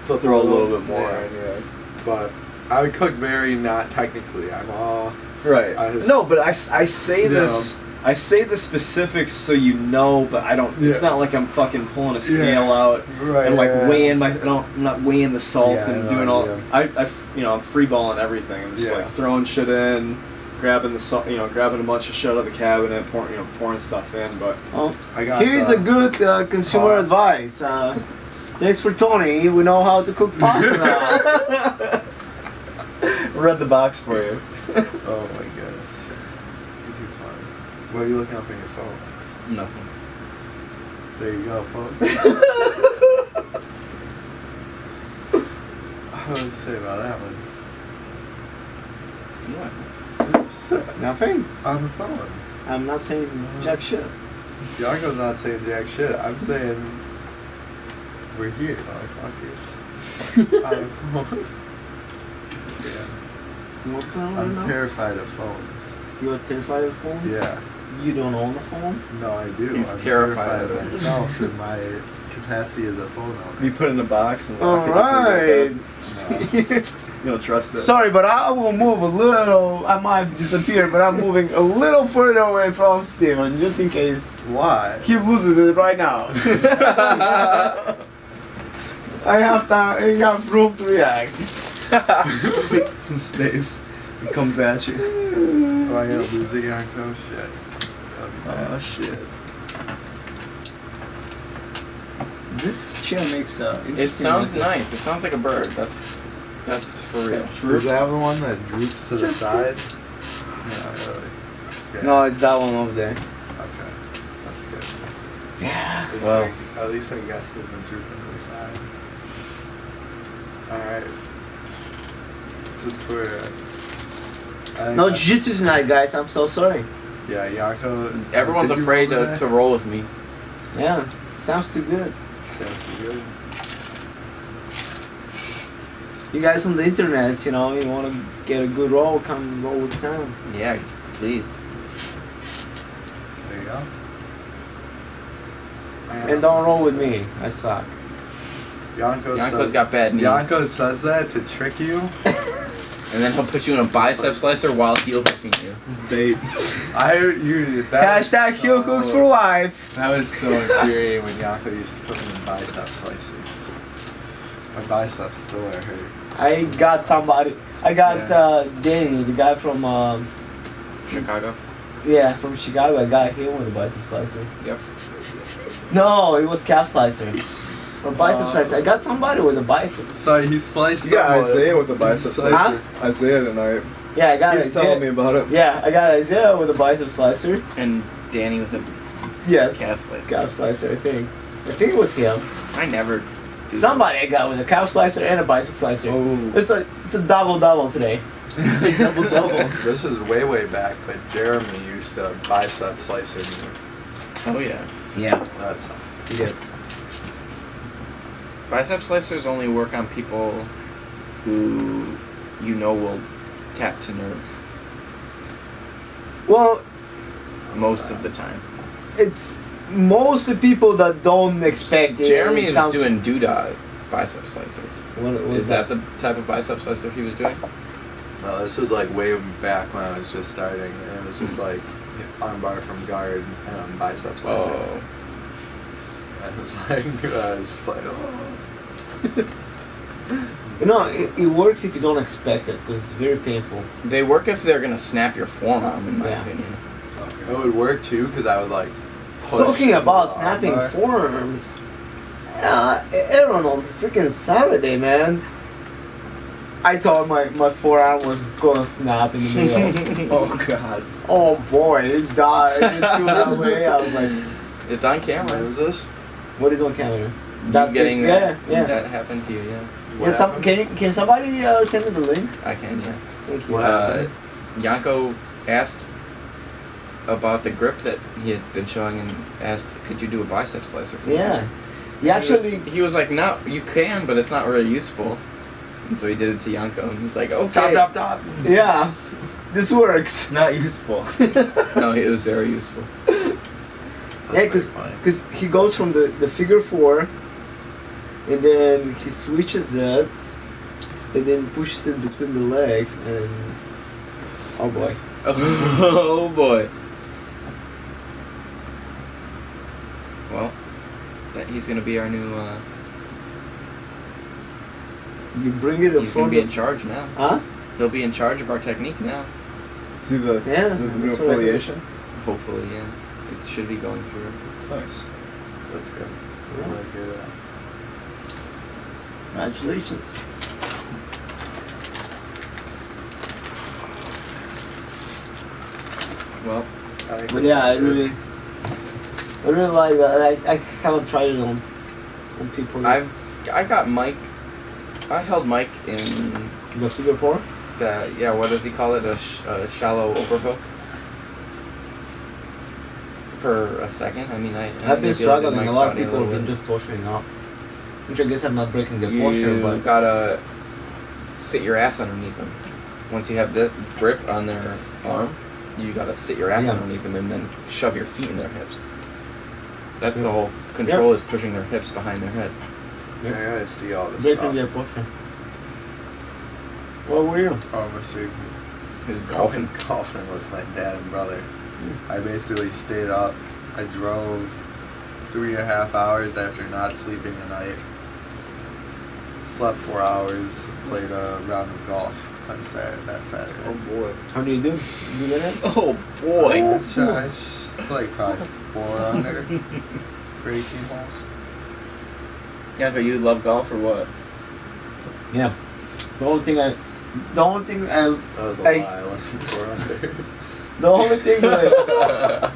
flip Throw it a little bit more Yeah. in, yeah. But I would cook very not technically. I'm all Right. I just- No, but I say Yeah. this. I say the specifics so you know, but I don't. It's Yeah. not like I'm fucking pulling a scale out right and like yeah. weighing my. I'm not weighing the salt Yeah, and no doing all. idea. I'm freeballing everything. I'm just Yeah. like throwing shit in, grabbing the salt. Grabbing a bunch of shit out of the cabinet, pouring stuff in. But Well, I got here is the- a good consumer pause. advice. Thanks for Tony. We know how to cook pasta now. read the box for you. Oh my goodness. You're too funny. What are you looking up on your phone? Nothing. There you go, folks. What would you say about that one? What? Nothing. On the phone. I'm not saying jack shit. Yonko's not saying jack shit. I'm saying we're here, motherfuckers. On the phone. Yeah. What's going on I'm right now? terrified of phones. You are terrified of phones? Yeah. You don't own a phone? No, I do. He's I'm terrified of of it. myself in my capacity as a phone Be owner. put in a box and lock it. Alright. No. You don't trust it. Sorry, but I will move a little. I might disappear, but I'm moving a little further away from Steven, just in case Why? he loses it right now. I have room to react. Some space. It comes at you. Am I gonna lose it, Yonko? Shit. That'd be bad. Oh shit. This chair makes It sounds nice. It sounds like a bird. That's for real. Is that the one that droops to the side? No, really. Okay. No, it's that one over there. Okay. That's good. Yeah. At least Well. at least I guess it isn't drooping to the side. Alright. Since we're... I think No that's- jiu-jitsu tonight, guys. I'm so sorry. Yeah, Yonko... Everyone's did you afraid roll to today? roll with me. Yeah, sounds too good. Sounds good. You guys on the internet, you want to get a good roll, come roll with Sam. Yeah, please. There you go. And don't roll with me. I suck. Yonko's got bad knees. Yonko says that to trick you. And then he'll put you in a bicep slicer while heel hooking you. Bait. Hashtag heel hooks for life. That was so infuriating when Yonko used to put me in bicep slicers. My biceps still are hurt. I got somebody. I got Yeah. Danny, the guy from Chicago. yeah, from Chicago. I got him with a bicep slicer. Yep. No, it was calf slicer. Or bicep slicer. I got somebody with a bicep. So he sliced You got someone. Isaiah with the bicep Huh? slicer. Isaiah tonight. Yeah, I got He was telling me Isaiah. about it. Yeah, I got Isaiah with a bicep slicer. And Danny with a Yes. calf slicer. Calf slicer, I think. I think it was him. I never. Do Somebody I got with a calf slicer and a bicep slicer. Oh. It's a double today. double. This is way back, but Jeremy used to bicep slicer me. that. Oh yeah. Yeah. That's Yeah. Bicep slicers only work on people who you know will tap to nerves Well, most of the time. it's most of the people that don't expect it. Jeremy it was comes- doing doodah bicep slicers. What was Is that the type of bicep slicer he was doing? No, this was like way back when I was just starting, and it was just like armbar from guard and bicep slicer. Oh. And it was like, I was just like, oh. You know, it works if you don't expect it because it's very painful. They work if they're gonna snap your forearm, in my Yeah. opinion. It would work too, because I would like push. Talking about the snapping armbar. forearms, Aaron on freaking Saturday, man. I thought my forearm was gonna snap in the middle. Oh God. Oh boy, it died. It threw that way. I was like, It's on When camera. was this? what is on camera? You That getting thing- that? yeah. That happened to you, yeah. What happened? Can somebody send me the link? I can, yeah. Thank you. What happened? Yonko asked about the grip that he had been showing and asked, could you do a bicep slicer for Yeah. me? He actually. He was like, no, you can, but it's not really useful. And so he did it to Yonko, and he's like, okay. Top. Yeah. This works. Not useful. No, it was very useful. Yeah, because he goes from the figure 4, and then he switches it, and then pushes it between the legs, and oh boy. Oh boy. Well, he's gonna be our new. You bring it in He's gonna front be in of. charge now. Huh? He'll be in charge of our technique now. See the, Yeah, is it the new that's what I heard. affiliation? Hopefully, yeah. It should be going through. Nice. That's good. Yeah. I like hear that. Congratulations. Well, But yeah, I really like that. I haven't tried it on people. I got Mike. I held Mike in the figure 4. the what does he call it? A shallow overhook. For a second. I mean, I've been struggling. A lot of people have been been just pushing up, which I guess I'm not breaking their posture, You but gotta sit your ass underneath them. Once you have the grip on their arm, you gotta sit your ass Yeah. underneath them and then shove your feet in their hips. That's Yeah. the whole control is pushing their hips behind their head. I gotta see all this breaking stuff. their posture. What were you? Oh, Mr. Who's Golfing golfing? with my dad and brother. I basically stayed up. I drove 3.5 hours after not sleeping a night. Slept 4 hours. Played a round of golf on that Saturday. Oh boy. How do you do? You get it? Oh It's just like probably 4 under for 18 holes. Yeah, but you love golf or what? Yeah. The only thing I That was a I- lie. I wasn't 4 under. the only thing that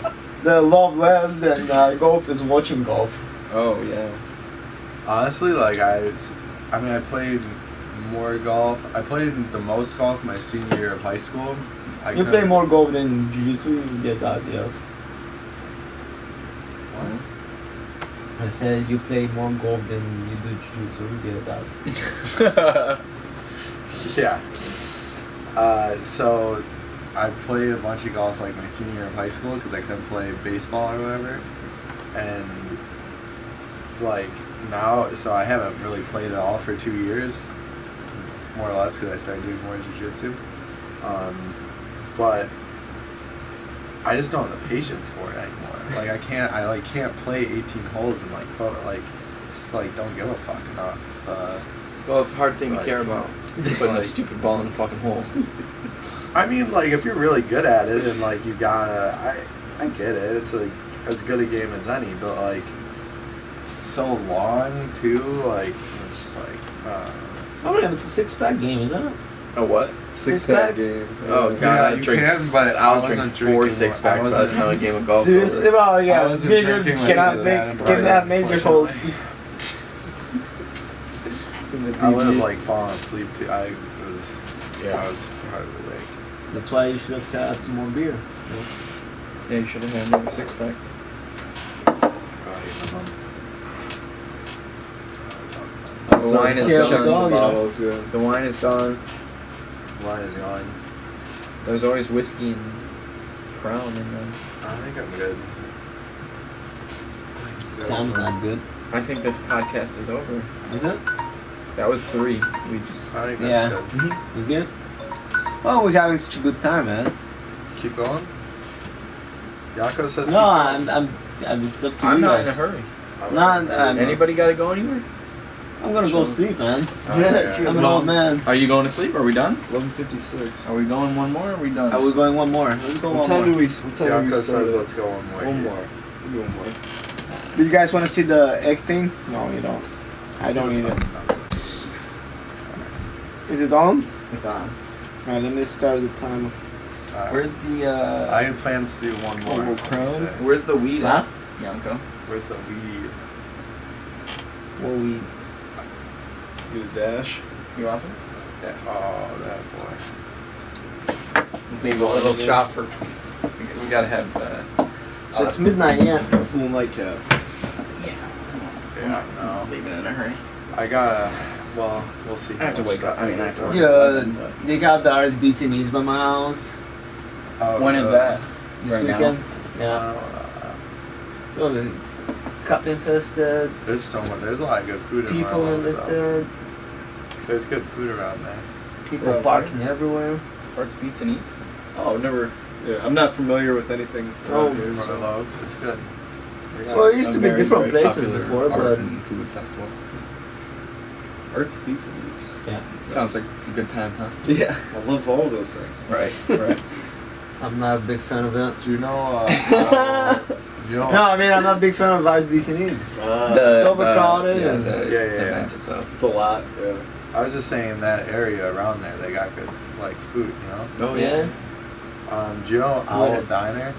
I love less than golf is watching golf. Oh yeah. Honestly, like I played more golf. I played the most golf my senior year of high school. You play more golf than Jiu Jitsu, you get that, yes. Well, I said you play more golf than you do Jiu Jitsu, you get that. Yeah. So I played a bunch of golf like my senior year of high school because I couldn't play baseball or whatever. And like now, so I haven't really played at all for 2 years, more or less, because I started doing more jiu-jitsu. But I just don't have the patience for it anymore. Like I can't play 18 holes and just don't give a fuck enough. Well, it's a hard thing to Like, care about. Putting a like- stupid ball in a fucking hole. I mean, like, if you're really good at it and, like, you gotta... I get it. It's, like, as good a game as any, but, like, it's so long, too. Like, it's just, like... Oh man, it's a 6-pack game, isn't it? A what? Six-pack? game. Oh god, Yeah, I you drink. can, but I I'll wasn't drink 4 drinking. 6 packs by the wasn't- time a game of golf. Seriously? Well, yeah. I wasn't you drinking like cannot that make and cannot make your whole. unfortunately. I would have, like, fallen asleep, too. I was hardly awake. That's why you should have had some more beer. Yeah, you should have had another 6 pack. The wine is Yeah, gone. the dog, you know. bottles, yeah. The wine is gone. Line is gone. There's always whiskey and Crown in them. I think I'm good. Sounds not good. I think the podcast is over. Is it? That was 3. We just. I think Yeah. that's good. Mm-hmm. You good? Oh, we're having such a good time, man. Keep going. Yonko says. No, keep going. I'm. It's up to I'm you not guys. in a hurry. No, I'm. Anybody got to go anywhere? I'm gonna go sleep, man. Oh, yeah. I'm an old man. Are you going to sleep? Are we done? 11:56. Are we going one more? Or are we done? Are we going one more? Let's go What one time more. do we? What time do we Yonko start? says let's go one more. One more. We'll do one more. Do you guys want to see the egg thing? No, you don't. I don't need it. Is it on? It's on. Alright, let me start the timer. Where's the I have plans to do one more. One more like you crown? say. Where's the weed Huh? at, Yonko? Where's the weed? Well, we. Do a dash. You want some? Oh, that boy. Leave a little shot for. We gotta have. So it's midnight, yeah. That's a little nightcap. Yeah. Yeah, no. Leave it in a hurry. I gotta. Well, we'll see. I have to how much wake up. stuff I mean, I have to work. Yeah, they got the RSBCNs by my house Oh, When is that? this Right now? weekend. Yeah. So the cup infested, There's so much. There's a lot of good food in people Marlowe, though. infested, There's good food around there. people Right. parking everywhere. Arts Beats and Eats. Oh, never. Yeah, I'm not familiar with anything. Oh. around here, so- Marlowe, it's good. So it used to be different places before, art but and food festival. Arts, pizza, eats. yeah, Sounds like a good time, huh? Yeah, I love all those things. Right. Right. I'm not a big fan of it. Do you know? Do you know? No, I mean I'm not a big fan of RSBCNs. It's The- overcrowded yeah, and- the Yeah. event itself. It's a lot. Yeah. I was just saying that area around there, they got good like food. You know. Oh Yeah. Do you know Owl Where? Diner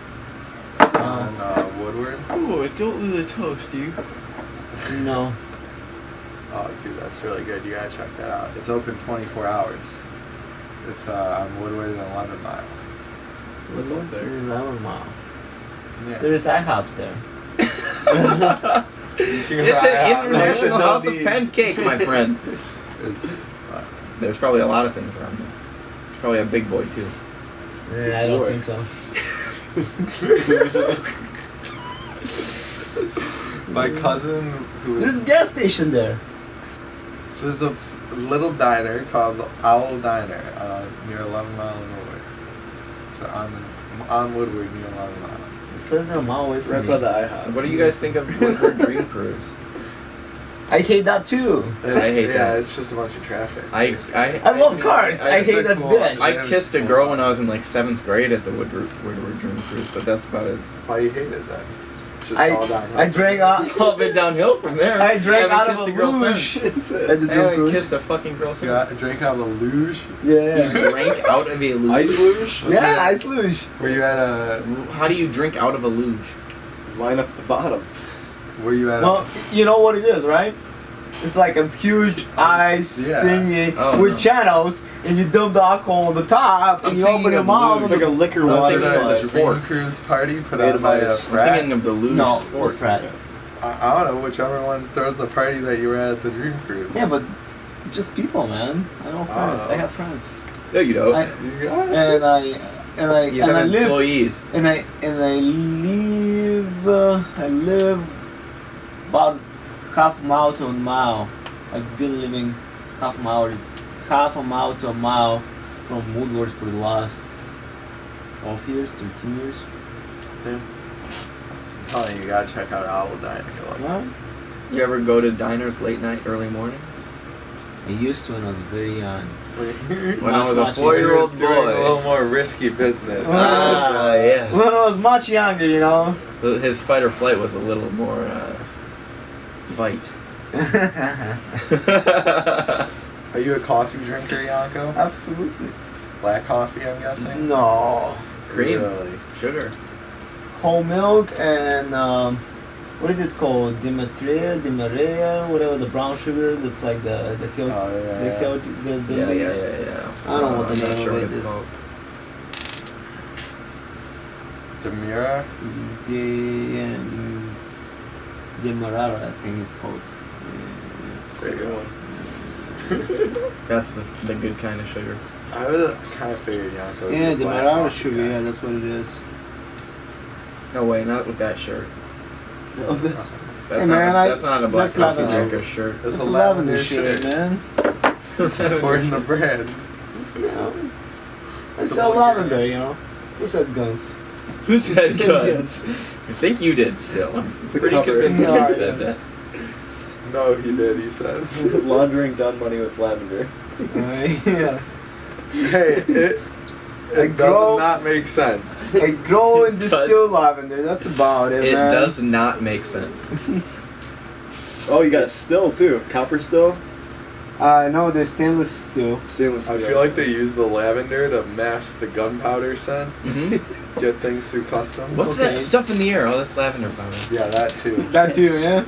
on Woodward? Oh, don't lose a toast, you. No. Oh, dude, that's really good. You gotta check that out. It's open 24 hours. It's on Woodward and 11 Mile. What's up there? 11 mile. Yeah. There's IHOPs there. It's an international house of pancake, my friend. It's, There's probably a lot of things around here. There's probably a big boy too. Yeah, I don't Boy. think so. my cousin, who There's is a gas station there. there's a little diner called the Owl Diner near 11 Mile and Woodward. It's on Woodward near 11 Mile. It says they're a mile away from Right me. by the IHOP. What do you guys think of Woodward Dream Cruise? I hate that too. I hate yeah, that. it's just a bunch of traffic. I love cars. I it's hate like that cool. bitch. I kissed a girl when I was in like 7th grade at the Woodward Dream Cruise, but that's about as. Why you hate it then? It's just all downhill. I drank out. All been downhill from there. I drank haven't out of kissed a girl luge since. at the I Dream haven't Cruise. kissed a fucking girl You since. got drink out of a luge? Yeah. You drank out of a luge. Ice luge? Yeah, ice luge. Were you at a? How do you drink out of a luge? Line up the bottom. Were you at Well, you know what it is, right? It's like a huge ice Yeah. thingy Oh, with no. channels, and you dump the alcohol on the top, I'm and you open thinking your of mouth. luge. It's like a liquor a? water thinking of a the slide. sport. Dream Cruise party put Made on of by a ice. I'm frat? thinking of the luge No, sport. frat. I don't know, whichever one throws the party that you were at the Dream Cruise. Yeah, but just people, man. I don't have friends. Oh. I have friends. There you go. I, You got it? and I You and have I live employees. and I live about half a mile to a mile. I've been living half a mile to a mile from Woodward for the last 12 years, 13 years. I'm telling you, you gotta check out Owl Diner. Like, Well, You ever go to diners late night, early morning? I used to when I was very young. When I was a Much 4-year-old He was doing a little boy. more risky business. Yeah. When I was much younger, you know. His fight or flight was a little more fight. Are you a coffee drinker, Yonko? Absolutely. Black coffee, I'm guessing? No. Cream. Really? Sugar. Whole milk and what is it called? Demerea, whatever, the brown sugar that's like the Oh, yeah. the Yeah. least. I don't know what the I'm not name sure of what it it's is. called. Demira? Demerara, I think it's called. That's a good one. That's the good kind of sugar. I would kind of figured Yonko would be Yeah, a black Demerara coffee sugar, guy. yeah, that's what it is. No way, not with that shirt. That's Hey, not. man, That's not a black that's coffee lavender. drinker shirt. That's It's a a lavender lavender shirt, shirt. man. Supporting the brand. I sell lavender, you know. Who said guns? Who said guns? I think you did still. I'm It's a pretty cover. convinced No, he I says that. No, he did, he says. Laundering down money with lavender. Yeah. Hey, it I does grow- not make sense. I grow and It distill lavender. That's about it, It man. does not make sense. Oh, you got a still too. Copper still? No, the stainless steel. Stainless I steel. feel like they use the lavender to mask the gunpowder scent, hmm get things through customs. What's Okay. that stuff in the air? Oh, that's lavender powder. Yeah, that too. That too, yeah.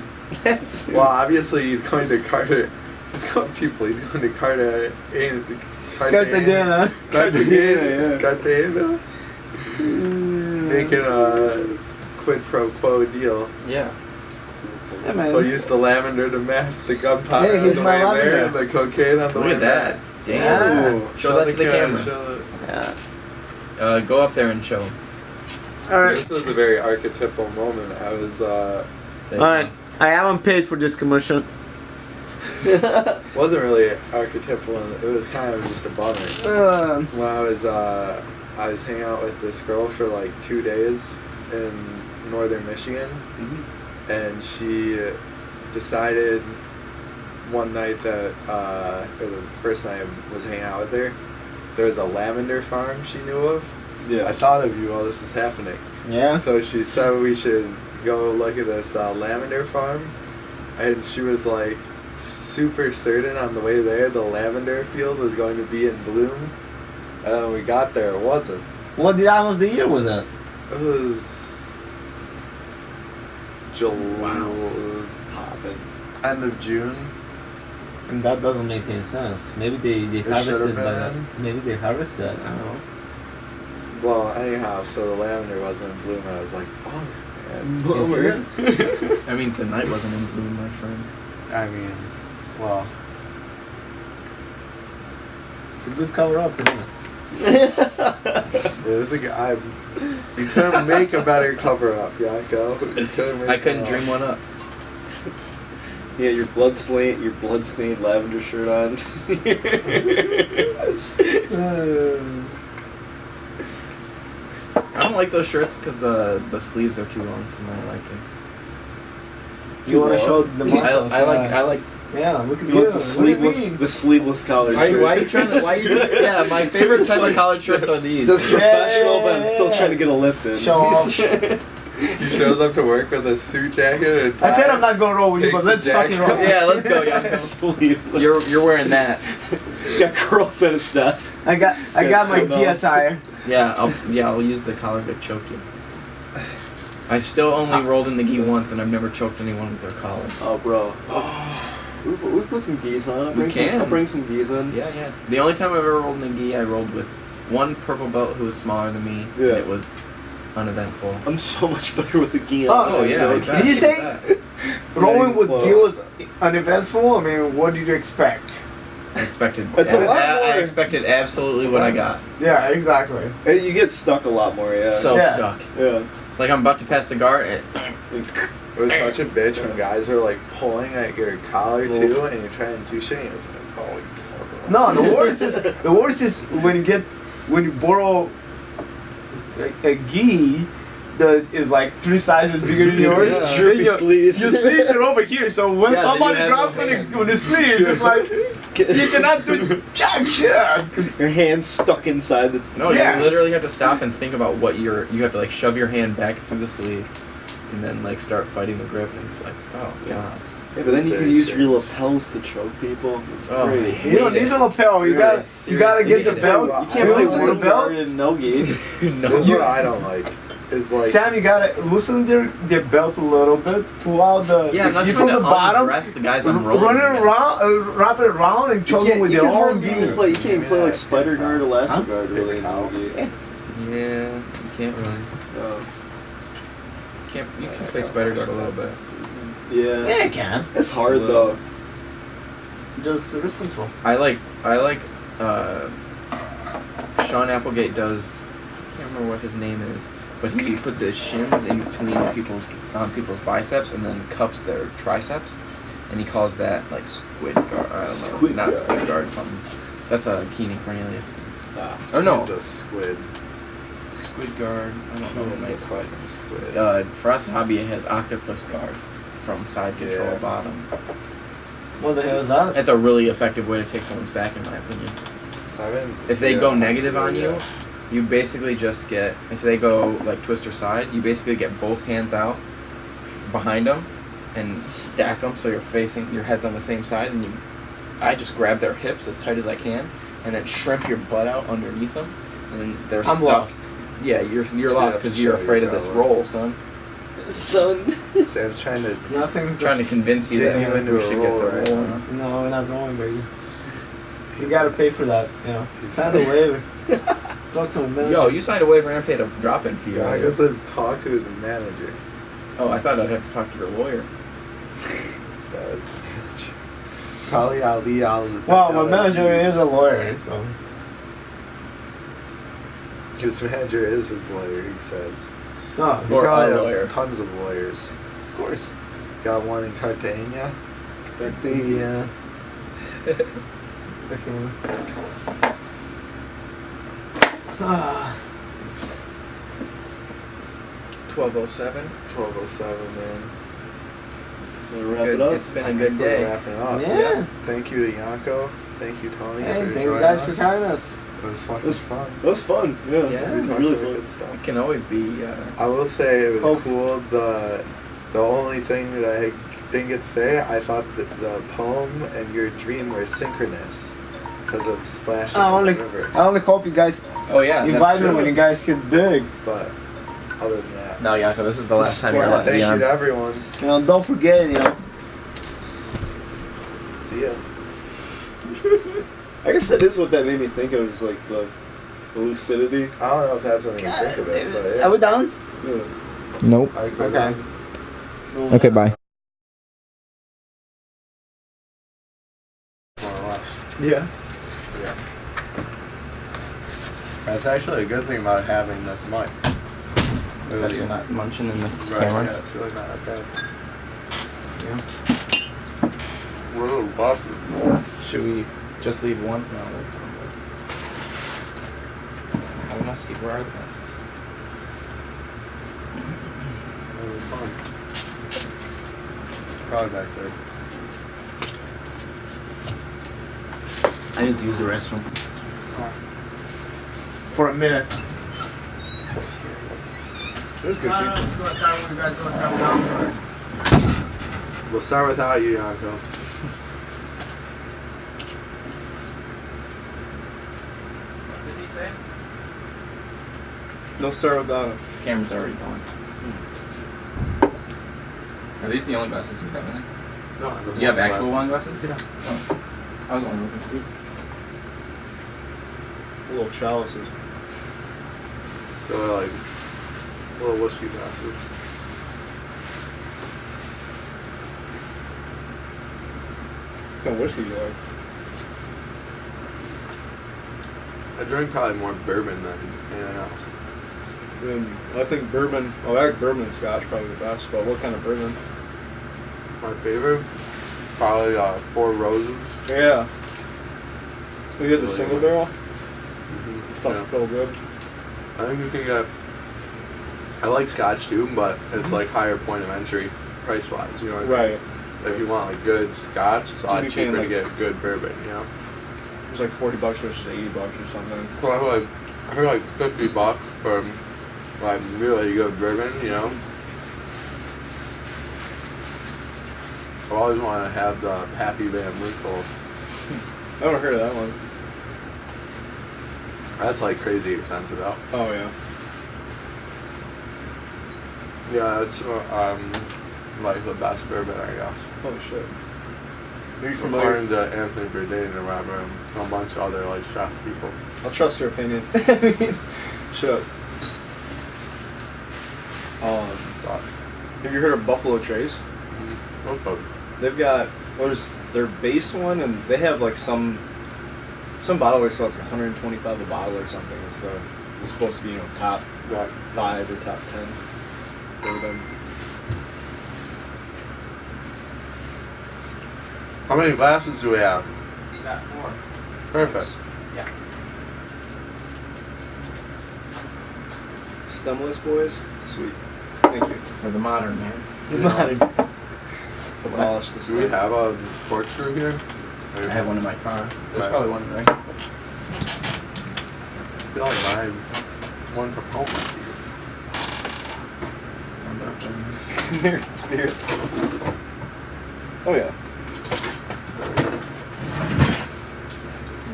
Well, obviously he's going to Carter. He's going to Carter. Cartagena. Cartagena. Making a quid pro quo deal. Yeah. Yeah, man. They'll use the lavender to mask the gunpowder Hey, on here's the my way there, and lavender. the cocaine on the Look way at that. Damn. Yeah. Show that to the camera. show Yeah. Go up there and show him. All right. This was a very archetypal moment. I was There you All right. go. I haven't paid for this commercial. wasn't really archetypal. It was kind of just a bummer. When I was hanging out with this girl for like 2 days in northern Michigan, and she decided one night that or the first night I was hanging out with her, there was a lavender farm she knew of. I Yeah. thought of you while this is happening. Yeah. So she said we should go look at this lavender farm, and she was like super certain on the way there the lavender field was going to be in bloom, and when we got there it wasn't. What time of the year was that? It was Poppin'. end of June. And that doesn't make any sense. Maybe they It harvested should've by that. been. Maybe they harvested. I don't know. Well, anyhow, so the lavender wasn't in bloom, and I was like, oh man. You serious? That means the night wasn't in bloom, my friend. I mean, well, It's a good cover up, isn't it? it was a g- you couldn't make a better cover up, Yonko. You couldn't make I couldn't it dream one up. Yeah, your blood-stained lavender shirt on. I don't like those shirts because the sleeves are too long for my liking. You want to show the muscles? I like. Yeah, look at He you. wants Look the sleeveless collared Why, shirt. why are you trying to? Why are you? Yeah, my favorite type of collared shirts are It these. says professional, but I'm Yeah. still trying to get a lift in. Show off. He shows up to work with a suit jacket and a I said tie. I'm not gonna roll with you, Takes but let's the fucking jacket roll. off. Yeah, let's go, Yonko. Sleeveless. You're wearing that. Got curls at his desk. I got my got gear bells. attire. Yeah, I'll use the collar to choke you. I've still only rolled in the gi once, and I've never choked anyone with their collar. Oh, bro. We put some geese on. I'll bring some geese in. Yeah. The only time I've ever rolled in a gi, I rolled with one purple belt who was smaller than me, Yeah. and it was uneventful. I'm so much better with the gi Oh, on. Oh yeah. I bet. Did you say It's not rolling even with close. gear was uneventful? I mean, what did you expect? I expected. It's a lot I more. expected absolutely what I got. Yeah, exactly. Hey, you get stuck a lot more, yeah. So Yeah. stuck. yeah. Like I'm about to pass the guard. It was such a bitch when guys were like pulling at your collar too, and you're trying to do shit. And it was like, oh, you fucker. No, the worst is when you borrow a gi that is like 3 sizes bigger than yours. Yeah. Then your sleeves. Your sleeves are over here, so when Yeah, then somebody you have drops no on hands. the sleeves, it's like you cannot do jack shit. 'Cause Your hand's stuck inside the. No, Yeah. you literally have to stop and think about what you have to like shove your hand back through the sleeve, and then like start fighting the grip, and it's like, oh god. Yeah, but then you Very can use shit. your lapels to choke people. It's Oh, great. you don't need the lapel. You gotta get the Seriously. belt. You You can't can't play loosen the one guard belt. and no gi. No. Here's what I don't like is like Sam, you gotta loosen their belt a little bit. Pull out the Yeah, I'm not you trying from to the bottom. undress the guys I'm rolling Run it against. around, wrap it around, and choke them with you your can own hardly even gear. play. You can't even play Yeah, like spider guard, elastic guard, Huh? really. in no gi. Yeah, you can't really. You can play spider guard a little bit. Yeah. Yeah, you can. It's hard though. Just wrist control. I like Sean Applegate does. I can't remember what his name is, but he puts his shins in between people's biceps and then cups their triceps, and he calls that like squid guard. I don't know, Squid not guard. squid guard. Something. That's a Keenan Cornelius. Or no, he's a squid. squid guard. I don't know what It's a makes it. fucking squid. For us, hobby it has octopus guard from side control Yeah. bottom. What the hell is that? It's a really effective way to take someone's back, in my opinion. If they go negative on you, you basically just get, if they go like twist or side, you basically get both hands out behind them and stack them so your head's on the same side, and I just grab their hips as tight as I can and then shrimp your butt out underneath them, and then they're I'm stuck. lost. Yeah, you're lost because you're Sure, afraid you're of this probably- roll, son. Son. Sam's trying to Nothing's. Trying to convince you get that you into we a should roll get the right roll. now. No, we're not rolling, baby. You gotta pay for that, you know. Sign a waiver. Talk to him, man. Yo, you signed a waiver and paid a drop-in fee. Yeah, I earlier. guess let's talk to his manager. Oh, I thought I'd have to talk to your lawyer. That's manager. Probably Ali Al. Well, my manager is a lawyer, so. His manager is his lawyer, he says. No, You Or probably a have lawyer. tons of lawyers. of course. Got one in Cartagena. The Ah, 12:07. 12:07, man. Wanna wrap it up? It's been I a think good we're day. wrapping up. yeah. Thank you to Yonko. Thank you, Tony, Hey, for thanks joining guys us. for having us. It was fucking It was fun. That was fun. Yeah. Yeah. We talked Really over fun. good stuff. It can always be. I will say it was Oh. cool. The only thing that I didn't get to say, I thought that the poem and your dream were synchronous because of splashing I in only, the river. I only hope you guys Oh yeah. that's invite me true. when you guys get big. But other than that, No, Yonko, this is the last time you're Yeah, allowed to thank be you on. to everyone. You know, don't forget, you know. See ya. I guess that is what that made me think of, is like the lucidity. I don't know if that's what you think of it, but yeah. Are we done? Yeah. Nope. I agree. Okay. Okay, bye. Wanna watch? Yeah. Yeah. That's actually a good thing about having this mic. That you're not munching in the Right, camera. yeah, it's really not that bad. Yeah. We're a little buffer. Should we just leave one? No. I want to see where are the glasses. Really fun. Probably back there. I need to use the restroom. For a minute. There's good pizza. We'll start without you, Yonko. What did he say? No start without him. Camera's already going. Are these the only glasses you have in there? No, You have actual wine glasses? Yeah. Oh. I was only looking for these. Little chalices. They're like little whiskey glasses. What kind of whiskey do you like? I drink probably more bourbon than anything else. I think bourbon. I like bourbon and scotch probably the best. But what kind of bourbon? My favorite, probably Four Roses. Yeah. We get the Really single good. barrel. Mm-hmm. Stuff Yeah. feel good. I think you can get. I like Scotch too, but it's like higher point of entry price wise. You know what I mean? Right. If you want like good Scotch, it's a lot You'd be paying, cheaper to like- get good bourbon. You know. It's like $40 versus $80 or something. Well, I heard like $50 for like really good bourbon. You know. I always want to have the Happy Van Winkle. I haven't heard of that one. That's like crazy expensive though. Oh yeah. Yeah, it's like the best bourbon I guess. Oh shit. Are you familiar? According to Anthony Bourdain and whatever, and a bunch of other like chef people. I'll trust your opinion. I mean, shut up. But, Have you heard of Buffalo Trace? okay. They've got there's their base one, and they have like some bottle they sell. It's like $125 a bottle or something. It's supposed to be top Right. 5 or top 10 bourbon. How many glasses do we have? Got 4. Perfect. Yeah. Stemless boys, sweet. Thank you. For the modern man. The modern. Abolish this. Do we have a corkscrew here? I have one in my car. There's Right. probably one right. I feel like my one from home might be here. American spirits. Oh yeah.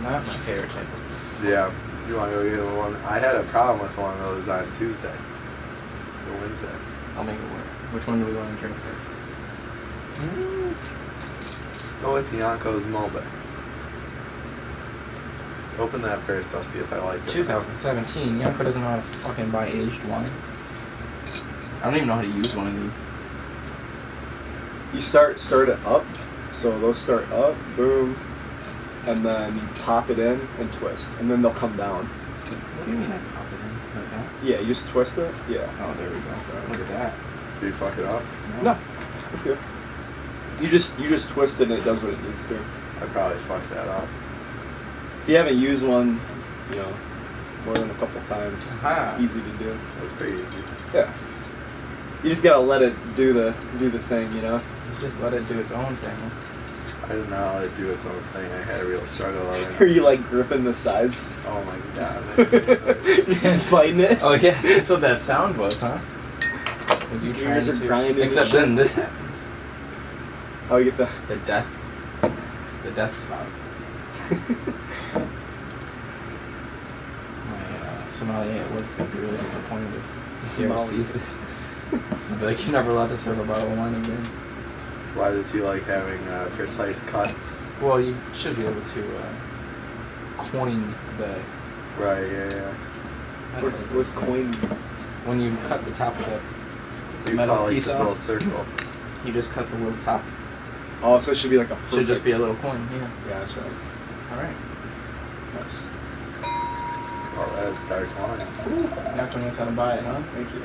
Not my favorite type of. Yeah. You want to go get one? I had a problem with one of those on Tuesday. Or Wednesday. I'll make it work. Which one do we want to drink first? Go with Yonko's Malbec. Open that first, I'll see if I like it. 2017. Yonko doesn't know how to fucking buy aged wine. I don't even know how to use one of these. You start it up, so those start up, boom, and then you pop it in and twist, and then they'll come down. What do you mean I pop it in like that? Yeah, you just twist it. Yeah. Oh, there we go. Look at that. Do you fuck it up? No, that's good. You just twist it and it does what it needs to. I probably fucked that up. If you haven't used one, more than a couple times, Aha. it's easy to do. That's pretty easy. Yeah. You just gotta let it do the thing, You just let it do its own thing. I didn't know how to do its own thing. I had a real struggle of Are it. you like gripping the sides? Oh my god. Just fighting it? Oh yeah, that's what that sound was, huh? Was you trying Ears are to? grinding Except and shit. then this happens. Oh, you get the... The death spot. My sommelier at work's gonna be really disappointed if he ever Sommelier. sees this. He'll be like, you're never allowed to serve a bottle of wine again. Why does he like having precise cuts? Well, you should be able to coin the. Right, yeah. What's coin? When you cut the top of the You metal call it like piece this off, little circle. you just cut the little top. Oh, so it should be like a perfect... Should just be a little coin, yeah. Gotcha. Alright. Nice. Oh, that is dark wine. Yonko knows how to buy it, huh? Thank you.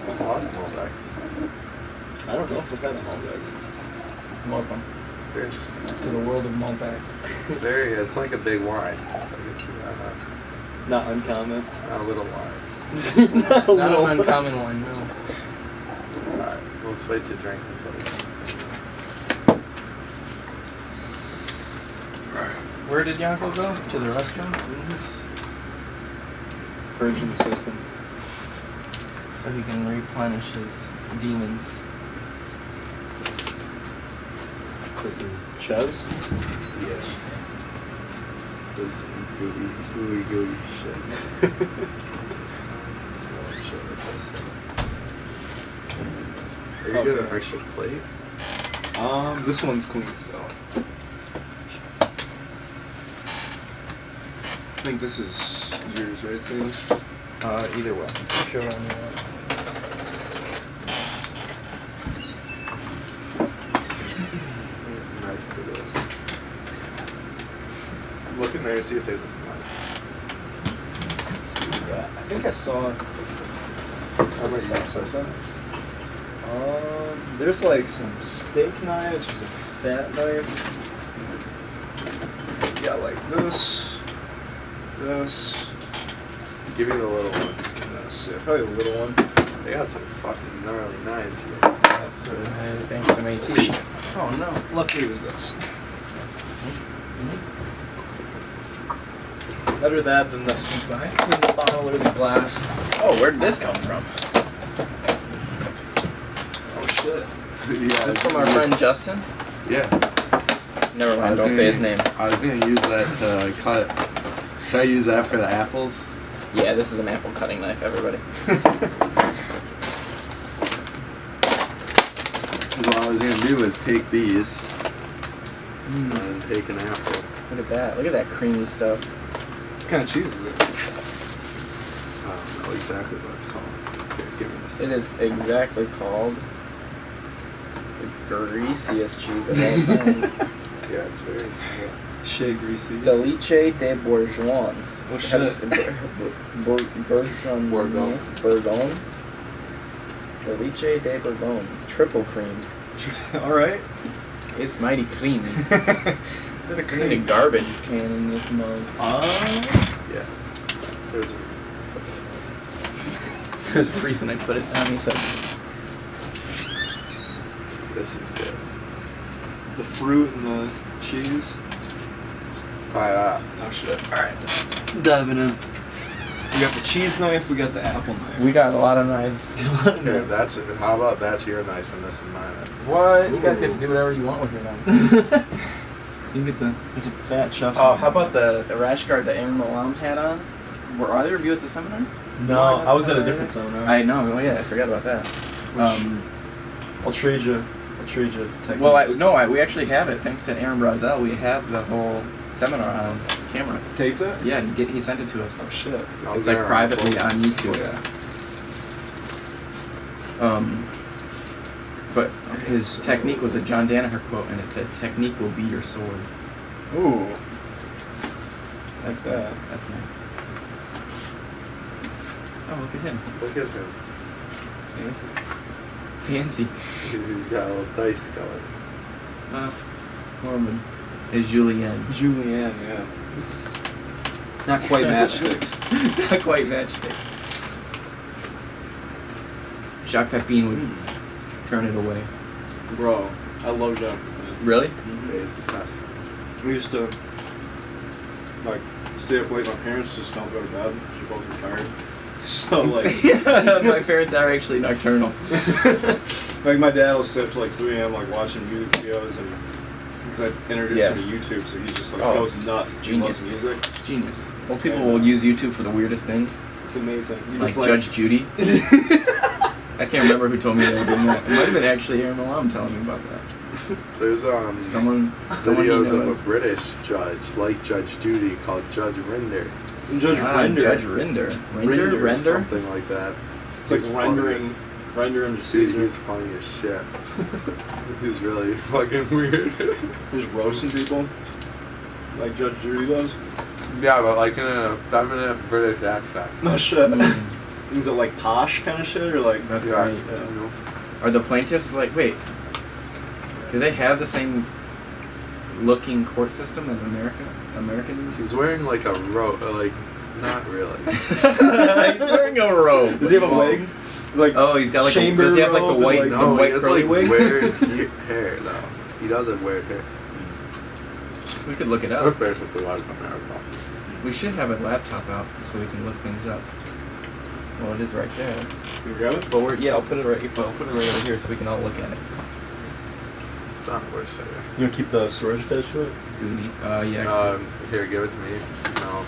A lot of Malbecs. I don't know if we've had a Malbec. Welcome Very interesting. to the world of Malbec. It's like a big wine. So I can see that. Not uncommon. It's not a little wine. Not It's a not little. an uncommon one, no. Alright, let's wait to drink until we... Where did Yonko go? To the restroom? Purging the system. So he can replenish his demons. Put some Ches. Yeah. This gooey shit. Are you Okay. gonna arch your plate? This one's clean still. I think this is yours, right, Sam? Either way. Sure, on your way. Knife for this. Look in there to see if there's a knife. Let's see what we got. I think I saw. I might saw use this something. knife. There's like some steak knives. There's a fat knife. You got like this. Give me the little one. sick. Probably a little one. They got some fucking gnarly knives here. That's thanks to me too. Oh no. Luckily it was this. Better that than this. In the bottle or the glass. Oh, where did this come from? Oh shit. Is this from our friend Justin? Yeah. Never mind, don't say his name. I was gonna use that to cut. Should I use that for the apples? Yeah, this is an apple cutting knife, everybody. What I was gonna do was take these and then take an apple. Look at that. Look at that creamy stuff. What kind of cheese is it? I don't know exactly what it's called. Here, give me a It second. is exactly called the greasiest cheese of all time. Yeah, it's very. Shea greasy. Delice de Bourgogne. Oh shit. Bourgogne. Bourgogne. Delice de Bourgogne. Triple creamed. Alright. It's mighty creamy. Bit of I need a cream. garbage can in this mug. Yeah. There's a There's a reason I put it down. He said, This is good. The fruit and the cheese. Try that. Oh shit. Alright. Diving in. We got the cheese knife, we got the apple knife. we got a lot of knives. Here, how about that's your knife and this is mine? What? You guys get to do whatever you want with your knife. You can get the, there's a fat chef's Oh, knife. how about the rash guard that Aaron Malam had on? Were either of you at the seminar? No, I was at a different seminar. I know. Oh yeah, I forgot about that. I'll trade you techniques. Well, we actually have it thanks to Aaron Brazel. We have the whole seminar on camera. Taped it? Yeah, he sent it to us. Oh shit. It's like privately on YouTube. Yeah. But his technique was a John Danaher quote, and it said, "Technique will be your sword." Ooh. That's nice. That's nice. Oh, look at him. Look at him. Fancy. Fancy. He's got a little dice going. Norman is Julienne. Julianne, yeah. Not quite matchsticks. Not quite matchsticks. Jacques Pepin would turn it away. Bro, I love Jacques. Really? He's the best. We used to, like, stay up late. My parents just don't go to bed. They're both retired. So, like... My parents are actually nocturnal. Like, my dad will stay up till, like, 3 a.m., like, watching music videos, and... Because I introduced him to YouTube, so he's just, like, goes nuts. 'Cause he loves music. Genius. Old people will use YouTube for the weirdest things. It's amazing. You Like just, Judge Judy. I can't remember who told me they were doing that. It might have been actually Aaron Malam telling me about that. There's Someone he videos knows. of a British judge, like Judge Judy, called Judge Rinder. And Judge Render. Judge Render. Render? Something like that. It's like He's rendering the Dude, Caesar. he's funny as shit. He's really fucking weird. Just roasting people. Like Judge Judy does. Yeah, but like in a feminine British accent. No shit. Is it like posh kind of shit, or like... That's Yeah, right. you know. Are the plaintiffs like, wait, do they have the same looking court system as American? He's wearing like a robe, like, not really. He's wearing a robe. Does he have a wig? Like, Oh, he's got like a, chamber does he have like the robe white, and, the No, white it's curly like wig? weird hair though. He doesn't wear hair. We could look it That's up. basically like America. We should have a laptop out so we can look things up. Well, it is right there. Can you grab it? But I'll put it right over here so we can all look at it. It's not worth saying. You want to keep the storage attached to it? Do we need? Yeah. Here, give it to me. No.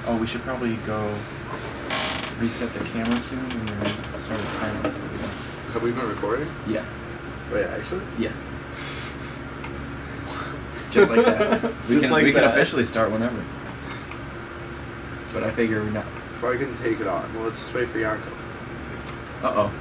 Oh, we should probably go reset the camera soon and then start a timer so we don't. Have we been recording? Yeah. Wait, actually? Yeah. Just like that. We Just can like we can that. officially start whenever. But I figure we're not. If I can take it on, well, let's just wait for Yonko. Uh oh.